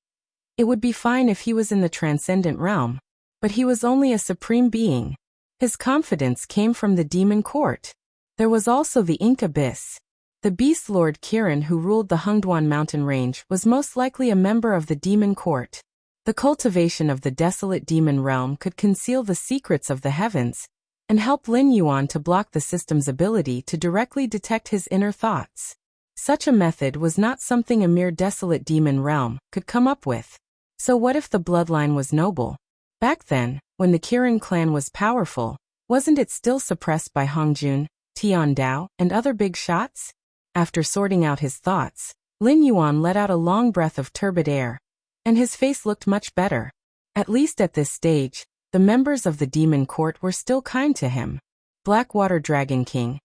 It would be fine if he was in the transcendent realm, but he was only a supreme being. His confidence came from the demon court. There was also the Ink Abyss. The Beast Lord Kirin, who ruled the Hengduan mountain range, was most likely a member of the demon court. The cultivation of the desolate demon realm could conceal the secrets of the heavens, and help Lin Yuan to block the system's ability to directly detect his inner thoughts. Such a method was not something a mere desolate demon realm could come up with. So what if the bloodline was noble? Back then, when the Kirin clan was powerful, wasn't it still suppressed by Hongjun, Tian Dao, and other big shots? After sorting out his thoughts, Lin Yuan let out a long breath of turbid air, and his face looked much better. At least at this stage, the members of the demon court were still kind to him. Blackwater Dragon King.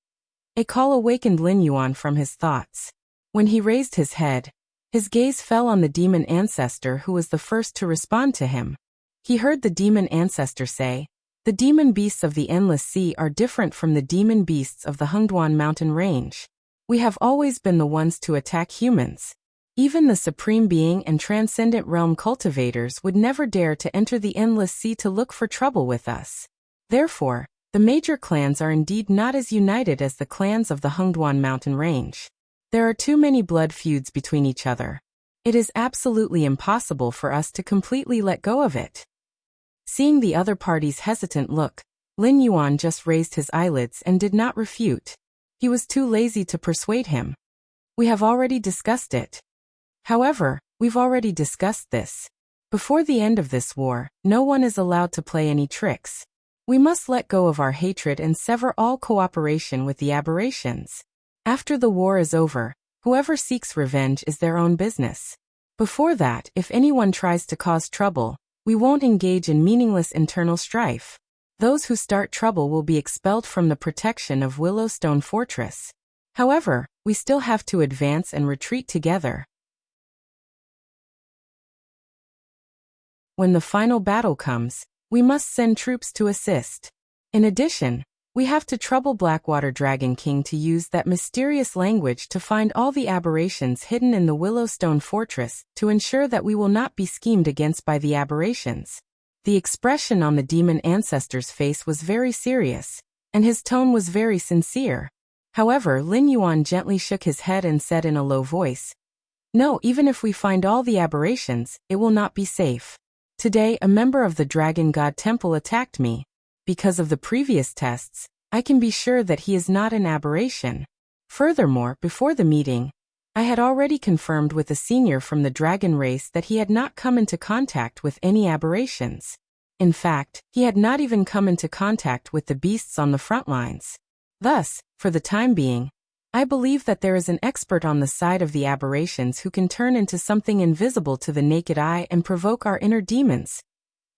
A call awakened Lin Yuan from his thoughts. When he raised his head, his gaze fell on the demon ancestor who was the first to respond to him. He heard the demon ancestor say, "The demon beasts of the endless sea are different from the demon beasts of the Hengduan mountain range. We have always been the ones to attack humans. Even the supreme being and transcendent realm cultivators would never dare to enter the endless sea to look for trouble with us. Therefore, the major clans are indeed not as united as the clans of the Hengduan mountain range. There are too many blood feuds between each other. It is absolutely impossible for us to completely let go of it." Seeing the other party's hesitant look, Lin Yuan just raised his eyelids and did not refute. He was too lazy to persuade him. "We have already discussed it. However, we've already discussed this. Before the end of this war, no one is allowed to play any tricks. We must let go of our hatred and sever all cooperation with the aberrations. After the war is over, Whoever seeks revenge is their own business. Before that, if anyone tries to cause trouble, we won't engage in meaningless internal strife. Those who start trouble will be expelled from the protection of Willowstone Fortress. However, we still have to advance and retreat together. When the final battle comes, we must send troops to assist. In addition, we have to trouble Blackwater Dragon King to use that mysterious language to find all the aberrations hidden in the Willowstone Fortress to ensure that we will not be schemed against by the aberrations. The expression on the demon ancestor's face was very serious, and his tone was very sincere. However, Lin Yuan gently shook his head and said in a low voice, "No, even if we find all the aberrations, it will not be safe. Today, a member of the Dragon God Temple attacked me. Because of the previous tests, I can be sure that he is not an aberration. Furthermore, before the meeting, I had already confirmed with a senior from the dragon race that he had not come into contact with any aberrations. In fact, he had not even come into contact with the beasts on the front lines. Thus, for the time being, I believe that there is an expert on the side of the aberrations who can turn into something invisible to the naked eye and provoke our inner demons."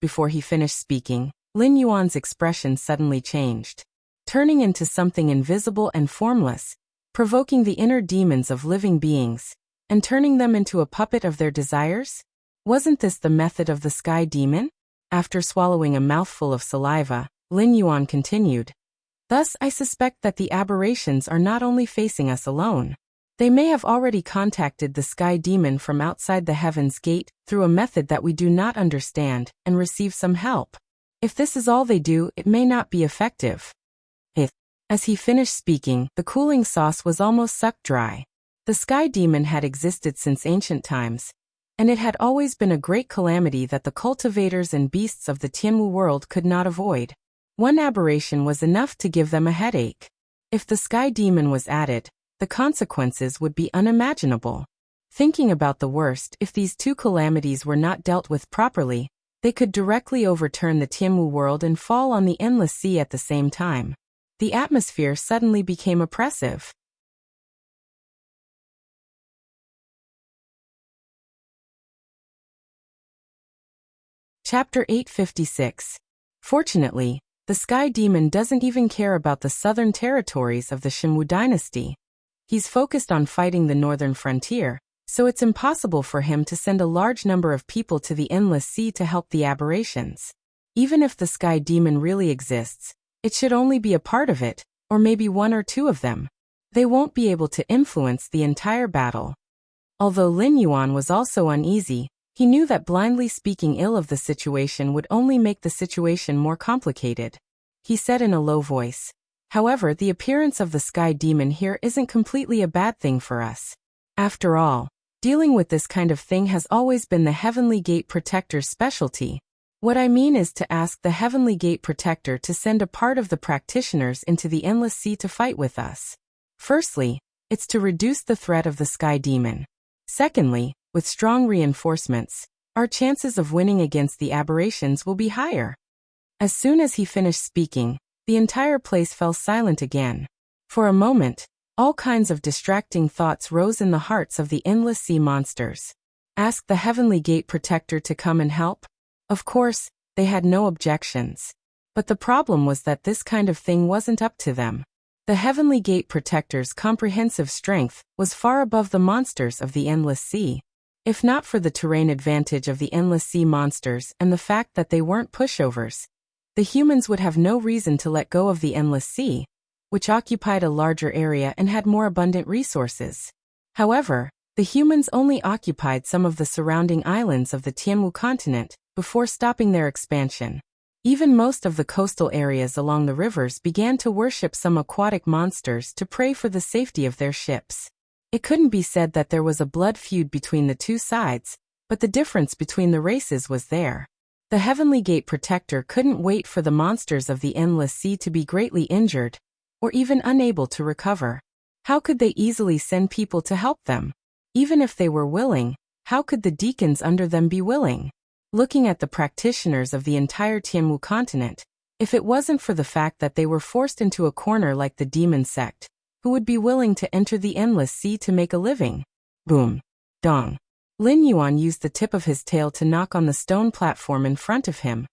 Before he finished speaking, Lin Yuan's expression suddenly changed, turning into something invisible and formless, provoking the inner demons of living beings, and turning them into a puppet of their desires? Wasn't this the method of the sky demon? After swallowing a mouthful of saliva, Lin Yuan continued, "Thus I suspect that the aberrations are not only facing us alone. They may have already contacted the sky demon from outside the Heaven's Gate through a method that we do not understand and receive some help. If this is all they do, it may not be effective." As he finished speaking, the cooling sauce was almost sucked dry. The sky demon had existed since ancient times, and it had always been a great calamity that the cultivators and beasts of the Tianwu world could not avoid. One aberration was enough to give them a headache. If the sky demon was added, the consequences would be unimaginable. Thinking about the worst, if these two calamities were not dealt with properly, they could directly overturn the Tianwu world and fall on the endless sea at the same time. The atmosphere suddenly became oppressive. Chapter 856. Fortunately, the Sky Demon doesn't even care about the southern territories of the Shenwu dynasty. He's focused on fighting the northern frontier, so it's impossible for him to send a large number of people to the endless sea to help the aberrations. Even if the Sky Demon really exists, it should only be a part of it, or maybe one or two of them. They won't be able to influence the entire battle. Although Lin Yuan was also uneasy, he knew that blindly speaking ill of the situation would only make the situation more complicated. He said in a low voice, "However, the appearance of the Sky Demon here isn't completely a bad thing for us. After all, dealing with this kind of thing has always been the Heavenly Gate Protector's specialty. What I mean is to ask the Heavenly Gate Protector to send a part of the practitioners into the Endless Sea to fight with us. Firstly, it's to reduce the threat of the Sky Demon. Secondly, with strong reinforcements, our chances of winning against the aberrations will be higher." As soon as he finished speaking, the entire place fell silent again. For a moment, all kinds of distracting thoughts rose in the hearts of the Endless Sea monsters. Ask the Heavenly Gate Protector to come and help? Of course, they had no objections. But the problem was that this kind of thing wasn't up to them. The Heavenly Gate Protector's comprehensive strength was far above the monsters of the Endless Sea. If not for the terrain advantage of the Endless Sea monsters and the fact that they weren't pushovers, the humans would have no reason to let go of the Endless Sea, which occupied a larger area and had more abundant resources. However, the humans only occupied some of the surrounding islands of the Tianwu continent before stopping their expansion. Even most of the coastal areas along the rivers began to worship some aquatic monsters to pray for the safety of their ships. It couldn't be said that there was a blood feud between the two sides, but the difference between the races was there. The Heavenly Gate Protector couldn't wait for the monsters of the Endless Sea to be greatly injured, or even unable to recover. How could they easily send people to help them? Even if they were willing, how could the deacons under them be willing? Looking at the practitioners of the entire Tianwu continent, if it wasn't for the fact that they were forced into a corner like the demon sect, who would be willing to enter the endless sea to make a living. Boom. Dong. Lin Yuan used the tip of his tail to knock on the stone platform in front of him,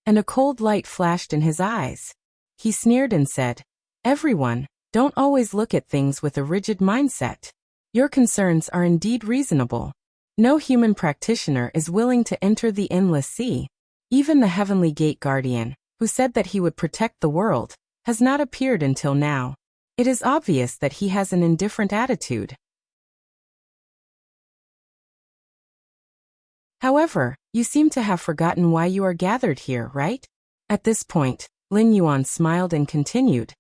and a cold light flashed in his eyes. He sneered and said, "Everyone, don't always look at things with a rigid mindset. Your concerns are indeed reasonable. No human practitioner is willing to enter the endless sea. Even the Heavenly Gate Guardian, who said that he would protect the world, has not appeared until now. It is obvious that he has an indifferent attitude. However, you seem to have forgotten why you are gathered here, right?" At this point, Lin Yuan smiled and continued,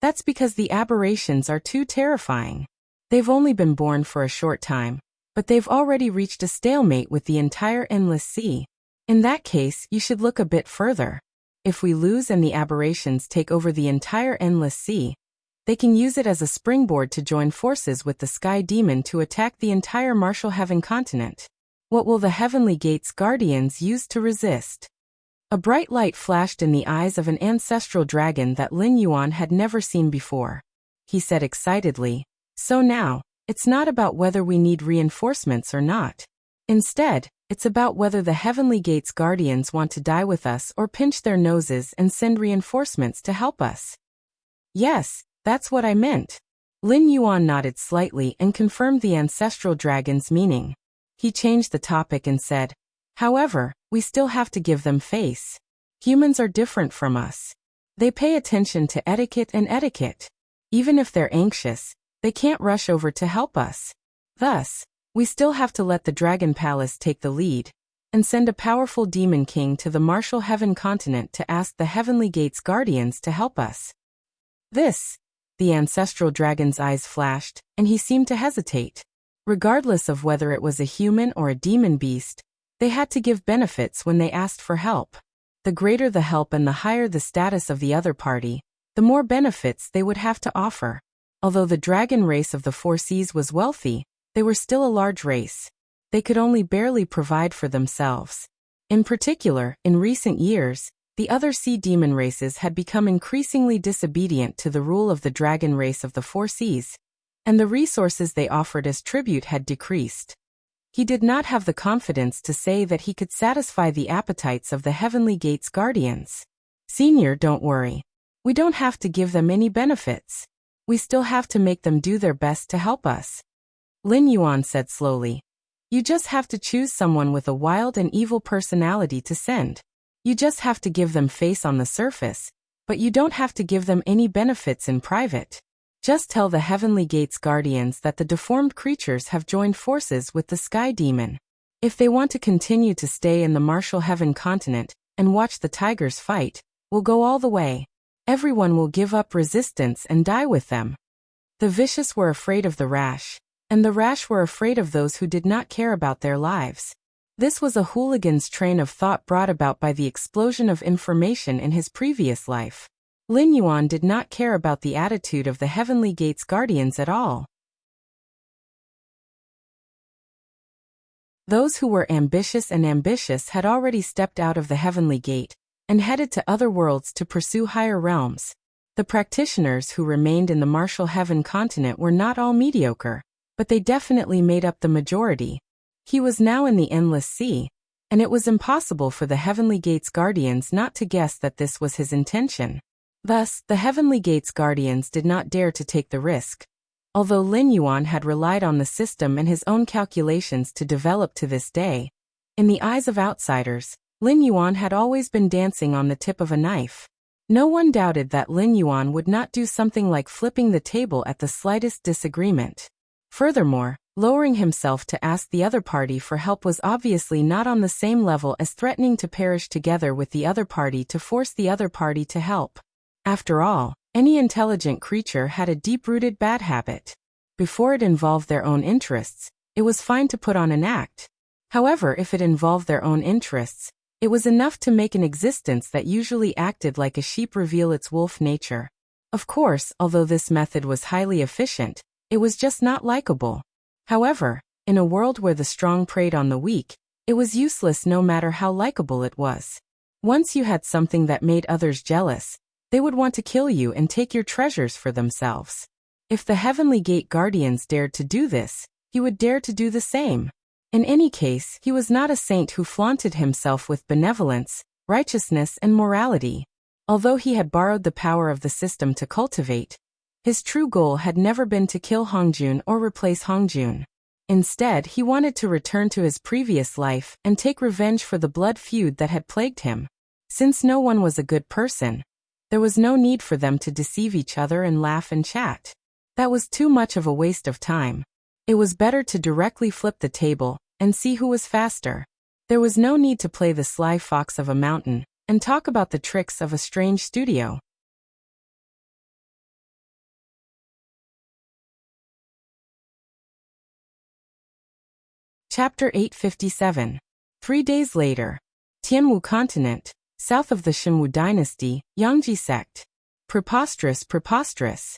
"That's because the aberrations are too terrifying. They've only been born for a short time, but they've already reached a stalemate with the entire endless sea. In that case, you should look a bit further. If we lose and the aberrations take over the entire endless sea, they can use it as a springboard to join forces with the Sky Demon to attack the entire Martial Heaven continent. What will the Heavenly Gate's guardians use to resist?" A bright light flashed in the eyes of an ancestral dragon that Lin Yuan had never seen before. He said excitedly, "So now, it's not about whether we need reinforcements or not. Instead, it's about whether the Heavenly Gate's guardians want to die with us or pinch their noses and send reinforcements to help us." "Yes, that's what I meant." Lin Yuan nodded slightly and confirmed the ancestral dragon's meaning. He changed the topic and said, "However, we still have to give them face. Humans are different from us. They pay attention to etiquette and etiquette. Even if they're anxious, they can't rush over to help us. Thus, we still have to let the Dragon Palace take the lead and send a powerful Demon King to the Martial Heaven continent to ask the Heavenly Gate's guardians to help us." This, the ancestral dragon's eyes flashed, and he seemed to hesitate. Regardless of whether it was a human or a demon beast, they had to give benefits when they asked for help. The greater the help and the higher the status of the other party, the more benefits they would have to offer. Although the dragon race of the Four Seas was wealthy, they were still a large race. They could only barely provide for themselves. In particular, in recent years, the other sea demon races had become increasingly disobedient to the rule of the dragon race of the Four Seas, and the resources they offered as tribute had decreased. He did not have the confidence to say that he could satisfy the appetites of the Heavenly Gate's guardians. "Senior, don't worry. We don't have to give them any benefits. We still have to make them do their best to help us," Lin Yuan said slowly. "You just have to choose someone with a wild and evil personality to send. You just have to give them face on the surface, but you don't have to give them any benefits in private. Just tell the Heavenly Gate's guardians that the deformed creatures have joined forces with the Sky Demon. If they want to continue to stay in the Martial Heaven continent and watch the tigers fight, we'll go all the way. Everyone will give up resistance and die with them." The vicious were afraid of the rash, and the rash were afraid of those who did not care about their lives. This was a hooligan's train of thought brought about by the explosion of information in his previous life. Lin Yuan did not care about the attitude of the Heavenly Gate's guardians at all. Those who were ambitious had already stepped out of the Heavenly Gate and headed to other worlds to pursue higher realms. The practitioners who remained in the Martial Heaven continent were not all mediocre, but they definitely made up the majority. He was now in the Endless Sea, and it was impossible for the Heavenly Gate's guardians not to guess that this was his intention. Thus, the Heavenly Gate's guardians did not dare to take the risk. Although Lin Yuan had relied on the system and his own calculations to develop to this day, in the eyes of outsiders, Lin Yuan had always been dancing on the tip of a knife. No one doubted that Lin Yuan would not do something like flipping the table at the slightest disagreement. Furthermore, lowering himself to ask the other party for help was obviously not on the same level as threatening to perish together with the other party to force the other party to help. After all, any intelligent creature had a deep-rooted bad habit. Before it involved their own interests, it was fine to put on an act. However, if it involved their own interests, it was enough to make an existence that usually acted like a sheep reveal its wolf nature. Of course, although this method was highly efficient, it was just not likable. However, in a world where the strong preyed on the weak, it was useless no matter how likable it was. Once you had something that made others jealous, they would want to kill you and take your treasures for themselves. If the Heavenly Gate Guardians dared to do this, he would dare to do the same. In any case, he was not a saint who flaunted himself with benevolence, righteousness and morality. Although he had borrowed the power of the system to cultivate, his true goal had never been to kill Hongjun or replace Hongjun. Instead, he wanted to return to his previous life and take revenge for the blood feud that had plagued him. Since no one was a good person, there was no need for them to deceive each other and laugh and chat. That was too much of a waste of time. It was better to directly flip the table and see who was faster. There was no need to play the sly fox of a mountain and talk about the tricks of a strange studio. Chapter 857. 3 days later. Tianwu continent, south of the Shenwu dynasty, Yangji sect. Preposterous, preposterous.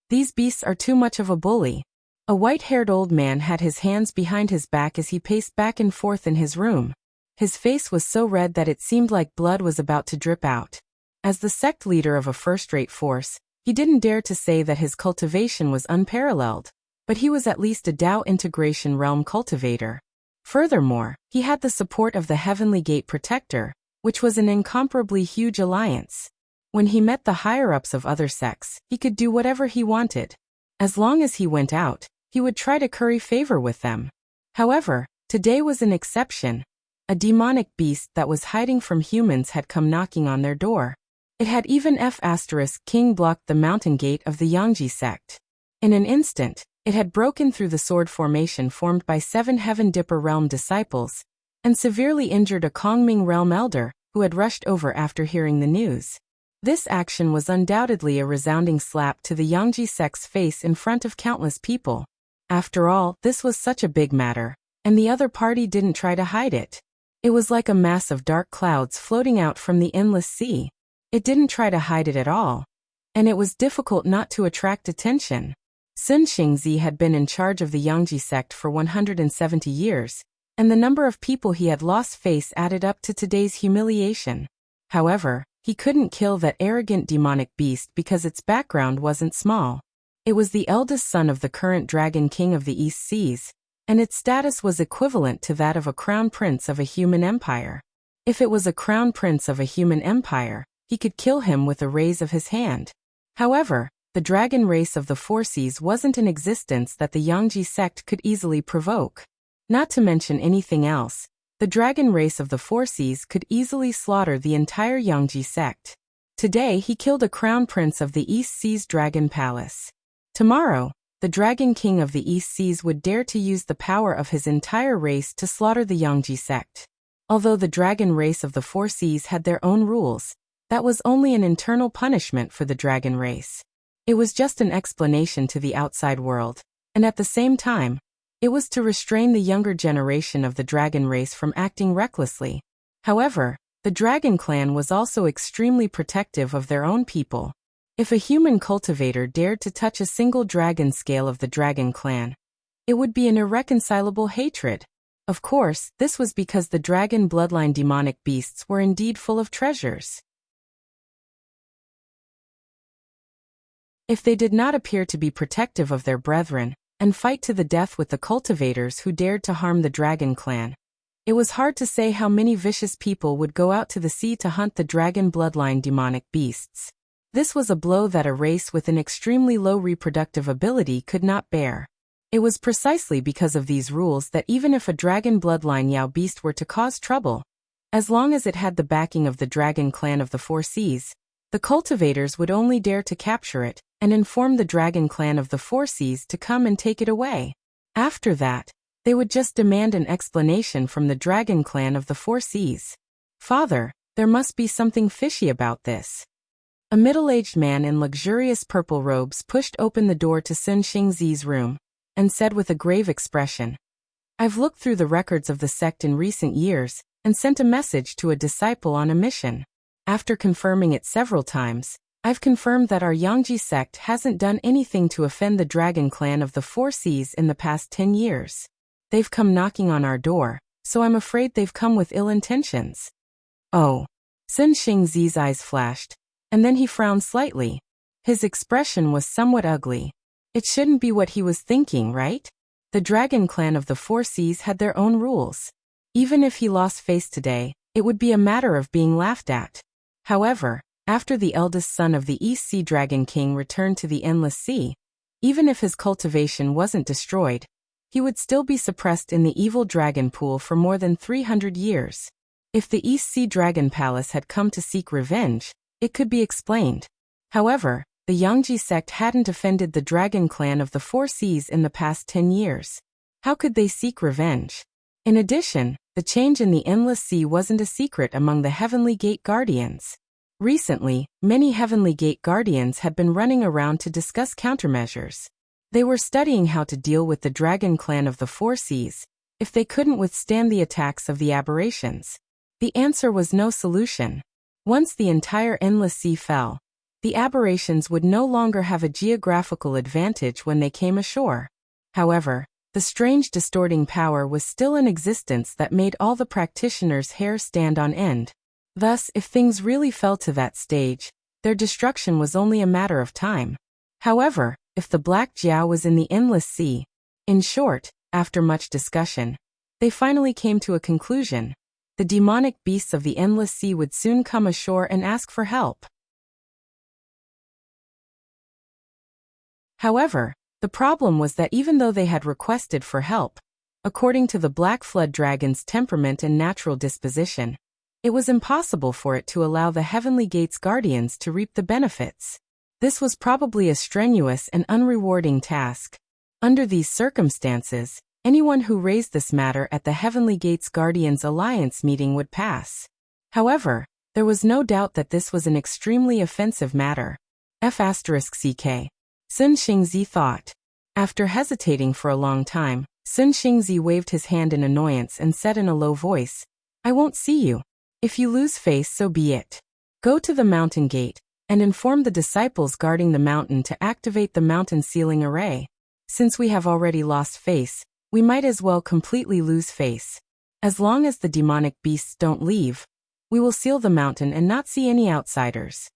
These beasts are too much of a bully. A white-haired old man had his hands behind his back as he paced back and forth in his room. His face was so red that it seemed like blood was about to drip out. As the sect leader of a first-rate force, he didn't dare to say that his cultivation was unparalleled, but he was at least a Dao integration realm cultivator. Furthermore, he had the support of the Heavenly Gate Protector, which was an incomparably huge alliance. When he met the higher-ups of other sects, he could do whatever he wanted. As long as he went out, he would try to curry favor with them. However, today was an exception. A demonic beast that was hiding from humans had come knocking on their door. It had even King blocked the mountain gate of the Yangji sect. In an instant, it had broken through the sword formation formed by 7 Heaven Dipper realm disciples, and severely injured a Kongming realm elder, who had rushed over after hearing the news. This action was undoubtedly a resounding slap to the Yangji sect's face in front of countless people. After all, this was such a big matter, and the other party didn't try to hide it. It was like a mass of dark clouds floating out from the endless sea. It didn't try to hide it at all. And it was difficult not to attract attention. Sun Xingzi had been in charge of the Yangji sect for 170 years, and the number of people he had lost face added up to today's humiliation. However, he couldn't kill that arrogant demonic beast because its background wasn't small. It was the eldest son of the current Dragon King of the East Seas, and its status was equivalent to that of a crown prince of a human empire. If it was a crown prince of a human empire, he could kill him with a raise of his hand. However, the dragon race of the Four Seas wasn't an existence that the Yangji sect could easily provoke. Not to mention anything else, the dragon race of the Four Seas could easily slaughter the entire Yangji sect. Today he killed a crown prince of the East Seas Dragon Palace. Tomorrow, the Dragon King of the East Seas would dare to use the power of his entire race to slaughter the Yangji sect. Although the dragon race of the Four Seas had their own rules, that was only an internal punishment for the dragon race. It was just an explanation to the outside world, and at the same time, it was to restrain the younger generation of the dragon race from acting recklessly. However, the dragon clan was also extremely protective of their own people. If a human cultivator dared to touch a single dragon scale of the dragon clan, it would be an irreconcilable hatred. Of course, this was because the dragon bloodline demonic beasts were indeed full of treasures. If they did not appear to be protective of their brethren, and fight to the death with the cultivators who dared to harm the dragon clan, it was hard to say how many vicious people would go out to the sea to hunt the dragon bloodline demonic beasts. This was a blow that a race with an extremely low reproductive ability could not bear. It was precisely because of these rules that even if a dragon bloodline Yao beast were to cause trouble, as long as it had the backing of the dragon clan of the Four Seas, the cultivators would only dare to capture it and inform the dragon clan of the Four Seas to come and take it away. After that, they would just demand an explanation from the dragon clan of the Four Seas. Father, there must be something fishy about this. A middle-aged man in luxurious purple robes pushed open the door to Sun Xingzi's room, and said with a grave expression, "I've looked through the records of the sect in recent years, and sent a message to a disciple on a mission. After confirming it several times, I've confirmed that our Yangji sect hasn't done anything to offend the dragon clan of the Four Seas in the past 10 years. They've come knocking on our door, so I'm afraid they've come with ill intentions." Oh. Sun Xingzi's eyes flashed, and then he frowned slightly. His expression was somewhat ugly. It shouldn't be what he was thinking, right? The dragon clan of the Four Seas had their own rules. Even if he lost face today, it would be a matter of being laughed at. However, after the eldest son of the East Sea Dragon King returned to the Endless Sea, even if his cultivation wasn't destroyed, he would still be suppressed in the evil dragon pool for more than 300 years. If the East Sea Dragon Palace had come to seek revenge, it could be explained. However, the Yangji sect hadn't offended the dragon clan of the Four Seas in the past 10 years. How could they seek revenge? In addition, the change in the Endless Sea wasn't a secret among the Heavenly Gate Guardians. Recently, many Heavenly Gate Guardians had been running around to discuss countermeasures. They were studying how to deal with the dragon clan of the Four Seas if they couldn't withstand the attacks of the aberrations. The answer was no solution. Once the entire Endless Sea fell, the aberrations would no longer have a geographical advantage when they came ashore. However, the strange distorting power was still in existence that made all the practitioners' hair stand on end. Thus, if things really fell to that stage, their destruction was only a matter of time. However, if the Black Jiao was in the Endless Sea, in short, after much discussion, they finally came to a conclusion. The demonic beasts of the Endless Sea would soon come ashore and ask for help. However, the problem was that even though they had requested for help, according to the Black Flood Dragon's temperament and natural disposition, it was impossible for it to allow the Heavenly Gates Guardians to reap the benefits. This was probably a strenuous and unrewarding task. Under these circumstances, anyone who raised this matter at the Heavenly Gates Guardians Alliance meeting would pass. However, there was no doubt that this was an extremely offensive matter. F***CK. Sun Xingzi thought. After hesitating for a long time, Sun Xingzi waved his hand in annoyance and said in a low voice, "I won't see you. If you lose face, so be it. Go to the mountain gate and inform the disciples guarding the mountain to activate the mountain sealing array. Since we have already lost face, we might as well completely lose face. As long as the demonic beasts don't leave, we will seal the mountain and not see any outsiders."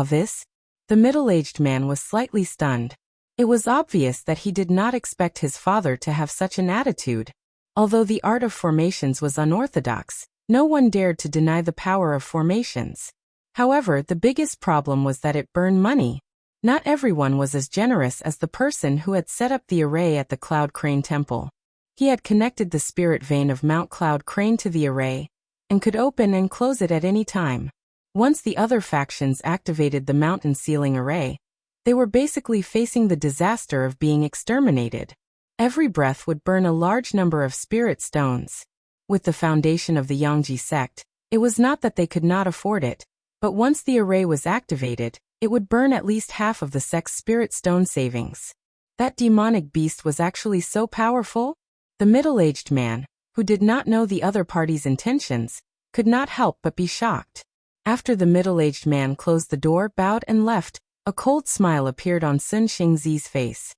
This? The middle-aged man was slightly stunned. It was obvious that he did not expect his father to have such an attitude. Although the art of formations was unorthodox, no one dared to deny the power of formations. However, the biggest problem was that it burned money. Not everyone was as generous as the person who had set up the array at the Cloud Crane Temple. He had connected the spirit vein of Mount Cloud Crane to the array, and could open and close it at any time. Once the other factions activated the mountain sealing array, they were basically facing the disaster of being exterminated. Every breath would burn a large number of spirit stones. With the foundation of the Yangji sect, it was not that they could not afford it, but once the array was activated, it would burn at least half of the sect's spirit stone savings. That demonic beast was actually so powerful? The middle-aged man, who did not know the other party's intentions, could not help but be shocked. After the middle-aged man closed the door, bowed and left, a cold smile appeared on Sun Xingzi's face.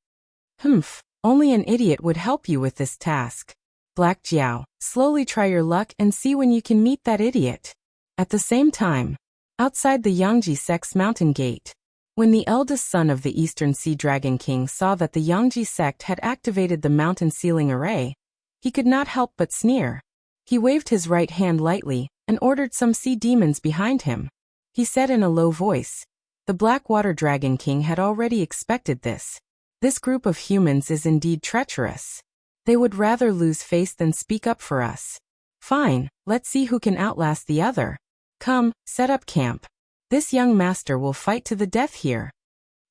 Only an idiot would help you with this task. Black Jiao, slowly try your luck and see when you can meet that idiot. At the same time, outside the Yangji sect's mountain gate, when the eldest son of the Eastern Sea Dragon King saw that the Yangji sect had activated the mountain sealing array, he could not help but sneer. He waved his right hand lightly and ordered some sea demons behind him. He said in a low voice. The Blackwater Dragon King had already expected this. This group of humans is indeed treacherous. They would rather lose face than speak up for us. Fine, let's see who can outlast the other. Come, set up camp. This young master will fight to the death here.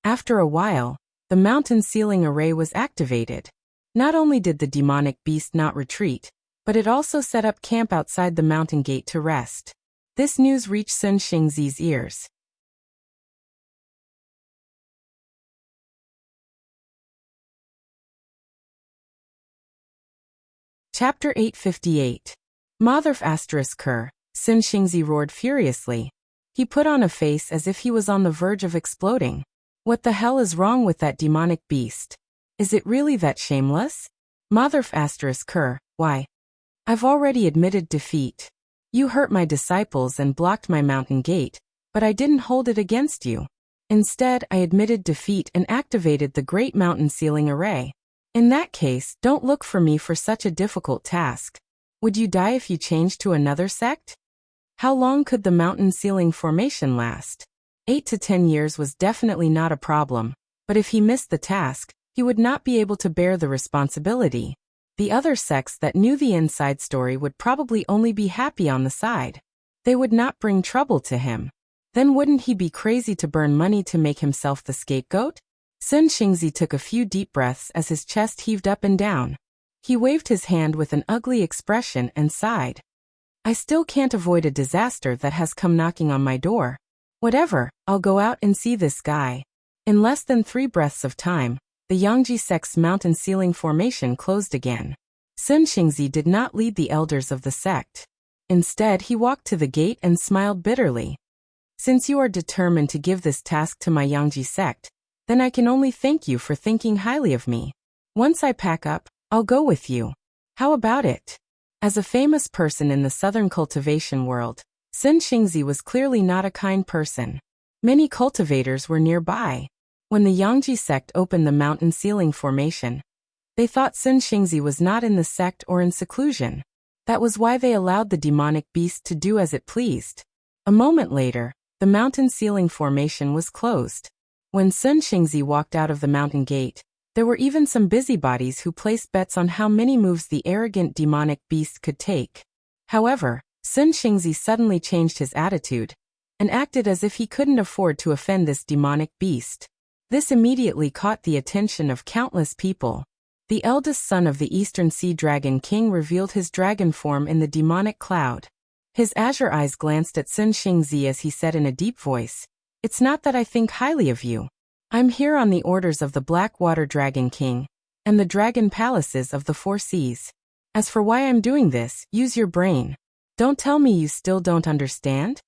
After a while, the mountain sealing array was activated. Not only did the demonic beast not retreat, but it also set up camp outside the mountain gate to rest. This news reached Sun Xingzi's ears. Chapter 858. Motherf **Kur. Sun Xingzi roared furiously. He put on a face as if he was on the verge of exploding. What the hell is wrong with that demonic beast? Is it really that shameless? Motherf **Kur. Why? I've already admitted defeat. You hurt my disciples and blocked my mountain gate, but I didn't hold it against you. Instead, I admitted defeat and activated the Great Mountain Sealing Array. In that case, don't look for me for such a difficult task. Would you die if you changed to another sect? How long could the mountain sealing formation last? 8 to 10 years was definitely not a problem, but if he missed the task, he would not be able to bear the responsibility. The other sects that knew the inside story would probably only be happy on the side. They would not bring trouble to him. Then wouldn't he be crazy to burn money to make himself the scapegoat? Sun Xingzi took a few deep breaths as his chest heaved up and down. He waved his hand with an ugly expression and sighed. I still can't avoid a disaster that has come knocking on my door. Whatever, I'll go out and see this guy. In less than 3 breaths of time, the Yangji sect's mountain sealing formation closed again. Sun Xingzi did not lead the elders of the sect. Instead, he walked to the gate and smiled bitterly. Since you are determined to give this task to my Yangji sect, then I can only thank you for thinking highly of me. Once I pack up, I'll go with you. How about it? As a famous person in the southern cultivation world, Sun Xingzi was clearly not a kind person. Many cultivators were nearby. When the Yangji sect opened the mountain sealing formation, they thought Sun Xingzi was not in the sect or in seclusion. That was why they allowed the demonic beast to do as it pleased. A moment later, the mountain sealing formation was closed. When Sun Xingzi walked out of the mountain gate, there were even some busybodies who placed bets on how many moves the arrogant demonic beast could take. However, Sun Xingzi suddenly changed his attitude and acted as if he couldn't afford to offend this demonic beast. This immediately caught the attention of countless people. The eldest son of the Eastern Sea Dragon King revealed his dragon form in the demonic cloud. His azure eyes glanced at Sun Xingzi as he said in a deep voice, "It's not that I think highly of you. I'm here on the orders of the Blackwater Dragon King and the dragon palaces of the 4 seas. As for why I'm doing this, use your brain. Don't tell me you still don't understand?"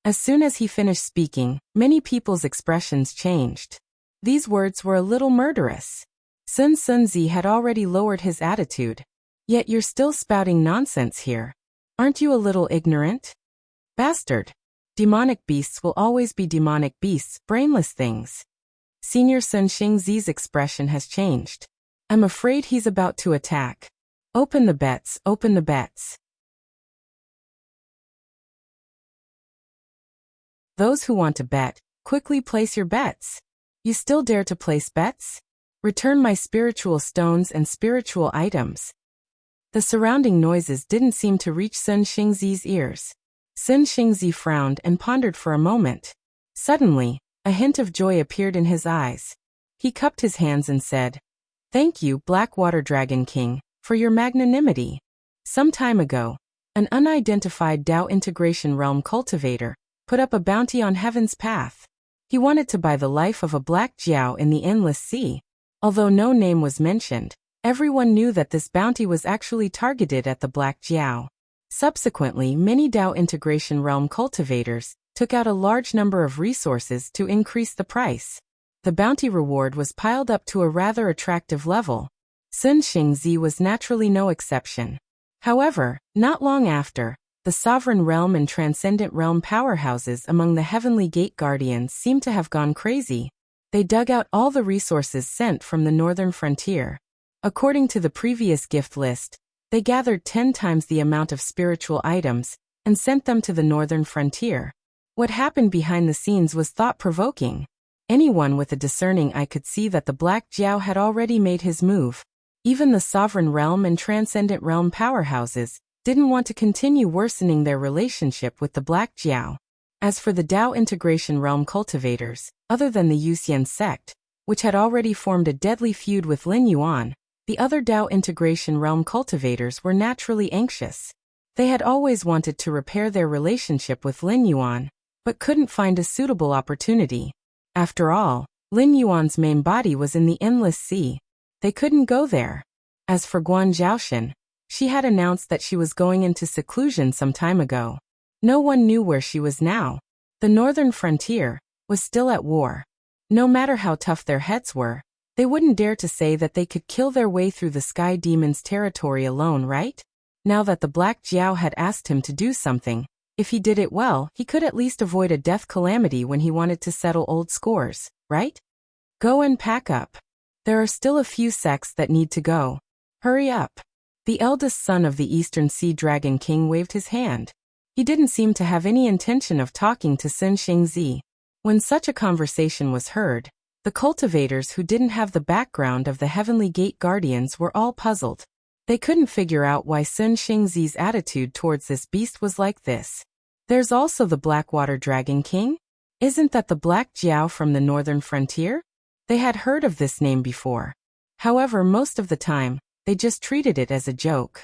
As soon as he finished speaking, many people's expressions changed. These words were a little murderous. Sun Xingzi had already lowered his attitude. Yet you're still spouting nonsense here. Aren't you a little ignorant? Bastard. Demonic beasts will always be demonic beasts, brainless things. Senior Sun Xingzi's expression has changed. I'm afraid he's about to attack. Open the bets, open the bets. Those who want to bet, quickly place your bets. You still dare to place bets? Return my spiritual stones and spiritual items. The surrounding noises didn't seem to reach Sun Xingzi's ears. Sun Xingzi frowned and pondered for a moment. Suddenly, a hint of joy appeared in his eyes. He cupped his hands and said, "Thank you, Blackwater Dragon King, for your magnanimity." Some time ago, an unidentified Dao Integration Realm cultivator put up a bounty on Heaven's path. He wanted to buy the life of a black Jiao in the Endless Sea. Although no name was mentioned, everyone knew that this bounty was actually targeted at the black Jiao. Subsequently, many Dao Integration Realm cultivators took out a large number of resources to increase the price. The bounty reward was piled up to a rather attractive level. Sun Xingzi was naturally no exception. However, not long after, the Sovereign Realm and Transcendent Realm powerhouses among the Heavenly Gate Guardians seemed to have gone crazy. They dug out all the resources sent from the northern frontier. According to the previous gift list, they gathered 10 times the amount of spiritual items and sent them to the northern frontier. What happened behind the scenes was thought-provoking. Anyone with a discerning eye could see that the Black Jiao had already made his move. Even the Sovereign Realm and Transcendent Realm powerhouses didn't want to continue worsening their relationship with the Black Jiao. As for the Dao Integration Realm cultivators, other than the Wuxian sect, which had already formed a deadly feud with Lin Yuan, the other Dao Integration Realm cultivators were naturally anxious. They had always wanted to repair their relationship with Lin Yuan, but couldn't find a suitable opportunity. After all, Lin Yuan's main body was in the Endless Sea. They couldn't go there. As for Guan Zhaoshan, she had announced that she was going into seclusion some time ago. No one knew where she was now. The northern frontier was still at war. No matter how tough their heads were, they wouldn't dare to say that they could kill their way through the Sky Demon's territory alone, right? Now that the Black Jiao had asked him to do something, If he did it well, he could at least avoid a death calamity when he wanted to settle old scores, right? Go and pack up. There are still a few sects that need to go. Hurry up. The eldest son of the Eastern Sea Dragon King waved his hand. He didn't seem to have any intention of talking to Sun Xingzi. When such a conversation was heard, the cultivators who didn't have the background of the Heavenly Gate Guardians were all puzzled. They couldn't figure out why Sun Xingzi's attitude towards this beast was like this. There's also the Blackwater Dragon King? Isn't that the Black Jiao from the northern frontier? They had heard of this name before. However, most of the time, they just treated it as a joke.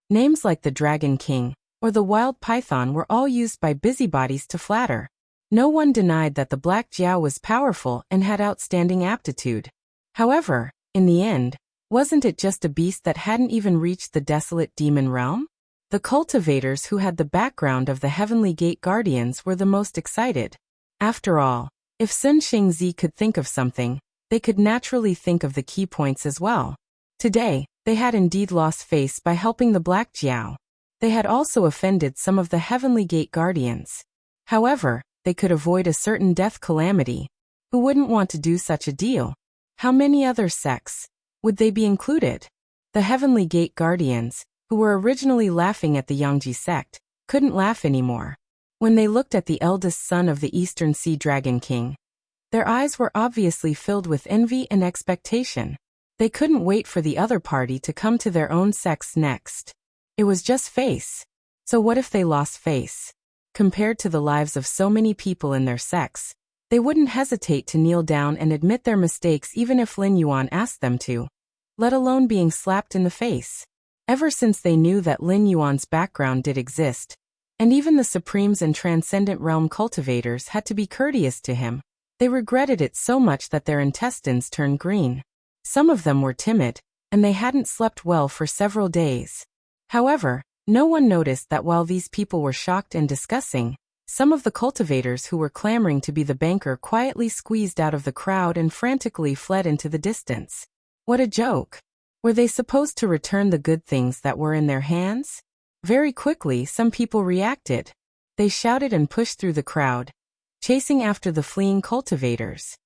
Names like the Dragon King or the Wild Python were all used by busybodies to flatter. No one denied that the Black Jiao was powerful and had outstanding aptitude. However, in the end, wasn't it just a beast that hadn't even reached the desolate demon realm? The cultivators who had the background of the Heavenly Gate Guardians were the most excited. After all, if Sun Xingzi could think of something, they could naturally think of the key points as well. Today, they had indeed lost face by helping the Black Jiao. They had also offended some of the Heavenly Gate Guardians. However, they could avoid a certain death calamity. Who wouldn't want to do such a deal? How many other sects would they be included? The Heavenly Gate Guardians, who were originally laughing at the Yangji sect, couldn't laugh anymore. When they looked at the eldest son of the Eastern Sea Dragon King, their eyes were obviously filled with envy and expectation. They couldn't wait for the other party to come to their own sects next. It was just face. So what if they lost face? Compared to the lives of so many people in their sects, they wouldn't hesitate to kneel down and admit their mistakes even if Lin Yuan asked them to, let alone being slapped in the face. Ever since they knew that Lin Yuan's background did exist, and even the Supremes and Transcendent Realm cultivators had to be courteous to him, they regretted it so much that their intestines turned green. Some of them were timid, and they hadn't slept well for several days. However, no one noticed that while these people were shocked and discussing, some of the cultivators who were clamoring to be the banker quietly squeezed out of the crowd and frantically fled into the distance. What a joke! Were they supposed to return the good things that were in their hands? Very quickly, some people reacted. They shouted and pushed through the crowd, chasing after the fleeing cultivators.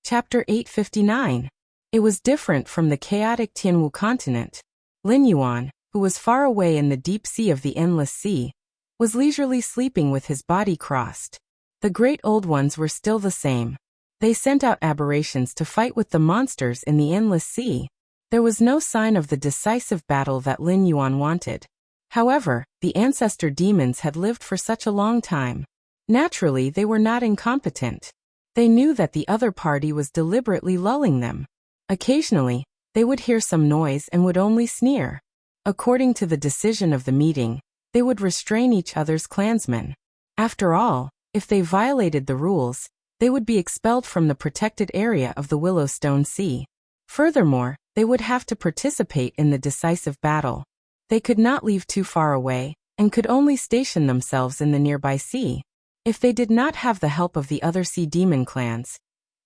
Chapter 859. It was different from the chaotic Tianwu continent. Lin Yuan, who was far away in the deep sea of the endless sea, was leisurely sleeping with his body crossed. The great old ones were still the same. They sent out aberrations to fight with the monsters in the endless sea. There was no sign of the decisive battle that Lin Yuan wanted. However, the ancestor demons had lived for such a long time. Naturally, they were not incompetent. They knew that the other party was deliberately lulling them. Occasionally, they would hear some noise and would only sneer. According to the decision of the meeting, they would restrain each other's clansmen. After all, if they violated the rules, they would be expelled from the protected area of the Willowstone Sea. Furthermore, they would have to participate in the decisive battle. They could not leave too far away, and could only station themselves in the nearby sea. If they did not have the help of the other sea demon clans,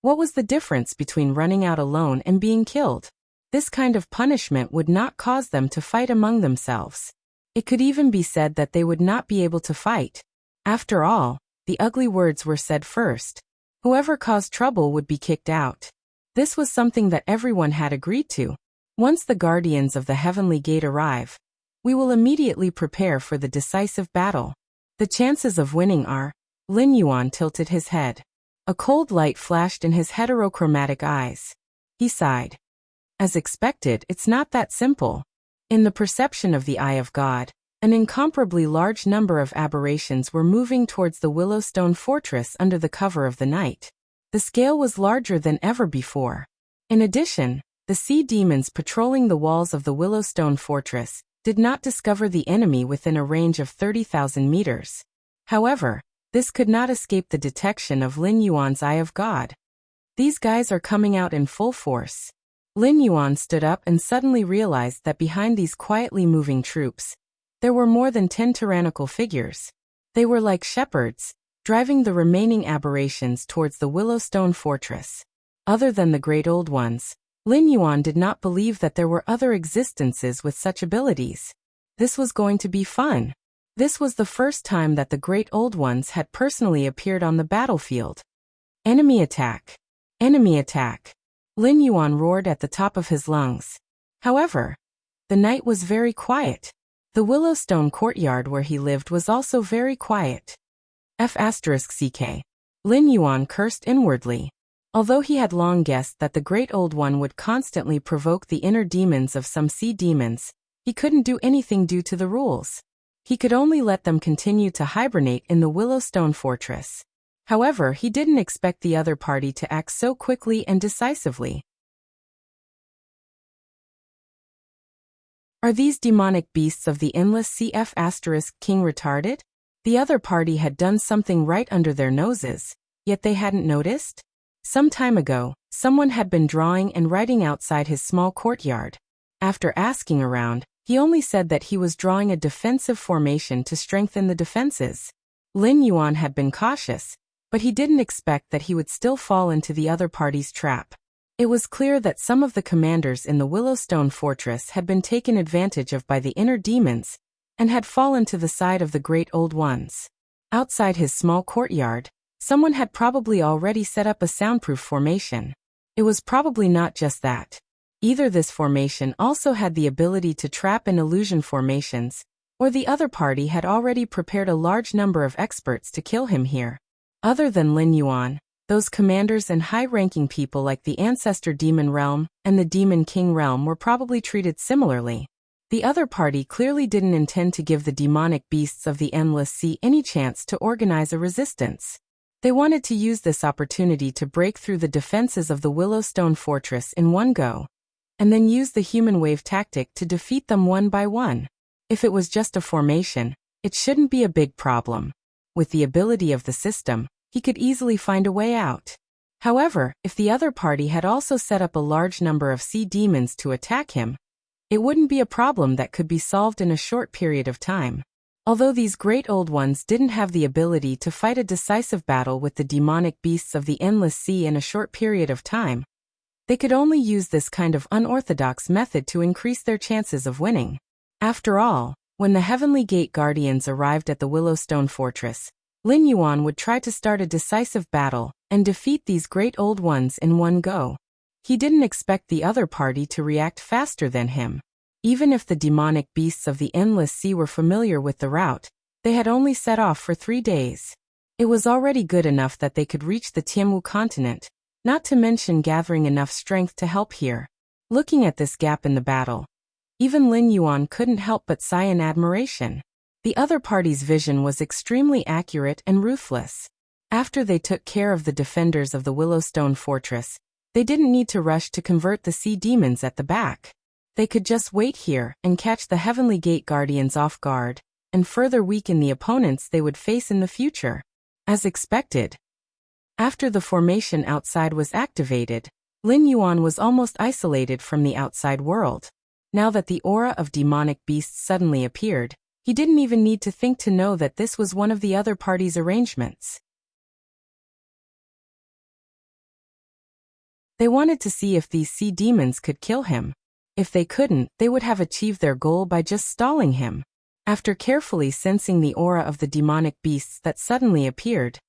what was the difference between running out alone and being killed? This kind of punishment would not cause them to fight among themselves. It could even be said that they would not be able to fight. After all, the ugly words were said first. Whoever caused trouble would be kicked out. This was something that everyone had agreed to. Once the guardians of the Heavenly Gate arrive, we will immediately prepare for the decisive battle. The chances of winning are. Lin Yuan tilted his head. A cold light flashed in his heterochromatic eyes. He sighed. As expected, it's not that simple. In the perception of the eye of God, an incomparably large number of aberrations were moving towards the Willowstone fortress under the cover of the night. The scale was larger than ever before. In addition, the sea demons patrolling the walls of the Willowstone fortress did not discover the enemy within a range of 30,000 meters. However, this could not escape the detection of Lin Yuan's eye of God. These guys are coming out in full force. Lin Yuan stood up and suddenly realized that behind these quietly moving troops, there were more than 10 tyrannical figures. They were like shepherds, driving the remaining aberrations towards the Willowstone Fortress. Other than the Great Old Ones, Lin Yuan did not believe that there were other existences with such abilities. This was going to be fun. This was the first time that the Great Old Ones had personally appeared on the battlefield. Enemy attack! Enemy attack! Lin Yuan roared at the top of his lungs. However, the night was very quiet. The Willowstone courtyard where he lived was also very quiet. F***ck. Lin Yuan cursed inwardly. Although he had long guessed that the Great Old One would constantly provoke the inner demons of some sea demons, he couldn't do anything due to the rules. He could only let them continue to hibernate in the Willowstone Fortress. However, he didn't expect the other party to act so quickly and decisively. Are these demonic beasts of the endless sea King retarded? The other party had done something right under their noses, yet they hadn't noticed? Some time ago, someone had been drawing and writing outside his small courtyard. After asking around, he only said that he was drawing a defensive formation to strengthen the defenses. Lin Yuan had been cautious, but he didn't expect that he would still fall into the other party's trap. It was clear that some of the commanders in the Willowstone Fortress had been taken advantage of by the inner demons and had fallen to the side of the Great Old Ones. Outside his small courtyard, someone had probably already set up a soundproof formation. It was probably not just that. Either this formation also had the ability to trap and illusion formations, or the other party had already prepared a large number of experts to kill him here. Other than Lin Yuan, those commanders and high-ranking people like the Ancestor Demon Realm and the Demon King Realm were probably treated similarly. The other party clearly didn't intend to give the demonic beasts of the Endless Sea any chance to organize a resistance. They wanted to use this opportunity to break through the defenses of the Willowstone Fortress in one go, and then use the human wave tactic to defeat them one by one. If it was just a formation, it shouldn't be a big problem. With the ability of the system, he could easily find a way out. However, if the other party had also set up a large number of sea demons to attack him, it wouldn't be a problem that could be solved in a short period of time. Although these Great Old Ones didn't have the ability to fight a decisive battle with the demonic beasts of the Endless Sea in a short period of time, they could only use this kind of unorthodox method to increase their chances of winning. After all, when the Heavenly Gate Guardians arrived at the Willowstone Fortress, Lin Yuan would try to start a decisive battle and defeat these Great Old Ones in one go. He didn't expect the other party to react faster than him. Even if the demonic beasts of the Endless Sea were familiar with the route, they had only set off for 3 days. It was already good enough that they could reach the Tianwu continent, not to mention gathering enough strength to help here. Looking at this gap in the battle, even Lin Yuan couldn't help but sigh in admiration. The other party's vision was extremely accurate and ruthless. After they took care of the defenders of the Willowstone Fortress, they didn't need to rush to convert the sea demons at the back. They could just wait here and catch the Heavenly Gate Guardians off guard, and further weaken the opponents they would face in the future. As expected, after the formation outside was activated, Lin Yuan was almost isolated from the outside world. Now that the aura of demonic beasts suddenly appeared, he didn't even need to think to know that this was one of the other party's arrangements. They wanted to see if these sea demons could kill him. If they couldn't, they would have achieved their goal by just stalling him. After carefully sensing the aura of the demonic beasts that suddenly appeared,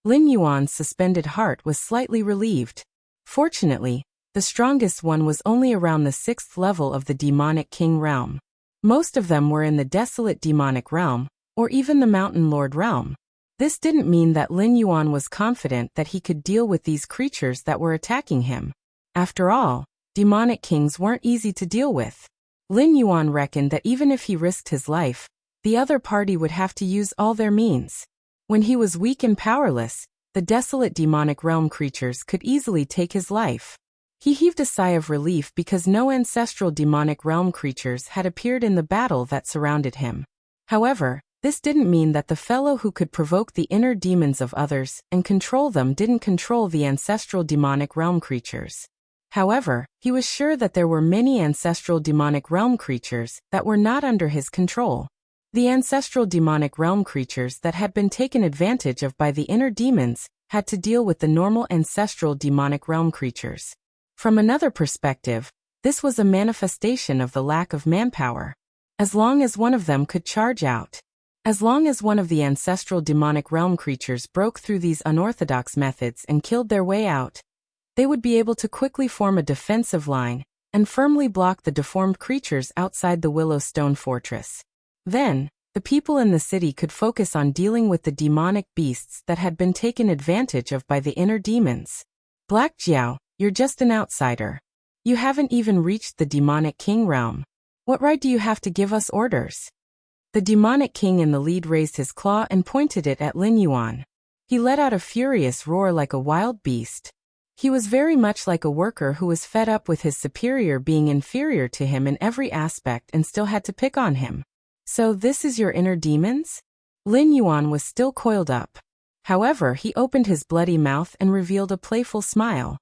Lin Yuan's suspended heart was slightly relieved. Fortunately, the strongest one was only around the 6th level of the Demonic King Realm. Most of them were in the Desolate Demonic Realm, or even the Mountain Lord Realm. This didn't mean that Lin Yuan was confident that he could deal with these creatures that were attacking him. After all, demonic kings weren't easy to deal with. Lin Yuan reckoned that even if he risked his life, the other party would have to use all their means. When he was weak and powerless, the Desolate Demonic Realm creatures could easily take his life. He heaved a sigh of relief because no ancestral demonic realm creatures had appeared in the battle that surrounded him. However, this didn't mean that the fellow who could provoke the inner demons of others and control them didn't control the ancestral demonic realm creatures. However, he was sure that there were many ancestral demonic realm creatures that were not under his control. The ancestral demonic realm creatures that had been taken advantage of by the inner demons had to deal with the normal ancestral demonic realm creatures. From another perspective, this was a manifestation of the lack of manpower. As long as one of them could charge out, as long as one of the ancestral demonic realm creatures broke through these unorthodox methods and killed their way out, they would be able to quickly form a defensive line and firmly block the deformed creatures outside the Willow Stone Fortress. Then, the people in the city could focus on dealing with the demonic beasts that had been taken advantage of by the inner demons. Black Jiao, you're just an outsider. You haven't even reached the demonic king realm. What right do you have to give us orders? The demonic king in the lead raised his claw and pointed it at Lin Yuan. He let out a furious roar like a wild beast. He was very much like a worker who was fed up with his superior being inferior to him in every aspect and still had to pick on him. So this is your inner demons? Lin Yuan was still coiled up. However, he opened his bloody mouth and revealed a playful smile.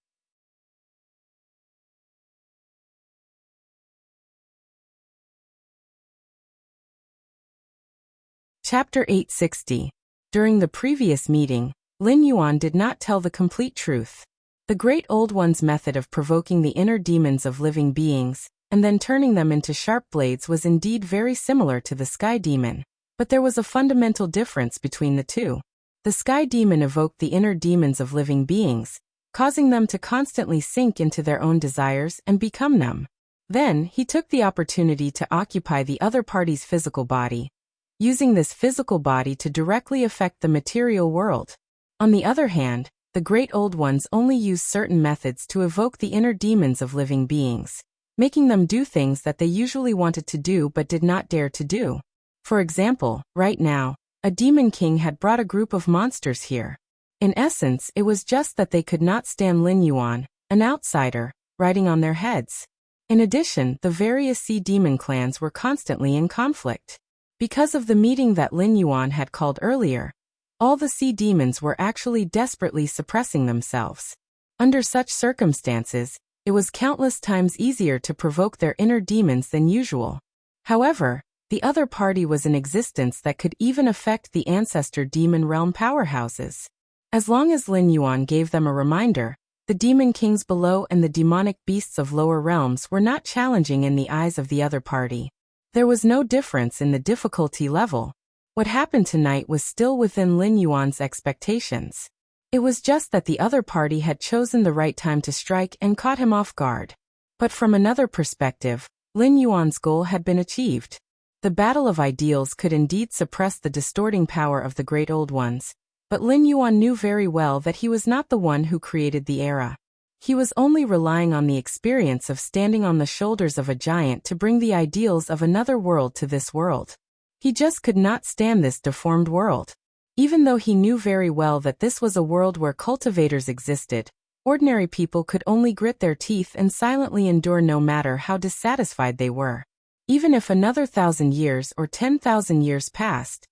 Chapter 860. During the previous meeting, Lin Yuan did not tell the complete truth. The Great Old One's method of provoking the inner demons of living beings, and then turning them into sharp blades was indeed very similar to the Sky Demon, but there was a fundamental difference between the two. The Sky Demon evoked the inner demons of living beings, causing them to constantly sink into their own desires and become numb. Then, he took the opportunity to occupy the other party's physical body, using this physical body to directly affect the material world. On the other hand, the Great Old Ones only used certain methods to evoke the inner demons of living beings, making them do things that they usually wanted to do but did not dare to do. For example, right now, a demon king had brought a group of monsters here. In essence, it was just that they could not stand Lin Yuan, an outsider, riding on their heads. In addition, the various sea demon clans were constantly in conflict. Because of the meeting that Lin Yuan had called earlier, all the sea demons were actually desperately suppressing themselves. Under such circumstances, it was countless times easier to provoke their inner demons than usual. However, the other party was in existence that could even affect the ancestor demon realm powerhouses. As long as Lin Yuan gave them a reminder, the demon kings below and the demonic beasts of lower realms were not challenging in the eyes of the other party. There was no difference in the difficulty level. What happened tonight was still within Lin Yuan's expectations. It was just that the other party had chosen the right time to strike and caught him off guard. But from another perspective, Lin Yuan's goal had been achieved. The battle of ideals could indeed suppress the distorting power of the Great Old Ones, but Lin Yuan knew very well that he was not the one who created the era. He was only relying on the experience of standing on the shoulders of a giant to bring the ideals of another world to this world. He just could not stand this deformed world. Even though he knew very well that this was a world where cultivators existed, ordinary people could only grit their teeth and silently endure no matter how dissatisfied they were. Even if another 1,000 years or 10,000 years passed,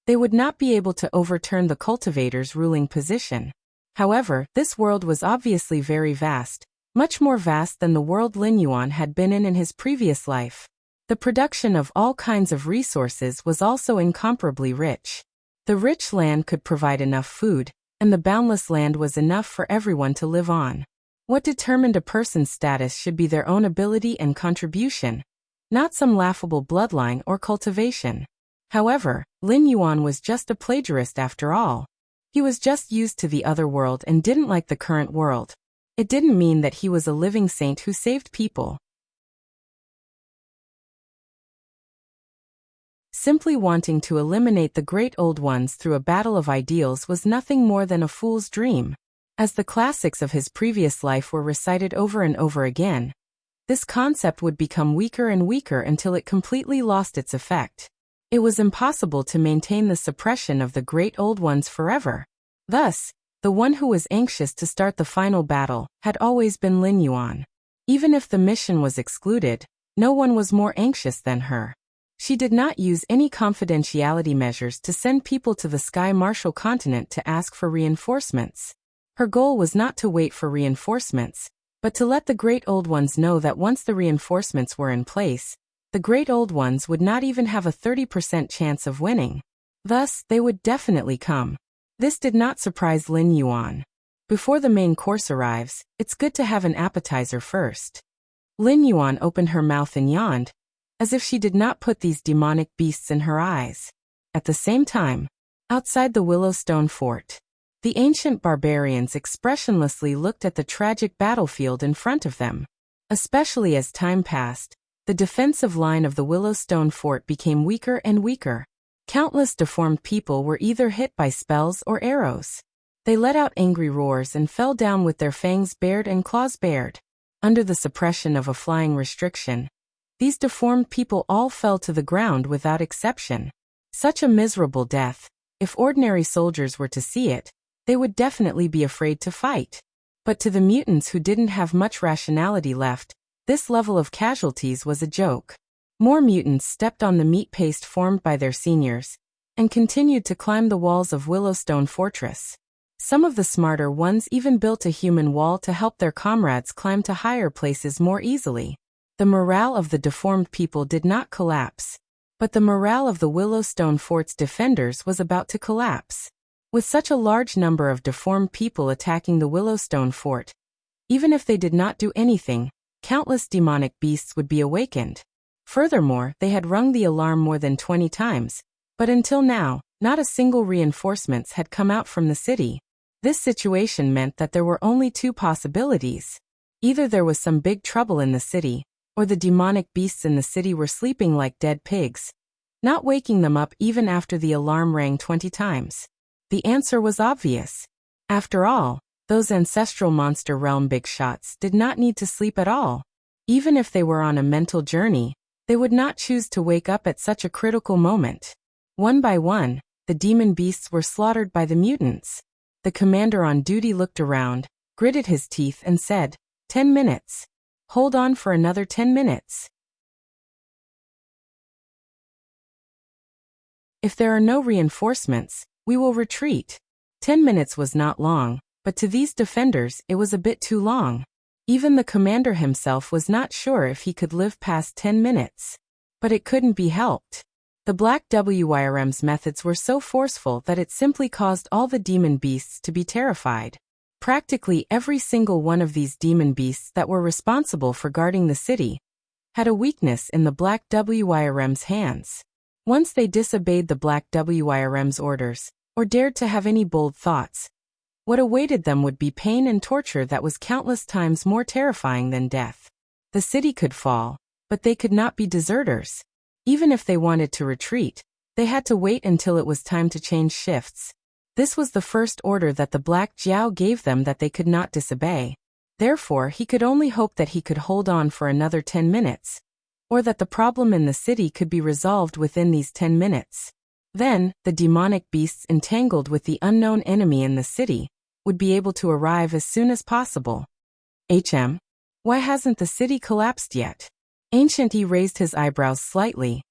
they would not be able to overturn the cultivators' ruling position. However, this world was obviously very vast, much more vast than the world Lin Yuan had been in his previous life. The production of all kinds of resources was also incomparably rich. The rich land could provide enough food, and the boundless land was enough for everyone to live on. What determined a person's status should be their own ability and contribution, not some laughable bloodline or cultivation. However, Lin Yuan was just a plagiarist after all. He was just used to the other world and didn't like the current world. It didn't mean that he was a living saint who saved people. Simply wanting to eliminate the Great Old Ones through a battle of ideals was nothing more than a fool's dream. As the classics of his previous life were recited over and over again, this concept would become weaker and weaker until it completely lost its effect. It was impossible to maintain the suppression of the Great Old Ones forever. Thus, the one who was anxious to start the final battle had always been Lin Yuan. Even if the mission was excluded, no one was more anxious than her. She did not use any confidentiality measures to send people to the Sky Martial continent to ask for reinforcements. Her goal was not to wait for reinforcements, but to let the Great Old Ones know that once the reinforcements were in place, the great old ones would not even have a 30% chance of winning. Thus, they would definitely come. This did not surprise Lin Yuan. Before the main course arrives, it's good to have an appetizer first. Lin Yuan opened her mouth and yawned, as if she did not put these demonic beasts in her eyes. At the same time, outside the Willowstone Fort, the ancient barbarians expressionlessly looked at the tragic battlefield in front of them. Especially as time passed, the defensive line of the Willowstone Fort became weaker and weaker. Countless deformed people were either hit by spells or arrows. They let out angry roars and fell down with their fangs bared and claws bared. Under the suppression of a flying restriction, these deformed people all fell to the ground without exception. Such a miserable death. If ordinary soldiers were to see it, they would definitely be afraid to fight. But to the mutants who didn't have much rationality left, this level of casualties was a joke. More mutants stepped on the meat paste formed by their seniors, and continued to climb the walls of Willowstone Fortress. Some of the smarter ones even built a human wall to help their comrades climb to higher places more easily. The morale of the deformed people did not collapse, but the morale of the Willowstone Fort's defenders was about to collapse. With such a large number of deformed people attacking the Willowstone Fort, even if they did not do anything, countless demonic beasts would be awakened. Furthermore, they had rung the alarm more than 20 times, but until now, not a single reinforcements had come out from the city. This situation meant that there were only two possibilities. Either there was some big trouble in the city, or the demonic beasts in the city were sleeping like dead pigs, not waking them up even after the alarm rang 20 times. The answer was obvious. After all, those ancestral monster realm big shots did not need to sleep at all. Even if they were on a mental journey, they would not choose to wake up at such a critical moment. One by one, the demon beasts were slaughtered by the mutants. The commander on duty looked around, gritted his teeth and said, 10 minutes. Hold on for another 10 minutes. If there are no reinforcements, we will retreat. 10 minutes was not long, but to these defenders it was a bit too long. Even the commander himself was not sure if he could live past 10 minutes. But it couldn't be helped. The Black WYRM's methods were so forceful that it simply caused all the demon beasts to be terrified. Practically every single one of these demon beasts that were responsible for guarding the city had a weakness in the Black WYRM's hands. Once they disobeyed the Black WYRM's orders, or dared to have any bold thoughts, what awaited them would be pain and torture that was countless times more terrifying than death. The city could fall, but they could not be deserters. Even if they wanted to retreat, they had to wait until it was time to change shifts. This was the first order that the Black Jiao gave them that they could not disobey. Therefore, he could only hope that he could hold on for another 10 minutes, or that the problem in the city could be resolved within these 10 minutes. Then, the demonic beasts entangled with the unknown enemy in the city would be able to arrive as soon as possible. Why hasn't the city collapsed yet? Ancient E raised his eyebrows slightly.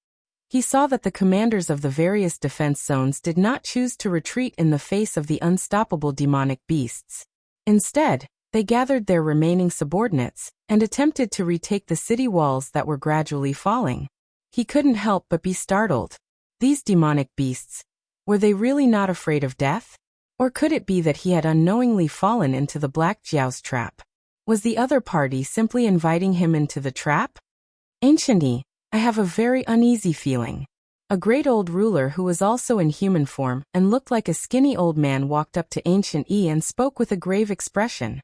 He saw that the commanders of the various defense zones did not choose to retreat in the face of the unstoppable demonic beasts. Instead, they gathered their remaining subordinates and attempted to retake the city walls that were gradually falling. He couldn't help but be startled. These demonic beasts, were they really not afraid of death? Or could it be that he had unknowingly fallen into the Black Jiao's trap? Was the other party simply inviting him into the trap? Ancient E, I have a very uneasy feeling. A great old ruler who was also in human form and looked like a skinny old man walked up to Ancient E and spoke with a grave expression.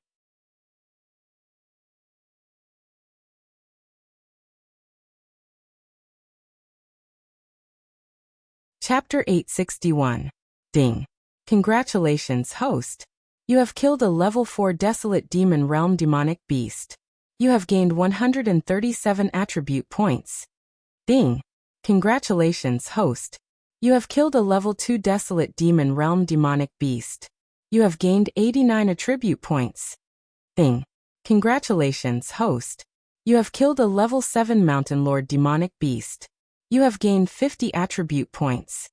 Chapter 861. Ding. Congratulations, host. You have killed a level 4 desolate demon realm demonic beast. You have gained 137 attribute points. Ding. Congratulations, host. You have killed a level 2 desolate demon realm demonic beast. You have gained 89 attribute points. Ding. Congratulations, host. You have killed a level 7 mountain lord demonic beast. You have gained 50 attribute points.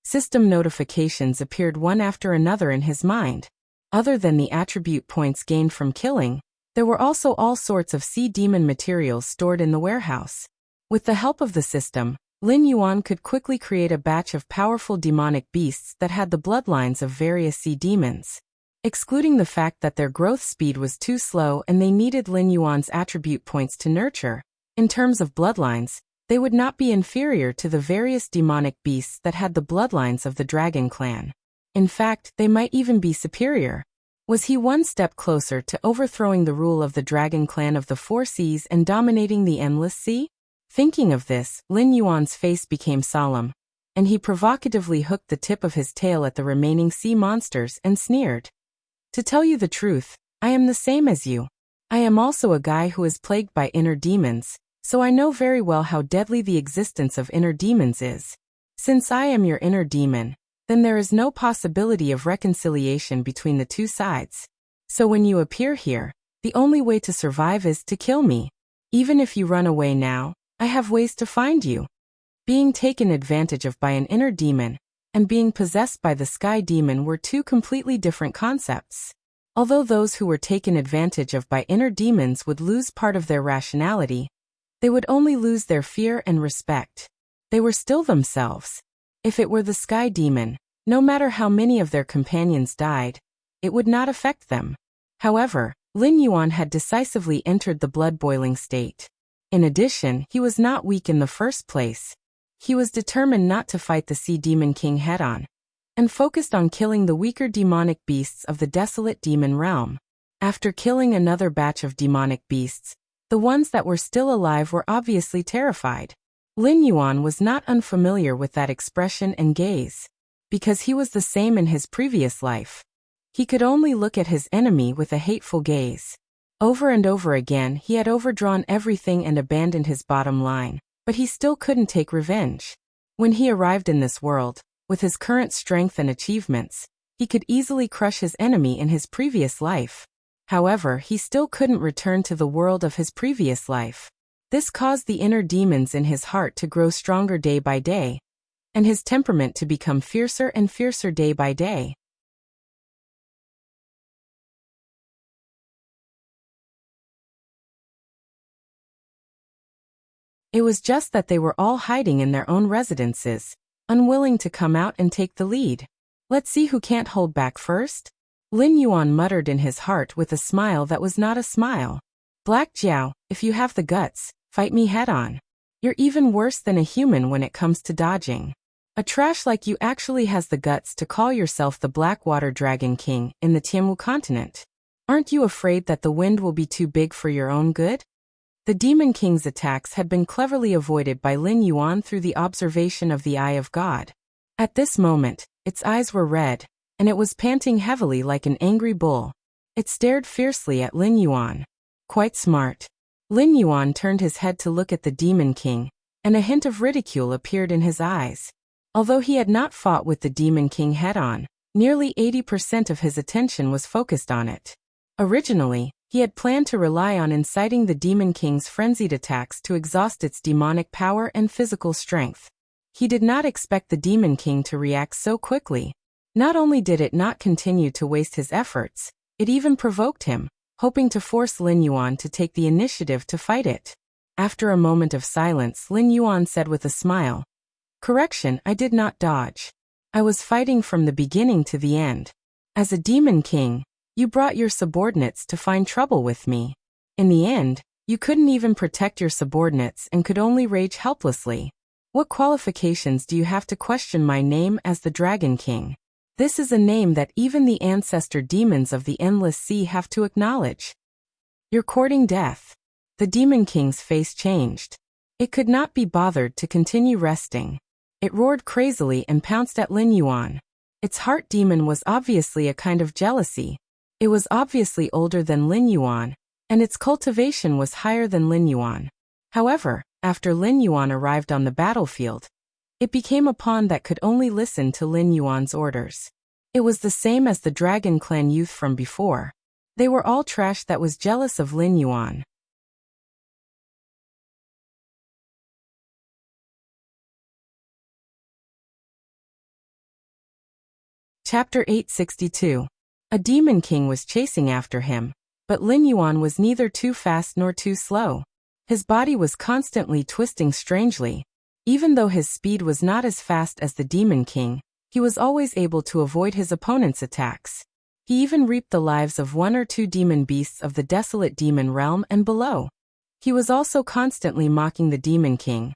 System notifications appeared one after another in his mind. Other than the attribute points gained from killing, there were also all sorts of sea demon materials stored in the warehouse. With the help of the system, Lin Yuan could quickly create a batch of powerful demonic beasts that had the bloodlines of various sea demons. Excluding the fact that their growth speed was too slow and they needed Lin Yuan's attribute points to nurture, in terms of bloodlines, they would not be inferior to the various demonic beasts that had the bloodlines of the dragon clan. In fact, they might even be superior. Was he one step closer to overthrowing the rule of the dragon clan of the four seas and dominating the endless sea? Thinking of this, Lin Yuan's face became solemn, and he provocatively hooked the tip of his tail at the remaining sea monsters and sneered. To tell you the truth, I am the same as you. I am also a guy who is plagued by inner demons, so I know very well how deadly the existence of inner demons is. Since I am your inner demon, then there is no possibility of reconciliation between the two sides. So when you appear here, the only way to survive is to kill me. Even if you run away now, I have ways to find you. Being taken advantage of by an inner demon and being possessed by the sky demon were two completely different concepts. Although those who were taken advantage of by inner demons would lose part of their rationality, they would only lose their fear and respect. They were still themselves. If it were the sky demon, no matter how many of their companions died, it would not affect them. However, Lin Yuan had decisively entered the blood-boiling state. In addition, he was not weak in the first place. He was determined not to fight the Sea Demon King head-on, and focused on killing the weaker demonic beasts of the desolate demon realm. After killing another batch of demonic beasts, the ones that were still alive were obviously terrified. Lin Yuan was not unfamiliar with that expression and gaze, because he was the same in his previous life. He could only look at his enemy with a hateful gaze. Over and over again he had overdrawn everything and abandoned his bottom line, but he still couldn't take revenge. When he arrived in this world, with his current strength and achievements, he could easily crush his enemy in his previous life. However, he still couldn't return to the world of his previous life. This caused the inner demons in his heart to grow stronger day by day, and his temperament to become fiercer and fiercer day by day. It was just that they were all hiding in their own residences, unwilling to come out and take the lead. Let's see who can't hold back first. Lin Yuan muttered in his heart with a smile that was not a smile. Black Jiao, if you have the guts, fight me head-on. You're even worse than a human when it comes to dodging. A trash like you actually has the guts to call yourself the Blackwater Dragon King in the Tianwu continent. Aren't you afraid that the wind will be too big for your own good? The Demon King's attacks had been cleverly avoided by Lin Yuan through the observation of the Eye of God. At this moment, its eyes were red, and it was panting heavily like an angry bull. It stared fiercely at Lin Yuan. Quite smart. Lin Yuan turned his head to look at the Demon King, and a hint of ridicule appeared in his eyes. Although he had not fought with the Demon King head-on, nearly 80% of his attention was focused on it. Originally, he had planned to rely on inciting the Demon King's frenzied attacks to exhaust its demonic power and physical strength. He did not expect the Demon King to react so quickly. Not only did it not continue to waste his efforts, it even provoked him, hoping to force Lin Yuan to take the initiative to fight it. After a moment of silence, Lin Yuan said with a smile, "Correction, I did not dodge. I was fighting from the beginning to the end. As a Demon King, you brought your subordinates to find trouble with me. In the end, you couldn't even protect your subordinates and could only rage helplessly. What qualifications do you have to question my name as the Dragon King? This is a name that even the ancestor demons of the Endless Sea have to acknowledge. You're courting death." The Demon King's face changed. It could not be bothered to continue resting. It roared crazily and pounced at Lin Yuan. Its heart demon was obviously a kind of jealousy. It was obviously older than Lin Yuan, and its cultivation was higher than Lin Yuan. However, after Lin Yuan arrived on the battlefield, it became a pawn that could only listen to Lin Yuan's orders. It was the same as the Dragon Clan youth from before. They were all trash that was jealous of Lin Yuan. Chapter 862. A Demon King was chasing after him, but Lin Yuan was neither too fast nor too slow. His body was constantly twisting strangely. Even though his speed was not as fast as the Demon King, he was always able to avoid his opponent's attacks. He even reaped the lives of one or two demon beasts of the desolate demon realm and below. He was also constantly mocking the Demon King,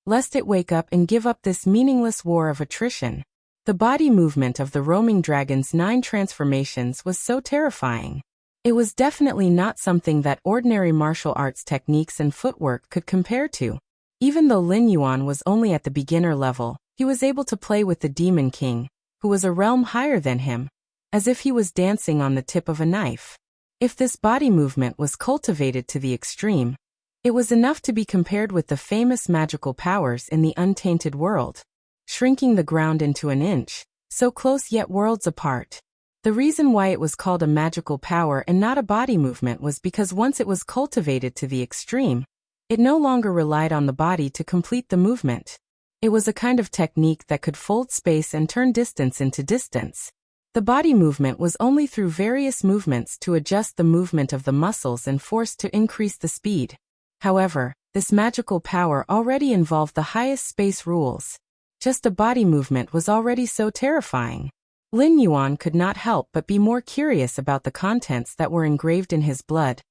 lest it wake up and give up this meaningless war of attrition. The body movement of the roaming dragon's 9 transformations was so terrifying. It was definitely not something that ordinary martial arts techniques and footwork could compare to. Even though Lin Yuan was only at the beginner level, he was able to play with the Demon King, who was a realm higher than him, as if he was dancing on the tip of a knife. If this body movement was cultivated to the extreme, it was enough to be compared with the famous magical powers in the untainted world, shrinking the ground into an inch, so close yet worlds apart. The reason why it was called a magical power and not a body movement was because once it was cultivated to the extreme, it no longer relied on the body to complete the movement. It was a kind of technique that could fold space and turn distance into distance. The body movement was only through various movements to adjust the movement of the muscles and force to increase the speed. However, this magical power already involved the highest space rules. Just a body movement was already so terrifying. Lin Yuan could not help but be more curious about the contents that were engraved in his blood,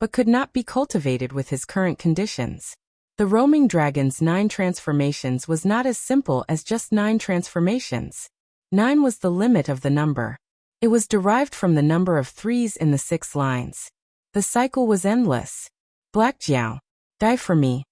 but could not be cultivated with his current conditions. The roaming dragon's 9 transformations was not as simple as just 9 transformations. 9 was the limit of the number. It was derived from the number of 3s in the 6 lines. The cycle was endless. Black Jiao, die for me.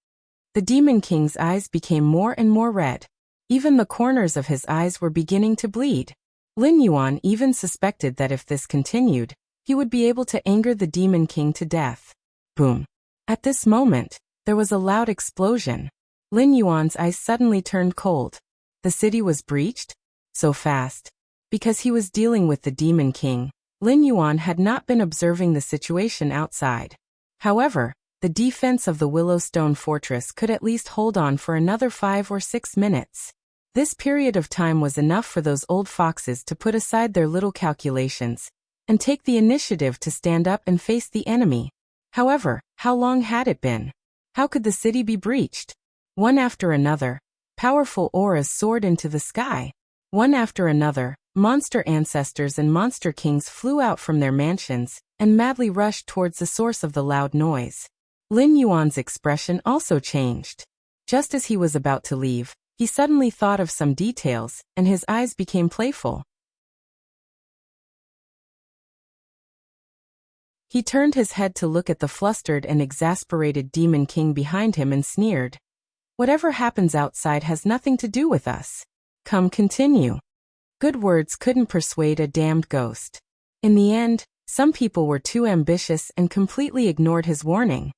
The Demon King's eyes became more and more red. Even the corners of his eyes were beginning to bleed. Lin Yuan even suspected that if this continued, he would be able to anger the Demon King to death. Boom. At this moment, there was a loud explosion. Lin Yuan's eyes suddenly turned cold. The city was breached? So fast. Because he was dealing with the Demon King, Lin Yuan had not been observing the situation outside. However, the defense of the Willowstone Fortress could at least hold on for another 5 or 6 minutes. This period of time was enough for those old foxes to put aside their little calculations and take the initiative to stand up and face the enemy. However, how long had it been? How could the city be breached? One after another, powerful auras soared into the sky. One after another, monster ancestors and monster kings flew out from their mansions and madly rushed towards the source of the loud noise. Lin Yuan's expression also changed. Just as he was about to leave, he suddenly thought of some details, and his eyes became playful. He turned his head to look at the flustered and exasperated Demon King behind him and sneered. Whatever happens outside has nothing to do with us. Come, continue. Good words couldn't persuade a damned ghost. In the end, some people were too ambitious and completely ignored his warning.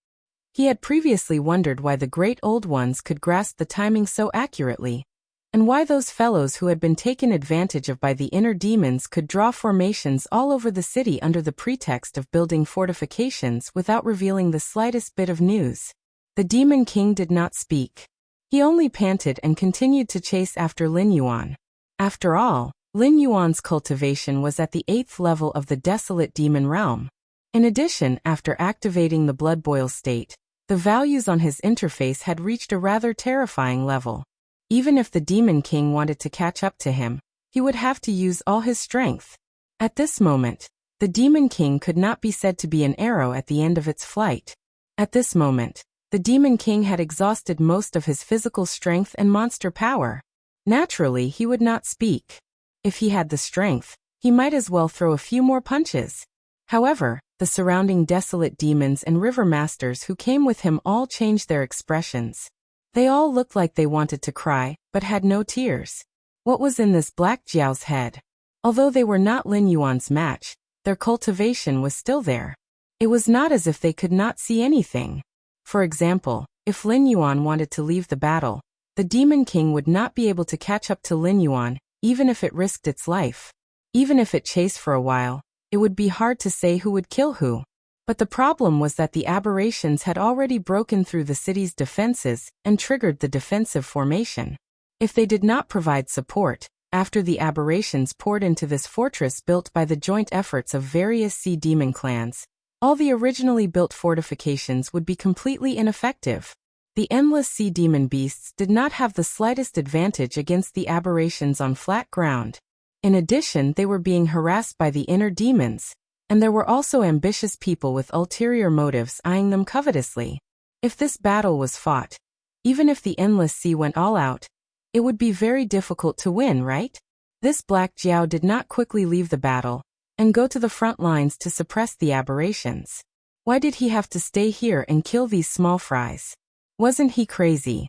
He had previously wondered why the great old ones could grasp the timing so accurately, and why those fellows who had been taken advantage of by the inner demons could draw formations all over the city under the pretext of building fortifications without revealing the slightest bit of news. The Demon King did not speak. He only panted and continued to chase after Lin Yuan. After all, Lin Yuan's cultivation was at the 8th level of the desolate demon realm. In addition, after activating the blood boil state, the values on his interface had reached a rather terrifying level. Even if the Demon King wanted to catch up to him, he would have to use all his strength. At this moment, the Demon King could not be said to be an arrow at the end of its flight. At this moment, the Demon King had exhausted most of his physical strength and monster power. Naturally, he would not speak. If he had the strength, he might as well throw a few more punches. However, the surrounding desolate demons and river masters who came with him all changed their expressions. They all looked like they wanted to cry, but had no tears. What was in this Black Jiao's head? Although they were not Lin Yuan's match, their cultivation was still there. It was not as if they could not see anything. For example, if Lin Yuan wanted to leave the battle, the Demon King would not be able to catch up to Lin Yuan, even if it risked its life. Even if it chased for a while, it would be hard to say who would kill who. But the problem was that the aberrations had already broken through the city's defenses and triggered the defensive formation. If they did not provide support, after the aberrations poured into this fortress built by the joint efforts of various sea demon clans, All the originally built fortifications would be completely ineffective. The endless sea demon beasts did not have the slightest advantage against the aberrations on flat ground. In addition, they were being harassed by the inner demons, and there were also ambitious people with ulterior motives eyeing them covetously. If this battle was fought, even if the endless sea went all out, it would be very difficult to win, right? This Black Jiao did not quickly leave the battle and go to the front lines to suppress the aberrations. Why did he have to stay here and kill these small fries? Wasn't he crazy?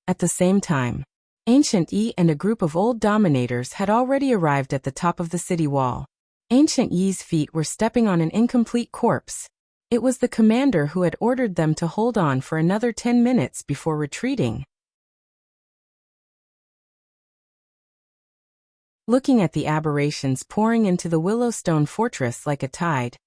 At the same time, Ancient Yi and a group of old dominators had already arrived at the top of the city wall. Ancient Yi's feet were stepping on an incomplete corpse. It was the commander who had ordered them to hold on for another 10 minutes before retreating. Looking at the aberrations pouring into the Willowstone fortress like a tide,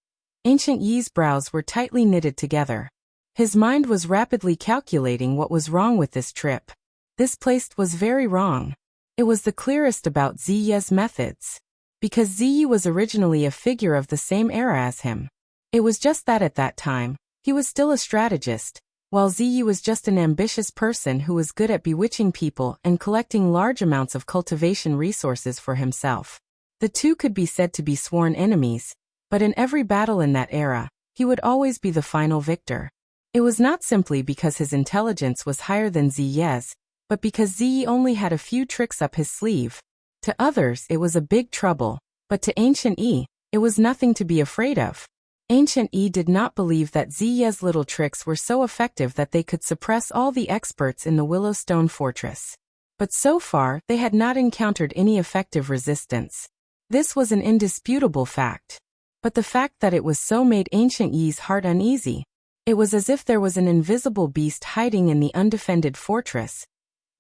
Ancient Yi's brows were tightly knitted together. His mind was rapidly calculating what was wrong with this trip. This place was very wrong. It was the clearest about Ziye's methods. Because Ziye was originally a figure of the same era as him. It was just that at that time, he was still a strategist, while Ziye was just an ambitious person who was good at bewitching people and collecting large amounts of cultivation resources for himself. The two could be said to be sworn enemies, but in every battle in that era, he would always be the final victor. It was not simply because his intelligence was higher than Ziye's, but because Ziye only had a few tricks up his sleeve. To others it was a big trouble, but to Ancient Yi, it was nothing to be afraid of. Ancient Yi did not believe that Ziye's little tricks were so effective that they could suppress all the experts in the Willowstone Fortress. But so far, they had not encountered any effective resistance. This was an indisputable fact. But the fact that it was so made Ancient Yi's heart uneasy. It was as if there was an invisible beast hiding in the undefended fortress,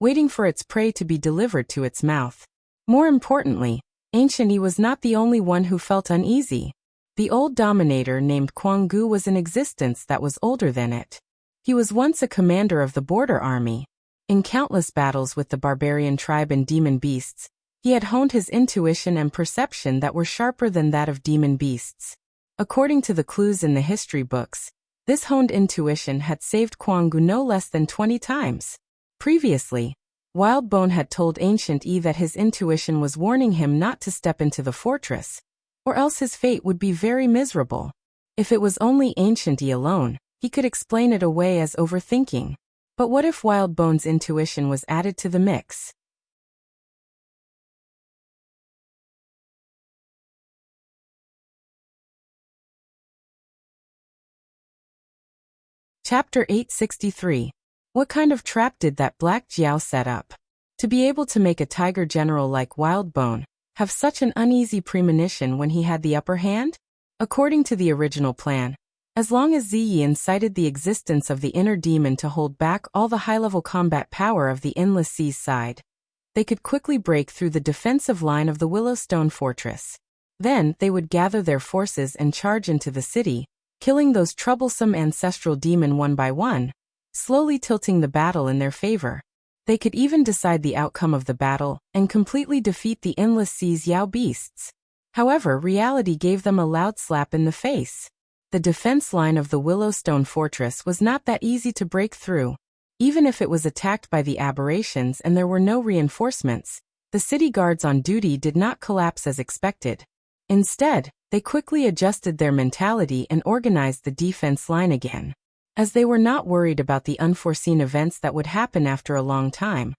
waiting for its prey to be delivered to its mouth. More importantly, Ancient Yi was not the only one who felt uneasy. The old dominator named Kuang-gu was in existence that was older than it. He was once a commander of the border army. In countless battles with the barbarian tribe and demon beasts, he had honed his intuition and perception that were sharper than that of demon beasts. According to the clues in the history books, this honed intuition had saved Kuang-gu no less than 20 times. Previously, Wildbone had told Ancient Yi that his intuition was warning him not to step into the fortress, or else his fate would be very miserable. If it was only Ancient Yi alone, he could explain it away as overthinking. But what if Wildbone's intuition was added to the mix? Chapter 863. What kind of trap did that Black Jiao set up? To be able to make a tiger general like Wildbone have such an uneasy premonition when he had the upper hand? According to the original plan, as long as Ziye incited the existence of the inner demon to hold back all the high-level combat power of the Endless Sea's side, they could quickly break through the defensive line of the Willowstone Fortress. Then they would gather their forces and charge into the city, killing those troublesome ancestral demon one by one, slowly tilting the battle in their favor. They could even decide the outcome of the battle and completely defeat the Endless Sea's Yao beasts. However, reality gave them a loud slap in the face. The defense line of the Willowstone Fortress was not that easy to break through. Even if it was attacked by the aberrations and there were no reinforcements, the city guards on duty did not collapse as expected. Instead, they quickly adjusted their mentality and organized the defense line again. As they were not worried about the unforeseen events that would happen after a long time,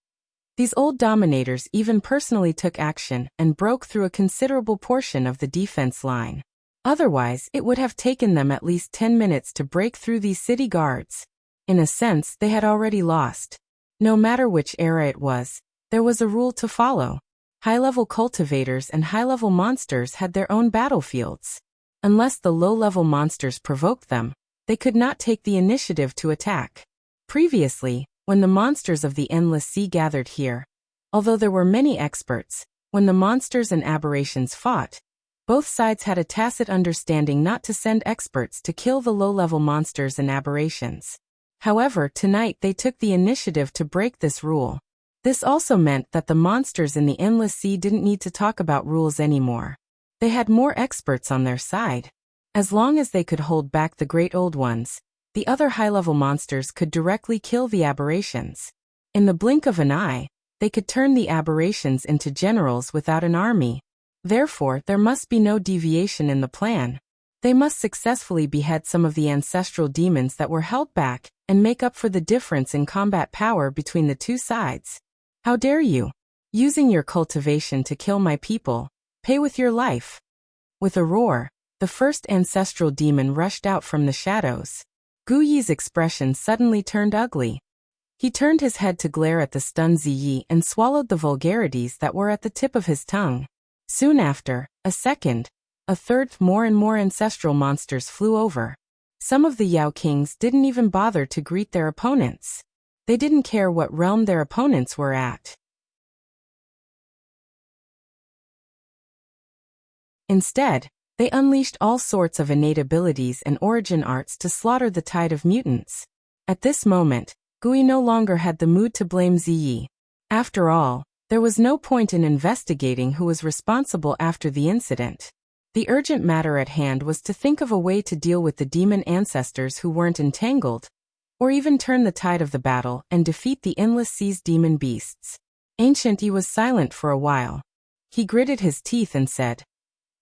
these old dominators even personally took action and broke through a considerable portion of the defense line. Otherwise, it would have taken them at least 10 minutes to break through these city guards. In a sense, they had already lost. No matter which era it was, there was a rule to follow. High-level cultivators and high-level monsters had their own battlefields. Unless the low-level monsters provoked them, they could not take the initiative to attack. Previously, when the monsters of the Endless Sea gathered here, although there were many experts, when the monsters and aberrations fought, both sides had a tacit understanding not to send experts to kill the low-level monsters and aberrations. However, tonight they took the initiative to break this rule. This also meant that the monsters in the Endless Sea didn't need to talk about rules anymore. They had more experts on their side. As long as they could hold back the Great Old Ones, the other high-level monsters could directly kill the aberrations. In the blink of an eye, they could turn the aberrations into generals without an army. Therefore, there must be no deviation in the plan. They must successfully behead some of the ancestral demons that were held back and make up for the difference in combat power between the two sides. How dare you, using your cultivation to kill my people, pay with your life. With a roar, the first ancestral demon rushed out from the shadows. Gu Yi's expression suddenly turned ugly. He turned his head to glare at the stunned Ziyi and swallowed the vulgarities that were at the tip of his tongue. Soon after, a second, a third, more and more ancestral monsters flew over. Some of the Yao Kings didn't even bother to greet their opponents. They didn't care what realm their opponents were at. Instead, they unleashed all sorts of innate abilities and origin arts to slaughter the tide of mutants. At this moment, Gui no longer had the mood to blame Ziyi. After all, there was no point in investigating who was responsible after the incident. The urgent matter at hand was to think of a way to deal with the demon ancestors who weren't entangled, or even turn the tide of the battle and defeat the endless sea's demon beasts. Ancient Yi was silent for a while. He gritted his teeth and said,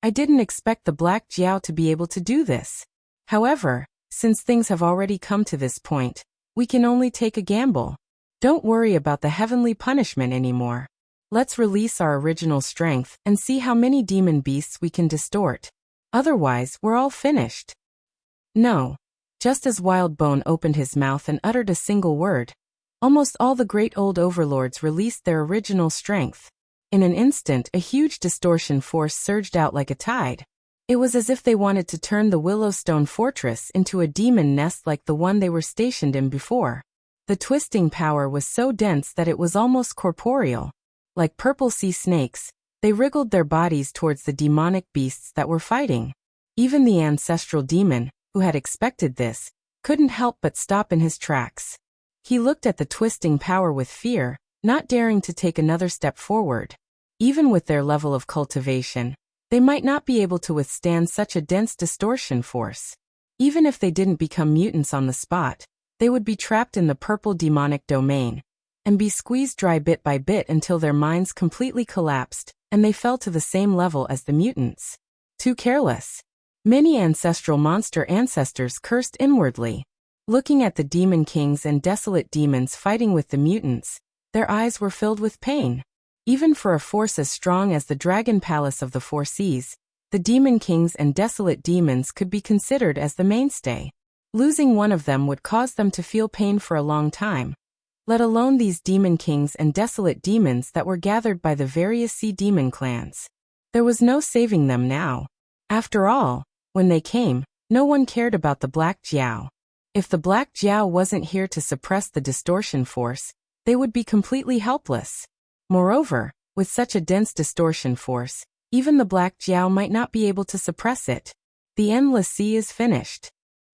"I didn't expect the Black Jiao to be able to do this. However, since things have already come to this point, we can only take a gamble. Don't worry about the heavenly punishment anymore. Let's release our original strength and see how many demon beasts we can distort. Otherwise, we're all finished." No. Just as Wildbone opened his mouth and uttered a single word, almost all the great old overlords released their original strength. In an instant, a huge distortion force surged out like a tide. It was as if they wanted to turn the Willowstone Fortress into a demon nest like the one they were stationed in before. The twisting power was so dense that it was almost corporeal. Like purple sea snakes, they wriggled their bodies towards the demonic beasts that were fighting. Even the ancestral demon, who had expected this, couldn't help but stop in his tracks. He looked at the twisting power with fear, not daring to take another step forward. Even with their level of cultivation, they might not be able to withstand such a dense distortion force. Even if they didn't become mutants on the spot, they would be trapped in the purple demonic domain and be squeezed dry bit by bit until their minds completely collapsed and they fell to the same level as the mutants. Too careless. Many ancestral monster ancestors cursed inwardly. Looking at the demon kings and desolate demons fighting with the mutants, their eyes were filled with pain. Even for a force as strong as the Dragon Palace of the Four Seas, the demon kings and desolate demons could be considered as the mainstay. Losing one of them would cause them to feel pain for a long time, let alone these demon kings and desolate demons that were gathered by the various sea demon clans. There was no saving them now. After all, when they came, no one cared about the Black Jiao. If the Black Jiao wasn't here to suppress the distortion force, they would be completely helpless. Moreover, with such a dense distortion force, even the Black Jiao might not be able to suppress it. The endless sea is finished.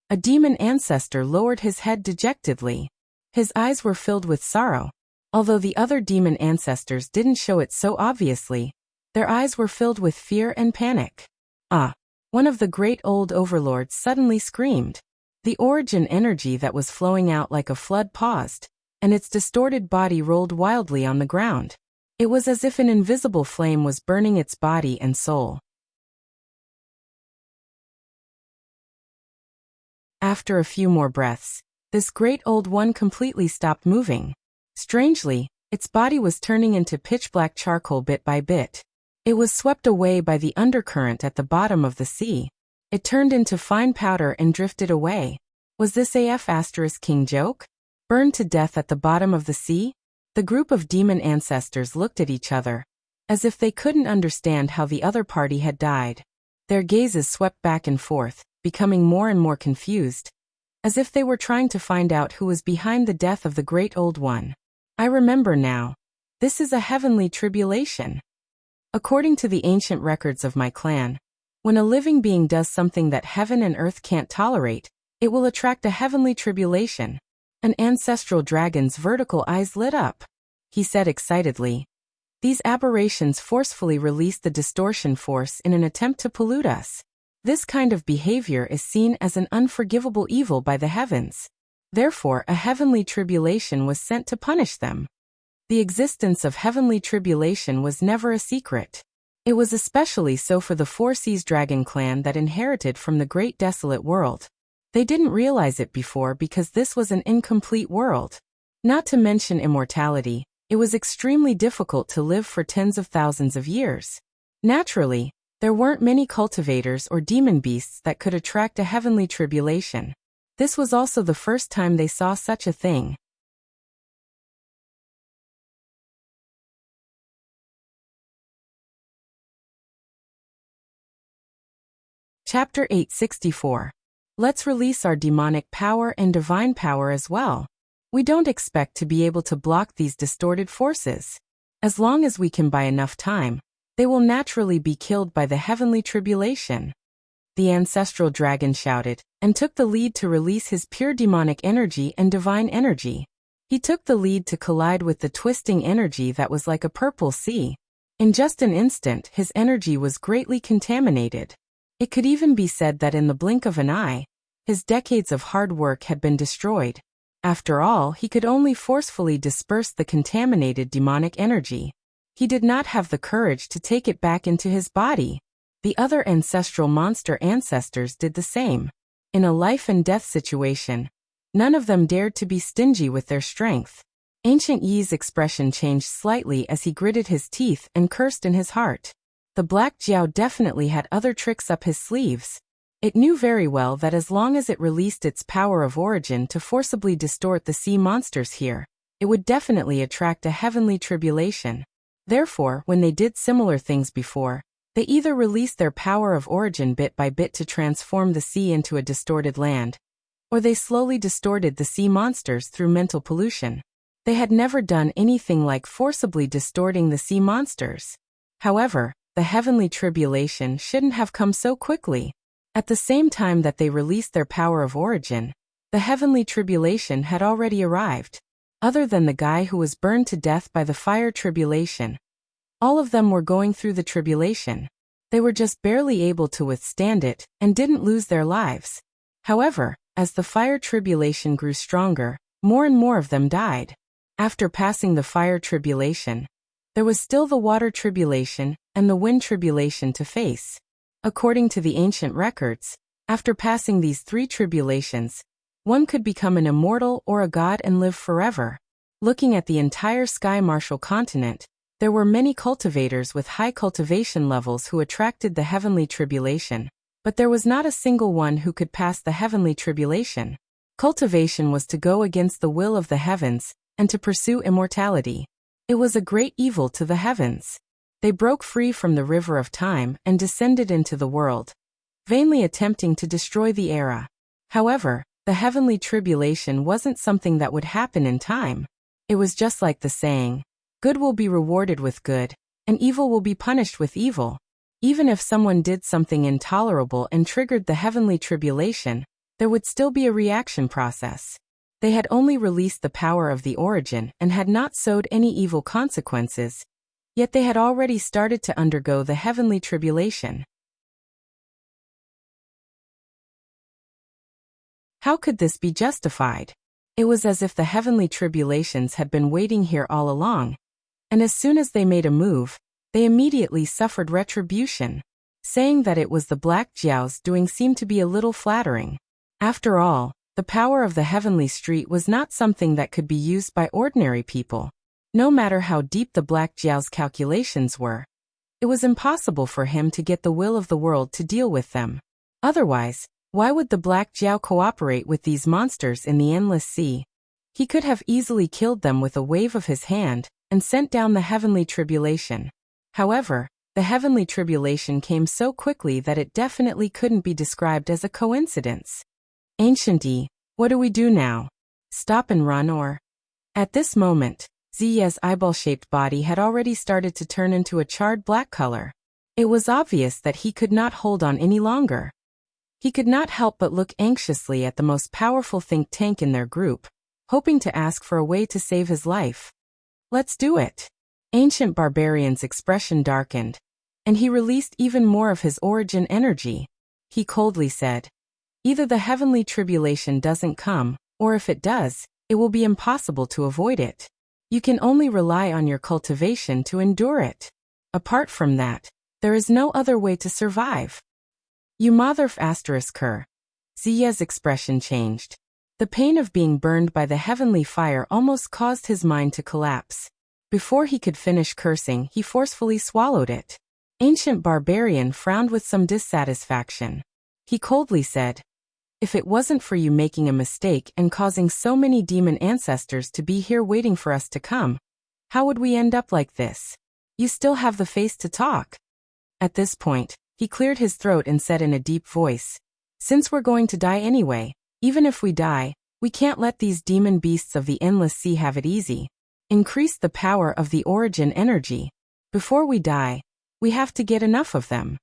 A demon ancestor lowered his head dejectedly. His eyes were filled with sorrow. Although the other demon ancestors didn't show it so obviously, their eyes were filled with fear and panic. Ah! One of the great old overlords suddenly screamed. The origin energy that was flowing out like a flood paused, and its distorted body rolled wildly on the ground. It was as if an invisible flame was burning its body and soul. After a few more breaths, this great old one completely stopped moving. Strangely, its body was turning into pitch-black charcoal bit by bit. It was swept away by the undercurrent at the bottom of the sea. It turned into fine powder and drifted away. Was this King joke? Burned to death at the bottom of the sea? The group of demon ancestors looked at each other, as if they couldn't understand how the other party had died. Their gazes swept back and forth, becoming more and more confused, as if they were trying to find out who was behind the death of the great old one. I remember now. This is a heavenly tribulation. According to the ancient records of my clan, when a living being does something that heaven and earth can't tolerate, it will attract a heavenly tribulation. An ancestral dragon's vertical eyes lit up. He said excitedly, "These aberrations forcefully release the distortion force in an attempt to pollute us. This kind of behavior is seen as an unforgivable evil by the heavens. Therefore, a heavenly tribulation was sent to punish them. The existence of heavenly tribulation was never a secret. It was especially so for the Four Seas Dragon clan that inherited from the great desolate world. They didn't realize it before because this was an incomplete world. Not to mention immortality, it was extremely difficult to live for tens of thousands of years. Naturally, there weren't many cultivators or demon beasts that could attract a heavenly tribulation. This was also the first time they saw such a thing. Chapter 864. Let's release our demonic power and divine power as well. We don't expect to be able to block these distorted forces. As long as we can buy enough time, they will naturally be killed by the heavenly tribulation. The ancestral dragon shouted, and took the lead to release his pure demonic energy and divine energy. He took the lead to collide with the twisting energy that was like a purple sea. In just an instant, his energy was greatly contaminated. It could even be said that in the blink of an eye, his decades of hard work had been destroyed. After all, he could only forcefully disperse the contaminated demonic energy. He did not have the courage to take it back into his body. The other ancestral monster ancestors did the same. In a life and death situation, none of them dared to be stingy with their strength. Ancient Yi's expression changed slightly as he gritted his teeth and cursed in his heart. The Black Jiao definitely had other tricks up his sleeves. It knew very well that as long as it released its power of origin to forcibly distort the sea monsters here, it would definitely attract a heavenly tribulation. Therefore, when they did similar things before, they either released their power of origin bit by bit to transform the sea into a distorted land, or they slowly distorted the sea monsters through mental pollution. They had never done anything like forcibly distorting the sea monsters. However, the heavenly tribulation shouldn't have come so quickly. At the same time that they released their power of origin, the heavenly tribulation had already arrived. Other than the guy who was burned to death by the fire tribulation, all of them were going through the tribulation. They were just barely able to withstand it and didn't lose their lives. However, as the fire tribulation grew stronger, more and more of them died. After passing the fire tribulation, there was still the water tribulation and the wind tribulation to face. According to the ancient records, after passing these three tribulations, one could become an immortal or a god and live forever. Looking at the entire Sky Martial continent, there were many cultivators with high cultivation levels who attracted the heavenly tribulation, but there was not a single one who could pass the heavenly tribulation. Cultivation was to go against the will of the heavens and to pursue immortality. It was a great evil to the heavens. They broke free from the river of time and descended into the world, vainly attempting to destroy the era. However, the heavenly tribulation wasn't something that would happen in time. It was just like the saying, good will be rewarded with good, and evil will be punished with evil. Even if someone did something intolerable and triggered the heavenly tribulation, there would still be a reaction process. They had only released the power of the origin and had not sowed any evil consequences, yet they had already started to undergo the heavenly tribulation. How could this be justified? It was as if the heavenly tribulations had been waiting here all along, and as soon as they made a move, they immediately suffered retribution. Saying that it was the Black Jiao's doing seemed to be a little flattering. After all, the power of the heavenly street was not something that could be used by ordinary people. No matter how deep the Black Jiao's calculations were, it was impossible for him to get the will of the world to deal with them. Otherwise, why would the Black Jiao cooperate with these monsters in the endless sea? He could have easily killed them with a wave of his hand and sent down the heavenly tribulation. However, the heavenly tribulation came so quickly that it definitely couldn't be described as a coincidence. Ancient Yi, what do we do now? Stop and run or? At this moment, Ziya's eyeball-shaped body had already started to turn into a charred black color. It was obvious that he could not hold on any longer. He could not help but look anxiously at the most powerful think tank in their group, hoping to ask for a way to save his life. Let's do it. Ancient Barbarian's expression darkened, and he released even more of his origin energy. he coldly said. Either the heavenly tribulation doesn't come, or if it does, it will be impossible to avoid it. You can only rely on your cultivation to endure it. Apart from that, there is no other way to survive. You motherf *her. Ziya's expression changed. The pain of being burned by the heavenly fire almost caused his mind to collapse. Before he could finish cursing, he forcefully swallowed it. Ancient Barbarian frowned with some dissatisfaction. He coldly said, "If it wasn't for you making a mistake and causing so many demon ancestors to be here waiting for us to come, how would we end up like this? You still have the face to talk." At this point, he cleared his throat and said in a deep voice, "Since we're going to die anyway, even if we die, we can't let these demon beasts of the endless sea have it easy. Increase the power of the origin energy. Before we die, we have to get enough of them."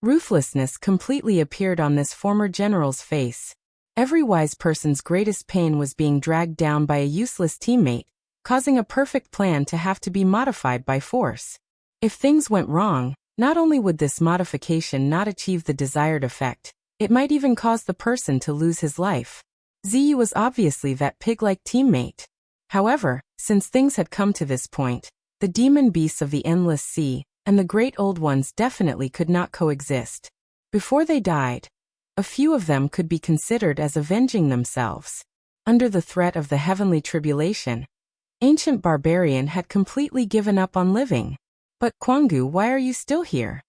Ruthlessness completely appeared on this former general's face. Every wise person's greatest pain was being dragged down by a useless teammate, causing a perfect plan to have to be modified by force. If things went wrong, not only would this modification not achieve the desired effect, it might even cause the person to lose his life. Ziyu was obviously that pig-like teammate. However, since things had come to this point, the demon beasts of the endless sea and the great old ones definitely could not coexist. Before they died, a few of them could be considered as avenging themselves. Under the threat of the heavenly tribulation, Ancient Barbarian had completely given up on living. "But Kwangu, why are you still here?"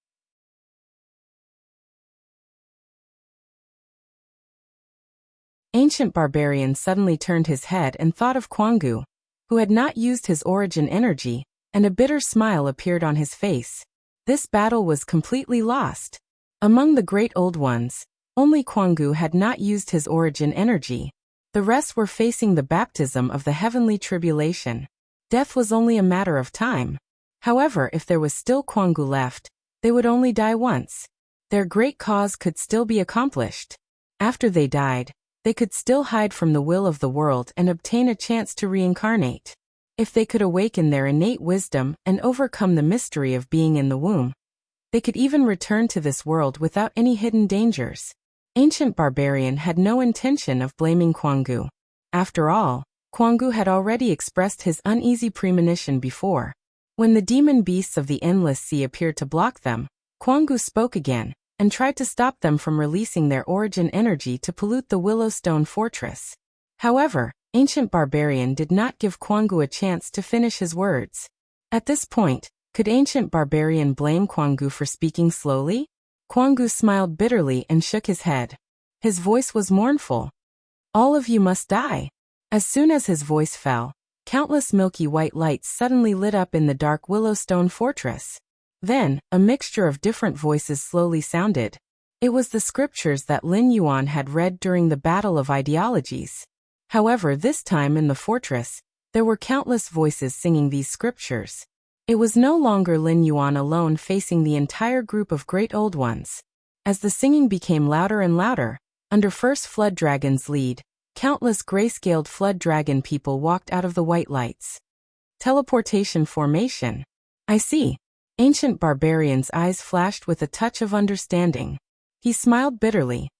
Ancient Barbarian suddenly turned his head and thought of Kwangu, who had not used his origin energy, and a bitter smile appeared on his face. This battle was completely lost. Among the great old ones, only Kwangu had not used his origin energy. The rest were facing the baptism of the heavenly tribulation. Death was only a matter of time. However, if there was still Kwangu left, they would only die once. Their great cause could still be accomplished. After they died, they could still hide from the will of the world and obtain a chance to reincarnate. If they could awaken their innate wisdom and overcome the mystery of being in the womb, they could even return to this world without any hidden dangers. Ancient Barbarian had no intention of blaming Kwangu. After all, Kwangu had already expressed his uneasy premonition before. When the demon beasts of the endless sea appeared to block them, Kwangu spoke again and tried to stop them from releasing their origin energy to pollute the Willowstone Fortress. However, Ancient Barbarian did not give Kwangu a chance to finish his words. At this point, could Ancient Barbarian blame Kwangu for speaking slowly? Kwangu smiled bitterly and shook his head. His voice was mournful. "All of you must die." As soon as his voice fell, countless milky white lights suddenly lit up in the dark Willowstone Fortress. Then, a mixture of different voices slowly sounded. It was the scriptures that Lin Yuan had read during the Battle of Ideologies. However, this time in the fortress, there were countless voices singing these scriptures. It was no longer Lin Yuan alone facing the entire group of great old ones. As the singing became louder and louder, under First Flood Dragon's lead, countless gray-scaled Flood Dragon people walked out of the white lights. Teleportation formation. I see. Ancient Barbarian's eyes flashed with a touch of understanding. He smiled bitterly.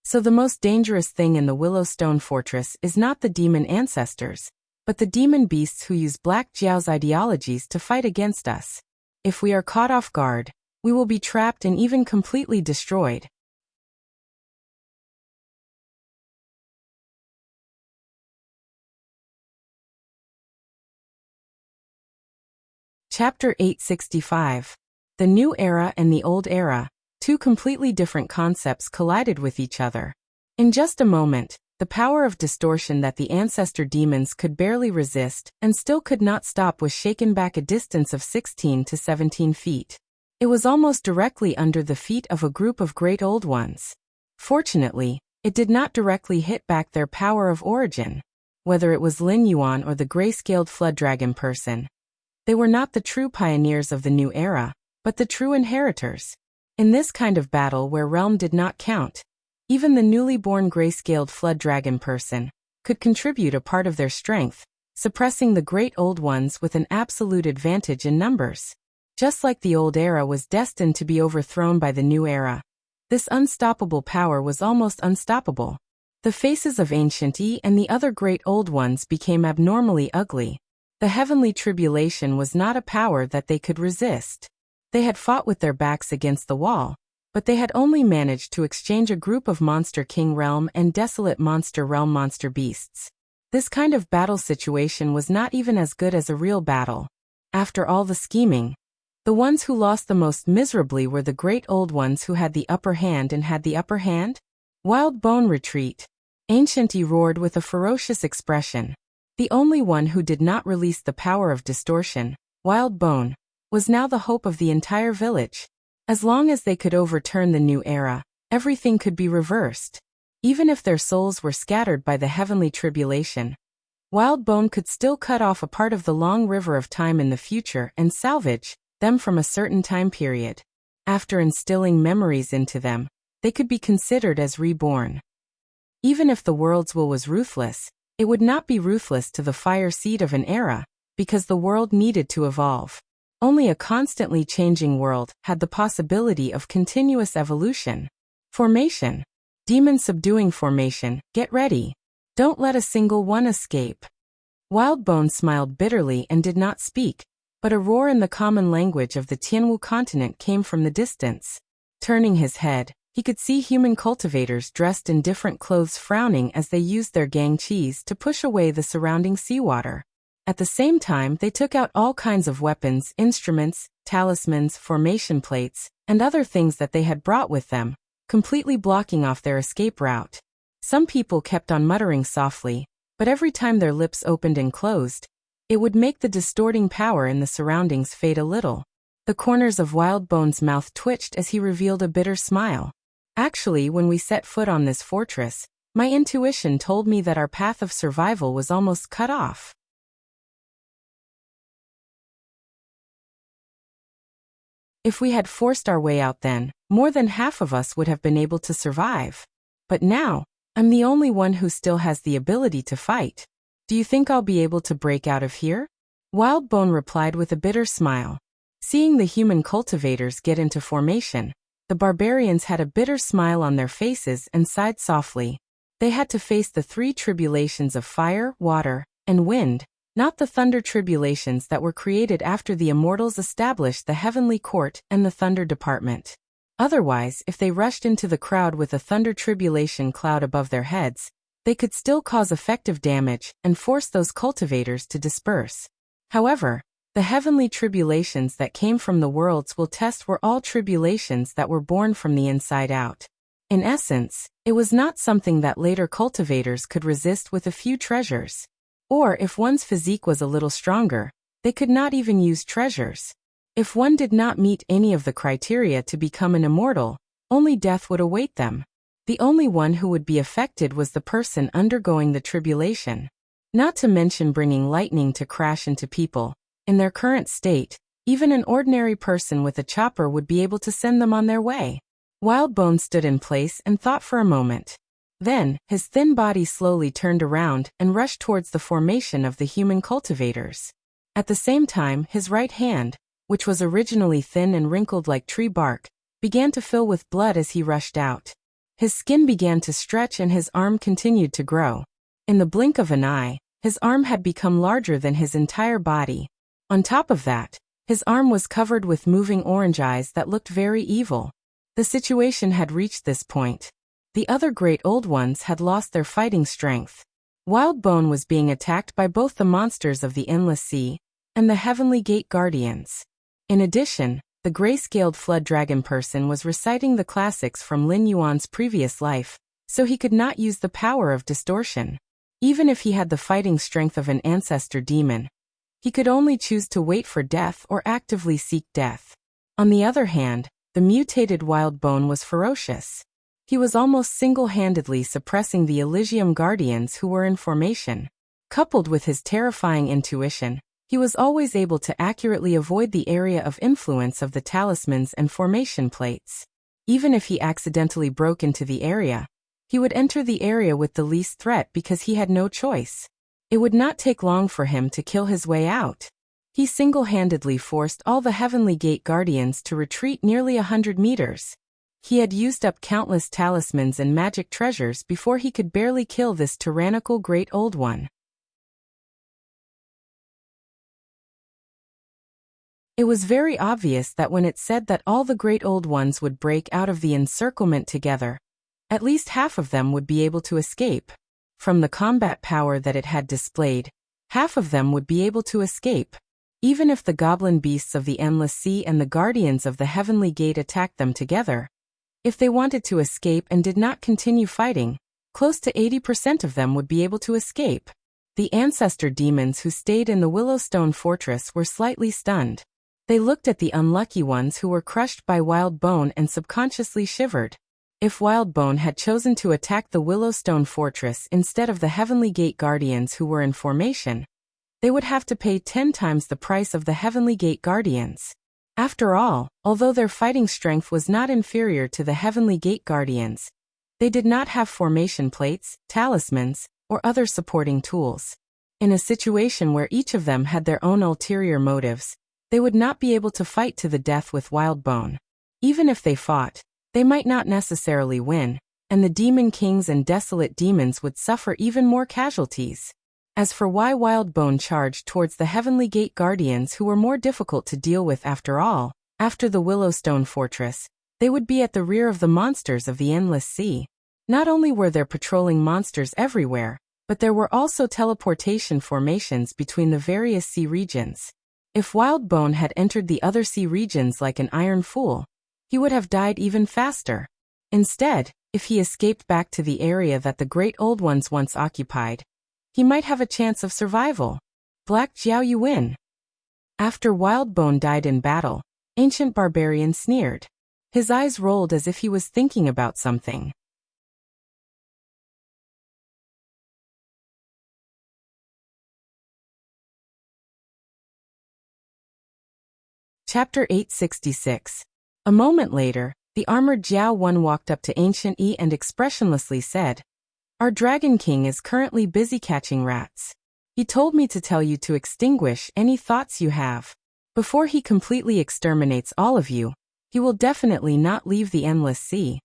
So the most dangerous thing in the Willowstone Fortress is not the demon ancestors, but the demon beasts who use Black Jiao's ideologies to fight against us. If we are caught off guard, we will be trapped and even completely destroyed. Chapter 865. The New Era and the Old Era. Two completely different concepts collided with each other. In just a moment, the power of distortion that the ancestor demons could barely resist and still could not stop was shaken back a distance of 16 to 17 feet. It was almost directly under the feet of a group of great old ones. Fortunately, it did not directly hit back their power of origin. Whether it was Lin Yuan or the gray-scaled flood dragon person, they were not the true pioneers of the new era, but the true inheritors. In this kind of battle where realm did not count, even the newly born gray-scaled flood dragon person could contribute a part of their strength, suppressing the great old ones with an absolute advantage in numbers. Just like the old era was destined to be overthrown by the new era, This unstoppable power was almost unstoppable. The faces of Ancient E and the other great old ones became abnormally ugly. The heavenly tribulation was not a power that they could resist. They had fought with their backs against the wall, but they had only managed to exchange a group of Monster King Realm and Desolate Monster Realm monster beasts. This kind of battle situation was not even as good as a real battle. After all the scheming, the ones who lost the most miserably were the great old ones who had the upper hand and had the upper hand. Wild Bone retreat. Ancient E roared with a ferocious expression. The only one who did not release the power of distortion, Wild Bone, was now the hope of the entire village. As long as they could overturn the new era, everything could be reversed. Even if their souls were scattered by the heavenly tribulation, Wild Bone could still cut off a part of the long river of time in the future and salvage them from a certain time period. After instilling memories into them, they could be considered as reborn. Even if the world's will was ruthless, it would not be ruthless to the fire seed of an era, because the world needed to evolve. Only a constantly changing world had the possibility of continuous evolution. Formation. Demon subduing formation, get ready. Don't let a single one escape. Wild Bone smiled bitterly and did not speak, but a roar in the common language of the Tianwu continent came from the distance. Turning his head, he could see human cultivators dressed in different clothes frowning as they used their gang cheese to push away the surrounding seawater. At the same time, they took out all kinds of weapons, instruments, talismans, formation plates, and other things that they had brought with them, completely blocking off their escape route. Some people kept on muttering softly, but every time their lips opened and closed, it would make the distorting power in the surroundings fade a little. The corners of Wild Bone's mouth twitched as he revealed a bitter smile. Actually, when we set foot on this fortress, my intuition told me that our path of survival was almost cut off. If we had forced our way out then, more than half of us would have been able to survive. But now, I'm the only one who still has the ability to fight. Do you think I'll be able to break out of here? Wild Bone replied with a bitter smile. Seeing the human cultivators get into formation, the barbarians had a bitter smile on their faces and sighed softly. They had to face the three tribulations of fire, water, and wind, not the thunder tribulations that were created after the immortals established the heavenly court and the thunder department. Otherwise, if they rushed into the crowd with a thunder tribulation cloud above their heads, they could still cause effective damage and force those cultivators to disperse. However, the heavenly tribulations that came from the world's will test were all tribulations that were born from the inside out. In essence, it was not something that later cultivators could resist with a few treasures. Or if one's physique was a little stronger, they could not even use treasures. If one did not meet any of the criteria to become an immortal, only death would await them. The only one who would be affected was the person undergoing the tribulation. Not to mention bringing lightning to crash into people. In their current state, even an ordinary person with a chopper would be able to send them on their way. Wild Bone stood in place and thought for a moment. Then, his thin body slowly turned around and rushed towards the formation of the human cultivators. At the same time, his right hand, which was originally thin and wrinkled like tree bark, began to fill with blood as he rushed out. His skin began to stretch and his arm continued to grow. In the blink of an eye, his arm had become larger than his entire body. On top of that, his arm was covered with moving orange eyes that looked very evil. The situation had reached this point. The other great old ones had lost their fighting strength. Wild Bone was being attacked by both the monsters of the Endless Sea and the Heavenly Gate Guardians. In addition, the gray-scaled flood dragon person was reciting the classics from Lin Yuan's previous life, so he could not use the power of distortion. Even if he had the fighting strength of an ancestor demon, he could only choose to wait for death or actively seek death. On the other hand, the mutated Wild Bone was ferocious. He was almost single-handedly suppressing the Elysium Guardians who were in formation. Coupled with his terrifying intuition, he was always able to accurately avoid the area of influence of the talismans and formation plates. Even if he accidentally broke into the area, he would enter the area with the least threat because he had no choice. It would not take long for him to kill his way out. He single-handedly forced all the Heavenly Gate Guardians to retreat nearly 100 meters. He had used up countless talismans and magic treasures before he could barely kill this tyrannical Great Old One. It was very obvious that when it said that all the Great Old Ones would break out of the encirclement together, at least half of them would be able to escape. From the combat power that it had displayed, half of them would be able to escape. Even if the goblin beasts of the Endless Sea and the guardians of the Heavenly Gate attacked them together, if they wanted to escape and did not continue fighting, close to 80% of them would be able to escape. The ancestor demons who stayed in the Willowstone Fortress were slightly stunned. They looked at the unlucky ones who were crushed by Wildbone and subconsciously shivered. If Wildbone had chosen to attack the Willowstone Fortress instead of the Heavenly Gate Guardians who were in formation, they would have to pay 10 times the price of the Heavenly Gate Guardians. After all, although their fighting strength was not inferior to the Heavenly Gate Guardians, they did not have formation plates, talismans, or other supporting tools. In a situation where each of them had their own ulterior motives, they would not be able to fight to the death with Wildbone. Even if they fought, they might not necessarily win, and the Demon Kings and Desolate Demons would suffer even more casualties. As for why Wildbone charged towards the Heavenly Gate Guardians who were more difficult to deal with after all, after the Willowstone Fortress, they would be at the rear of the monsters of the Endless Sea. Not only were there patrolling monsters everywhere, but there were also teleportation formations between the various sea regions. If Wildbone had entered the other sea regions like an iron fool, he would have died even faster. Instead, if he escaped back to the area that the Great Old Ones once occupied, he might have a chance of survival. Black Jiao, you win. After Wildbone died in battle, Ancient Barbarian sneered. His eyes rolled as if he was thinking about something. Chapter 866. A moment later, the armored Jiao One walked up to Ancient Yi and expressionlessly said, "Our Dragon King is currently busy catching rats. He told me to tell you to extinguish any thoughts you have. Before he completely exterminates all of you, he will definitely not leave the Endless Sea."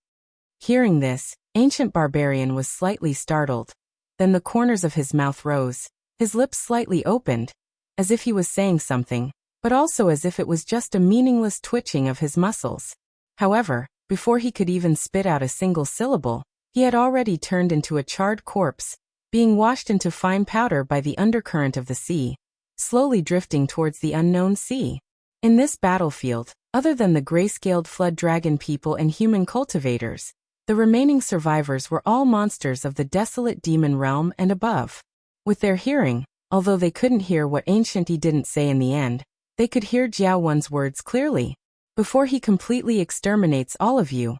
Hearing this, Ancient Barbarian was slightly startled. Then the corners of his mouth rose, his lips slightly opened, as if he was saying something, but also as if it was just a meaningless twitching of his muscles. However, before he could even spit out a single syllable, he had already turned into a charred corpse, being washed into fine powder by the undercurrent of the sea, slowly drifting towards the unknown sea. In this battlefield, other than the gray-scaled flood dragon people and human cultivators, the remaining survivors were all monsters of the desolate demon realm and above. With their hearing, although they couldn't hear what Ancient Yi didn't say in the end, they could hear Jiao One's words clearly. Before he completely exterminates all of you,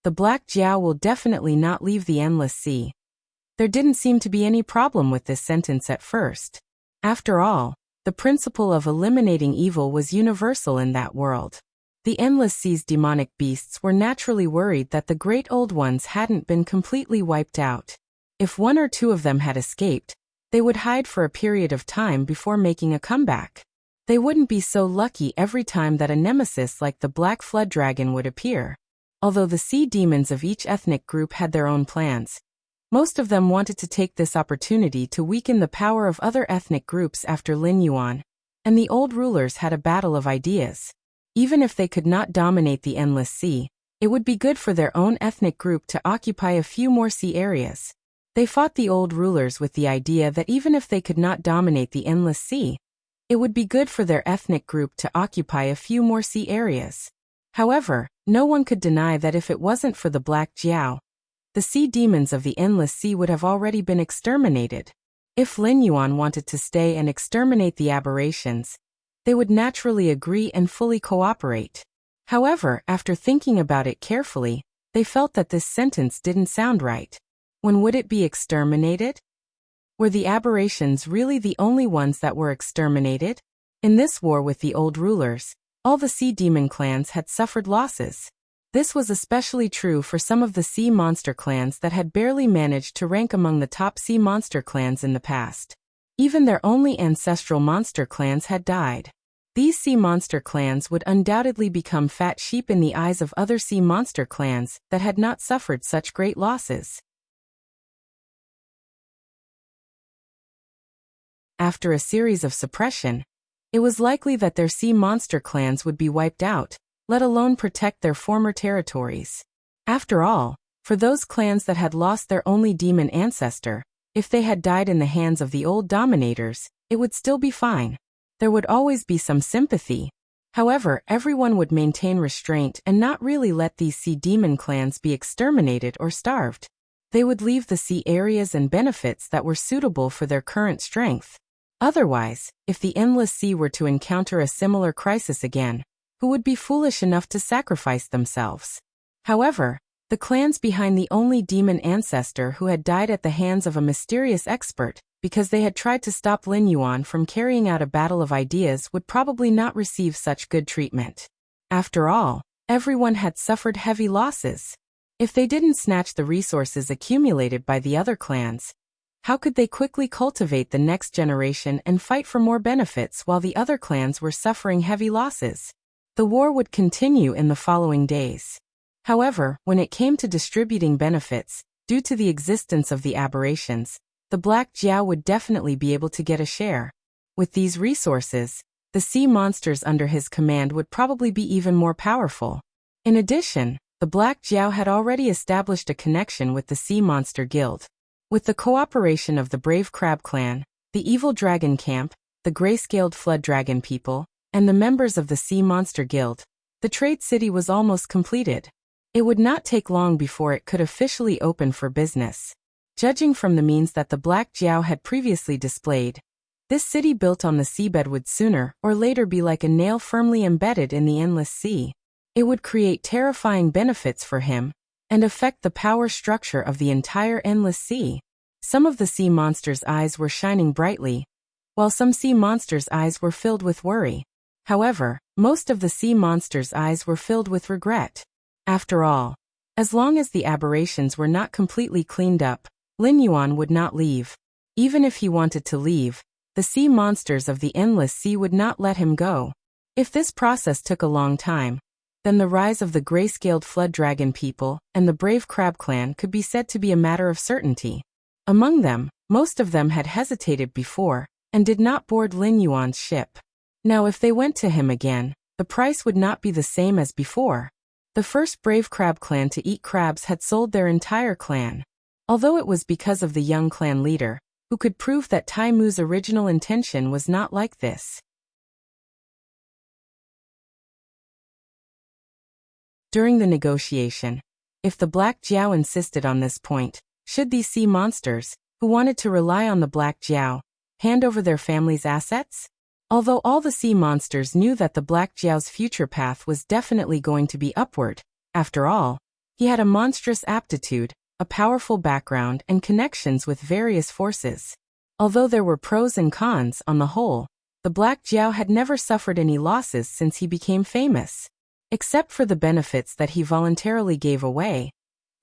the Black Jiao will definitely not leave the Endless Sea. There didn't seem to be any problem with this sentence at first. After all, the principle of eliminating evil was universal in that world. The Endless Sea's demonic beasts were naturally worried that the Great Old Ones hadn't been completely wiped out. If one or two of them had escaped, they would hide for a period of time before making a comeback. They wouldn't be so lucky every time that a nemesis like the Black Flood Dragon would appear. Although the sea demons of each ethnic group had their own plans, most of them wanted to take this opportunity to weaken the power of other ethnic groups after Lin Yuan, and the old rulers had a battle of ideas. Even if they could not dominate the Endless Sea, it would be good for their own ethnic group to occupy a few more sea areas. They fought the old rulers with the idea that even if they could not dominate the Endless Sea, it would be good for their ethnic group to occupy a few more sea areas. However, no one could deny that if it wasn't for the Black Jiao, the sea demons of the Endless Sea would have already been exterminated. If Lin Yuan wanted to stay and exterminate the aberrations, they would naturally agree and fully cooperate. However, after thinking about it carefully, they felt that this sentence didn't sound right. When would it be exterminated? Were the aberrations really the only ones that were exterminated? In this war with the old rulers, all the sea demon clans had suffered losses. This was especially true for some of the sea monster clans that had barely managed to rank among the top sea monster clans in the past. Even their only ancestral monster clans had died. These sea monster clans would undoubtedly become fat sheep in the eyes of other sea monster clans that had not suffered such great losses. After a series of suppression, it was likely that their sea monster clans would be wiped out, let alone protect their former territories. After all, for those clans that had lost their only demon ancestor, if they had died in the hands of the old dominators, it would still be fine. There would always be some sympathy. However, everyone would maintain restraint and not really let these sea demon clans be exterminated or starved. They would leave the sea areas and benefits that were suitable for their current strength. Otherwise, if the Endless Sea were to encounter a similar crisis again, who would be foolish enough to sacrifice themselves? However, the clans behind the only demon ancestor who had died at the hands of a mysterious expert because they had tried to stop Lin Yuan from carrying out a battle of ideas would probably not receive such good treatment. After all, everyone had suffered heavy losses. If they didn't snatch the resources accumulated by the other clans, how could they quickly cultivate the next generation and fight for more benefits while the other clans were suffering heavy losses? The war would continue in the following days. However, when it came to distributing benefits, due to the existence of the aberrations, the Black Jiao would definitely be able to get a share. With these resources, the sea monsters under his command would probably be even more powerful. In addition, the Black Jiao had already established a connection with the Sea Monster Guild. With the cooperation of the Brave Crab Clan, the Evil Dragon Camp, the Gray-Scaled Flood Dragon People, and the members of the Sea Monster Guild, the trade city was almost completed. It would not take long before it could officially open for business. Judging from the means that the Black Jiao had previously displayed, this city built on the seabed would sooner or later be like a nail firmly embedded in the endless sea. It would create terrifying benefits for him and affect the power structure of the entire endless sea. Some of the sea monsters' eyes were shining brightly, while some sea monsters' eyes were filled with worry. However, most of the sea monsters' eyes were filled with regret. After all, as long as the aberrations were not completely cleaned up, Lin Yuan would not leave. Even if he wanted to leave, the sea monsters of the endless sea would not let him go. If this process took a long time, then the rise of the Gray-Scaled Flood Dragon People and the Brave Crab Clan could be said to be a matter of certainty. Among them, most of them had hesitated before and did not board Lin Yuan's ship. Now if they went to him again, the price would not be the same as before. The first Brave Crab Clan to eat crabs had sold their entire clan. Although it was because of the young clan leader, who could prove that Tai Mu's original intention was not like this. During the negotiation, if the Black Jiao insisted on this point, should these sea monsters, who wanted to rely on the Black Jiao, hand over their family's assets? Although all the sea monsters knew that the Black Jiao's future path was definitely going to be upward, after all, he had a monstrous aptitude, a powerful background and connections with various forces. Although there were pros and cons on the whole, the Black Jiao had never suffered any losses since he became famous. Except for the benefits that he voluntarily gave away,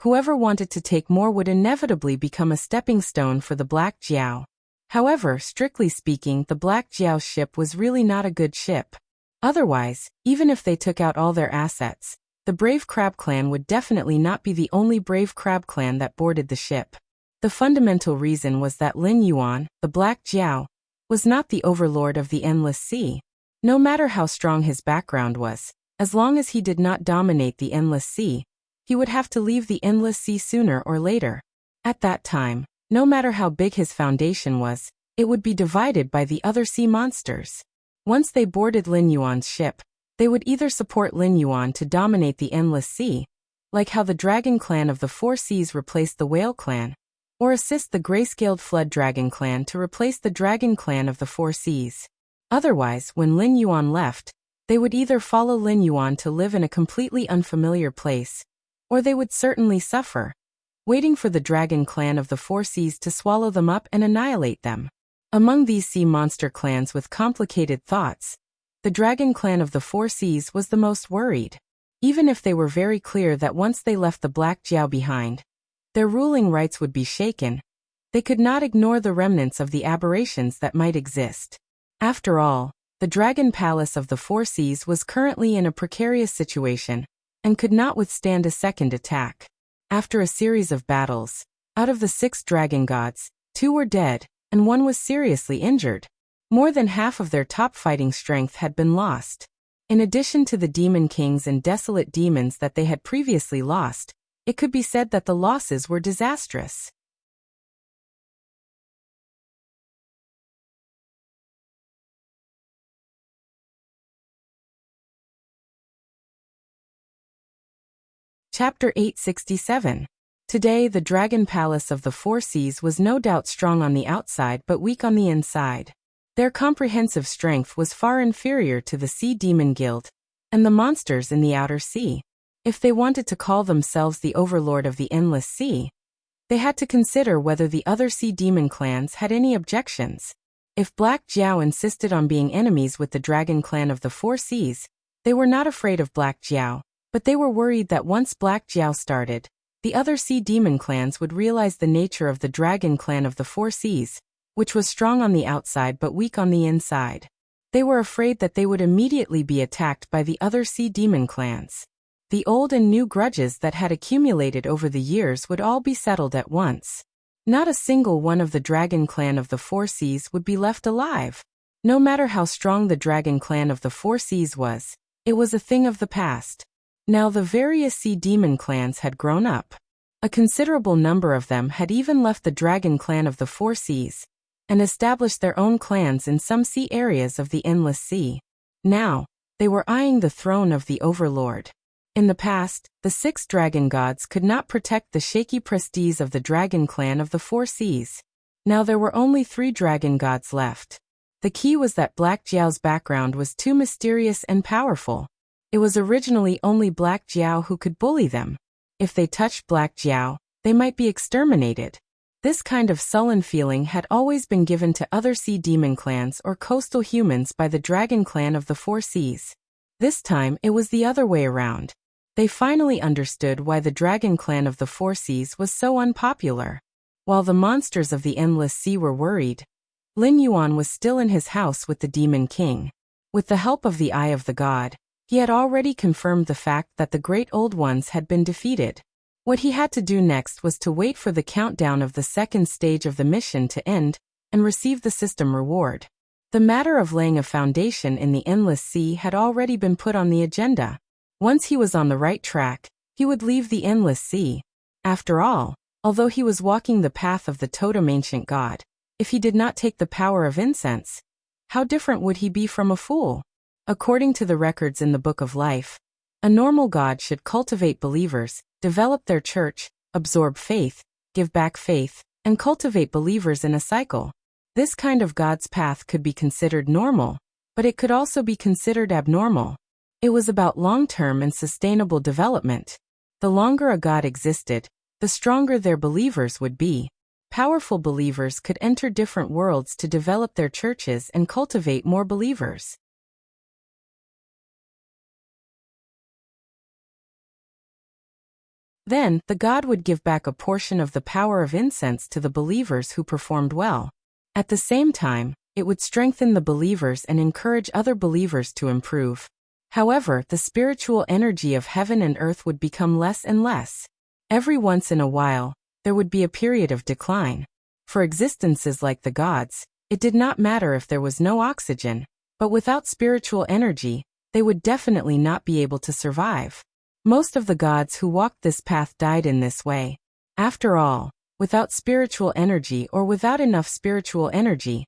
whoever wanted to take more would inevitably become a stepping stone for the Black Jiao. However, strictly speaking, the Black Jiao's ship was really not a good ship. Otherwise, even if they took out all their assets, the Brave Crab Clan would definitely not be the only Brave Crab Clan that boarded the ship. The fundamental reason was that Lin Yuan, the Black Jiao, was not the overlord of the Endless Sea. No matter how strong his background was, as long as he did not dominate the Endless Sea, he would have to leave the Endless Sea sooner or later. At that time, no matter how big his foundation was, it would be divided by the other sea monsters. Once they boarded Lin Yuan's ship, they would either support Lin Yuan to dominate the Endless Sea, like how the Dragon Clan of the Four Seas replaced the Whale Clan, or assist the Gray-Scaled Flood Dragon Clan to replace the Dragon Clan of the Four Seas. Otherwise, when Lin Yuan left, they would either follow Lin Yuan to live in a completely unfamiliar place, or they would certainly suffer, waiting for the Dragon Clan of the Four Seas to swallow them up and annihilate them. Among these sea monster clans with complicated thoughts, the Dragon Clan of the Four Seas was the most worried. Even if they were very clear that once they left the Black Jiao behind, their ruling rights would be shaken, they could not ignore the remnants of the aberrations that might exist. After all, The Dragon Palace of the Four Seas was currently in a precarious situation and could not withstand a second attack. After a series of battles, out of the 6 dragon gods, 2 were dead, and 1 was seriously injured. More than half of their top fighting strength had been lost. In addition to the demon kings and desolate demons that they had previously lost, it could be said that the losses were disastrous. Chapter 867. Today, the Dragon Palace of the Four Seas was no doubt strong on the outside but weak on the inside. Their comprehensive strength was far inferior to the Sea Demon Guild and the monsters in the outer sea. If they wanted to call themselves the overlord of the endless sea, they had to consider whether the other sea demon clans had any objections. If Black Jiao insisted on being enemies with the Dragon Clan of the Four Seas, they were not afraid of Black Jiao, but they were worried that once Black Jiao started, the other sea demon clans would realize the nature of the Dragon Clan of the Four Seas, which was strong on the outside but weak on the inside. They were afraid that they would immediately be attacked by the other sea demon clans. The old and new grudges that had accumulated over the years would all be settled at once. Not a single one of the Dragon Clan of the Four Seas would be left alive. No matter how strong the Dragon Clan of the Four Seas was, it was a thing of the past. Now the various sea demon clans had grown up. A considerable number of them had even left the Dragon Clan of the Four Seas and established their own clans in some sea areas of the Endless Sea. Now, they were eyeing the throne of the Overlord. In the past, the 6 dragon gods could not protect the shaky prestige of the Dragon Clan of the Four Seas. Now there were only 3 dragon gods left. The key was that Black Jiao's background was too mysterious and powerful. It was originally only Black Jiao who could bully them. If they touched Black Jiao, they might be exterminated. This kind of sullen feeling had always been given to other sea demon clans or coastal humans by the Dragon Clan of the Four Seas. This time it was the other way around. They finally understood why the Dragon Clan of the Four Seas was so unpopular. While the monsters of the Endless Sea were worried, Lin Yuan was still in his house with the Demon King. With the help of the Eye of the God, he had already confirmed the fact that the Great Old Ones had been defeated. What he had to do next was to wait for the countdown of the second stage of the mission to end and receive the system reward. The matter of laying a foundation in the Endless Sea had already been put on the agenda. Once he was on the right track, he would leave the Endless Sea. After all, although he was walking the path of the totem ancient god, if he did not take the power of incense, how different would he be from a fool? According to the records in the Book of Life, a normal god should cultivate believers, develop their church, absorb faith, give back faith, and cultivate believers in a cycle. This kind of god's path could be considered normal, but it could also be considered abnormal. It was about long-term and sustainable development. The longer a god existed, the stronger their believers would be. Powerful believers could enter different worlds to develop their churches and cultivate more believers. Then, the god would give back a portion of the power of incense to the believers who performed well. At the same time, it would strengthen the believers and encourage other believers to improve. However, the spiritual energy of heaven and earth would become less and less. Every once in a while, there would be a period of decline. For existences like the gods, it did not matter if there was no oxygen, but without spiritual energy, they would definitely not be able to survive. Most of the gods who walked this path died in this way. After all, without spiritual energy or without enough spiritual energy,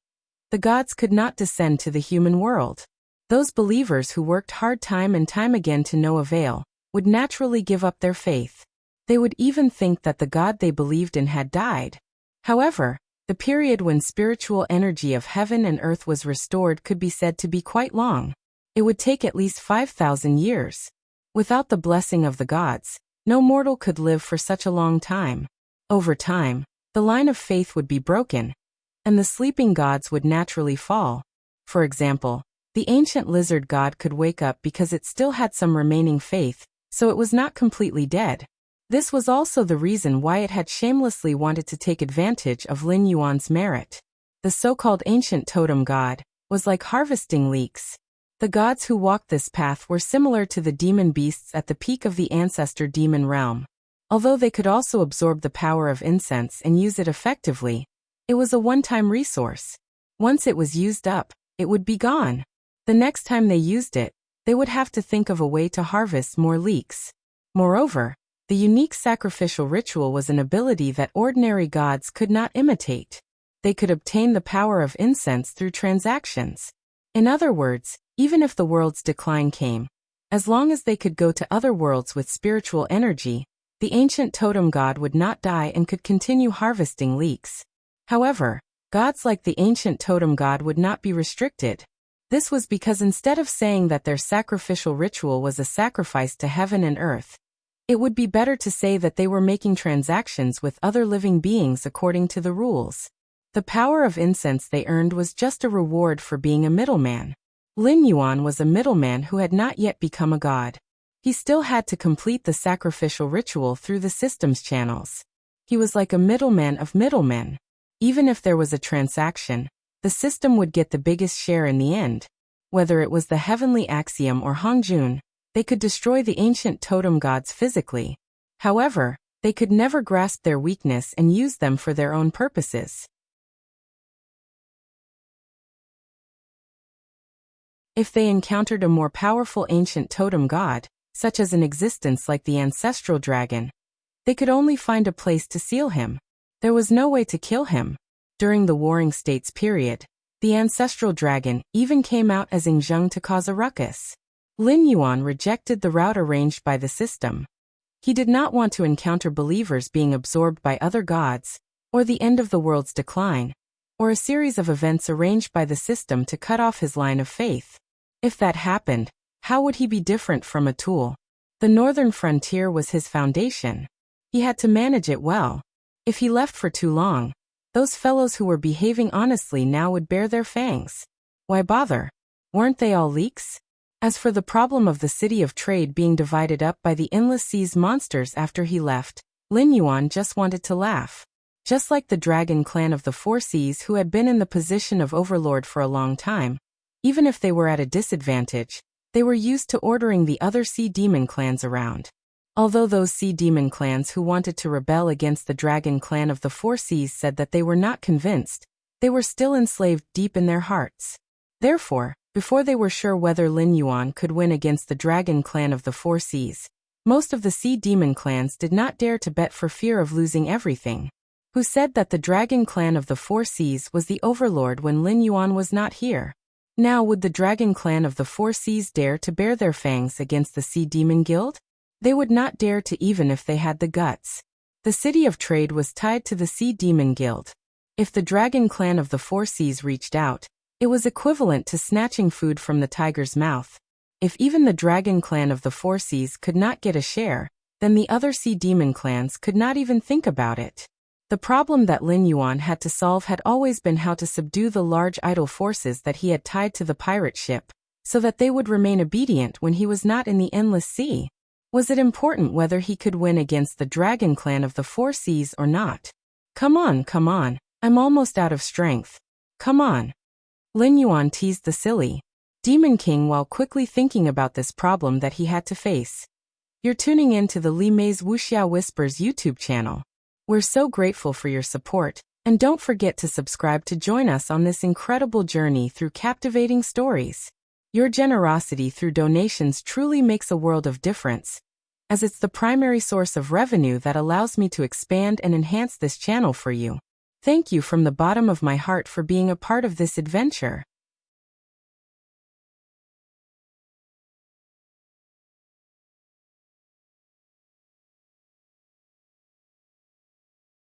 the gods could not descend to the human world. Those believers who worked hard time and time again to no avail would naturally give up their faith. They would even think that the god they believed in had died. However, the period when spiritual energy of heaven and earth was restored could be said to be quite long. It would take at least 5,000 years. Without the blessing of the gods, no mortal could live for such a long time. Over time, the line of faith would be broken, and the sleeping gods would naturally fall. For example, the ancient lizard god could wake up because it still had some remaining faith, so it was not completely dead. This was also the reason why it had shamelessly wanted to take advantage of Lin Yuan's merit. The so-called ancient totem god was like harvesting leeks. The gods who walked this path were similar to the demon beasts at the peak of the ancestor demon realm. Although they could also absorb the power of incense and use it effectively, it was a one-time resource. Once it was used up, it would be gone. The next time they used it, they would have to think of a way to harvest more leeks. Moreover, the unique sacrificial ritual was an ability that ordinary gods could not imitate. They could obtain the power of incense through transactions. In other words, even if the world's decline came, as long as they could go to other worlds with spiritual energy, the ancient totem god would not die and could continue harvesting leeks. However, gods like the ancient totem god would not be restricted. This was because instead of saying that their sacrificial ritual was a sacrifice to heaven and earth, it would be better to say that they were making transactions with other living beings according to the rules. The power of incense they earned was just a reward for being a middleman. Lin Yuan was a middleman who had not yet become a god. He still had to complete the sacrificial ritual through the system's channels. He was like a middleman of middlemen. Even if there was a transaction, the system would get the biggest share in the end. Whether it was the heavenly axiom or Hongjun, they could destroy the ancient totem gods physically. However, they could never grasp their weakness and use them for their own purposes. If they encountered a more powerful ancient totem god, such as an existence like the ancestral dragon, they could only find a place to seal him. There was no way to kill him. During the Warring States period, the ancestral dragon even came out as Ingzheng to cause a ruckus. Lin Yuan rejected the route arranged by the system. He did not want to encounter believers being absorbed by other gods, or the end of the world's decline, or a series of events arranged by the system to cut off his line of faith. If that happened, how would he be different from a tool? The northern frontier was his foundation. He had to manage it well. If he left for too long, those fellows who were behaving honestly now would bare their fangs. Why bother? Weren't they all leaks? As for the problem of the city of trade being divided up by the endless sea's monsters after he left, Lin Yuan just wanted to laugh. Just like the dragon clan of the Four Seas who had been in the position of overlord for a long time, even if they were at a disadvantage, they were used to ordering the other sea demon clans around. Although those sea demon clans who wanted to rebel against the dragon clan of the Four Seas said that they were not convinced, they were still enslaved deep in their hearts. Therefore, before they were sure whether Lin Yuan could win against the dragon clan of the Four Seas, most of the sea demon clans did not dare to bet for fear of losing everything. Who said that the dragon clan of the Four Seas was the overlord when Lin Yuan was not here? Now would the dragon clan of the Four Seas dare to bare their fangs against the Sea Demon Guild? They would not dare to even if they had the guts. The city of trade was tied to the Sea Demon Guild. If the dragon clan of the Four Seas reached out, it was equivalent to snatching food from the tiger's mouth. If even the dragon clan of the Four Seas could not get a share, then the other sea demon clans could not even think about it. The problem that Lin Yuan had to solve had always been how to subdue the large idle forces that he had tied to the pirate ship, so that they would remain obedient when he was not in the endless sea. Was it important whether he could win against the dragon clan of the Four Seas or not? Come on, I'm almost out of strength. Come on. Lin Yuan teased the silly Demon King while quickly thinking about this problem that he had to face. You're tuning in to the Li Mei's Wuxia Whispers YouTube channel. We're so grateful for your support, and don't forget to subscribe to join us on this incredible journey through captivating stories. Your generosity through donations truly makes a world of difference, as it's the primary source of revenue that allows me to expand and enhance this channel for you. Thank you from the bottom of my heart for being a part of this adventure.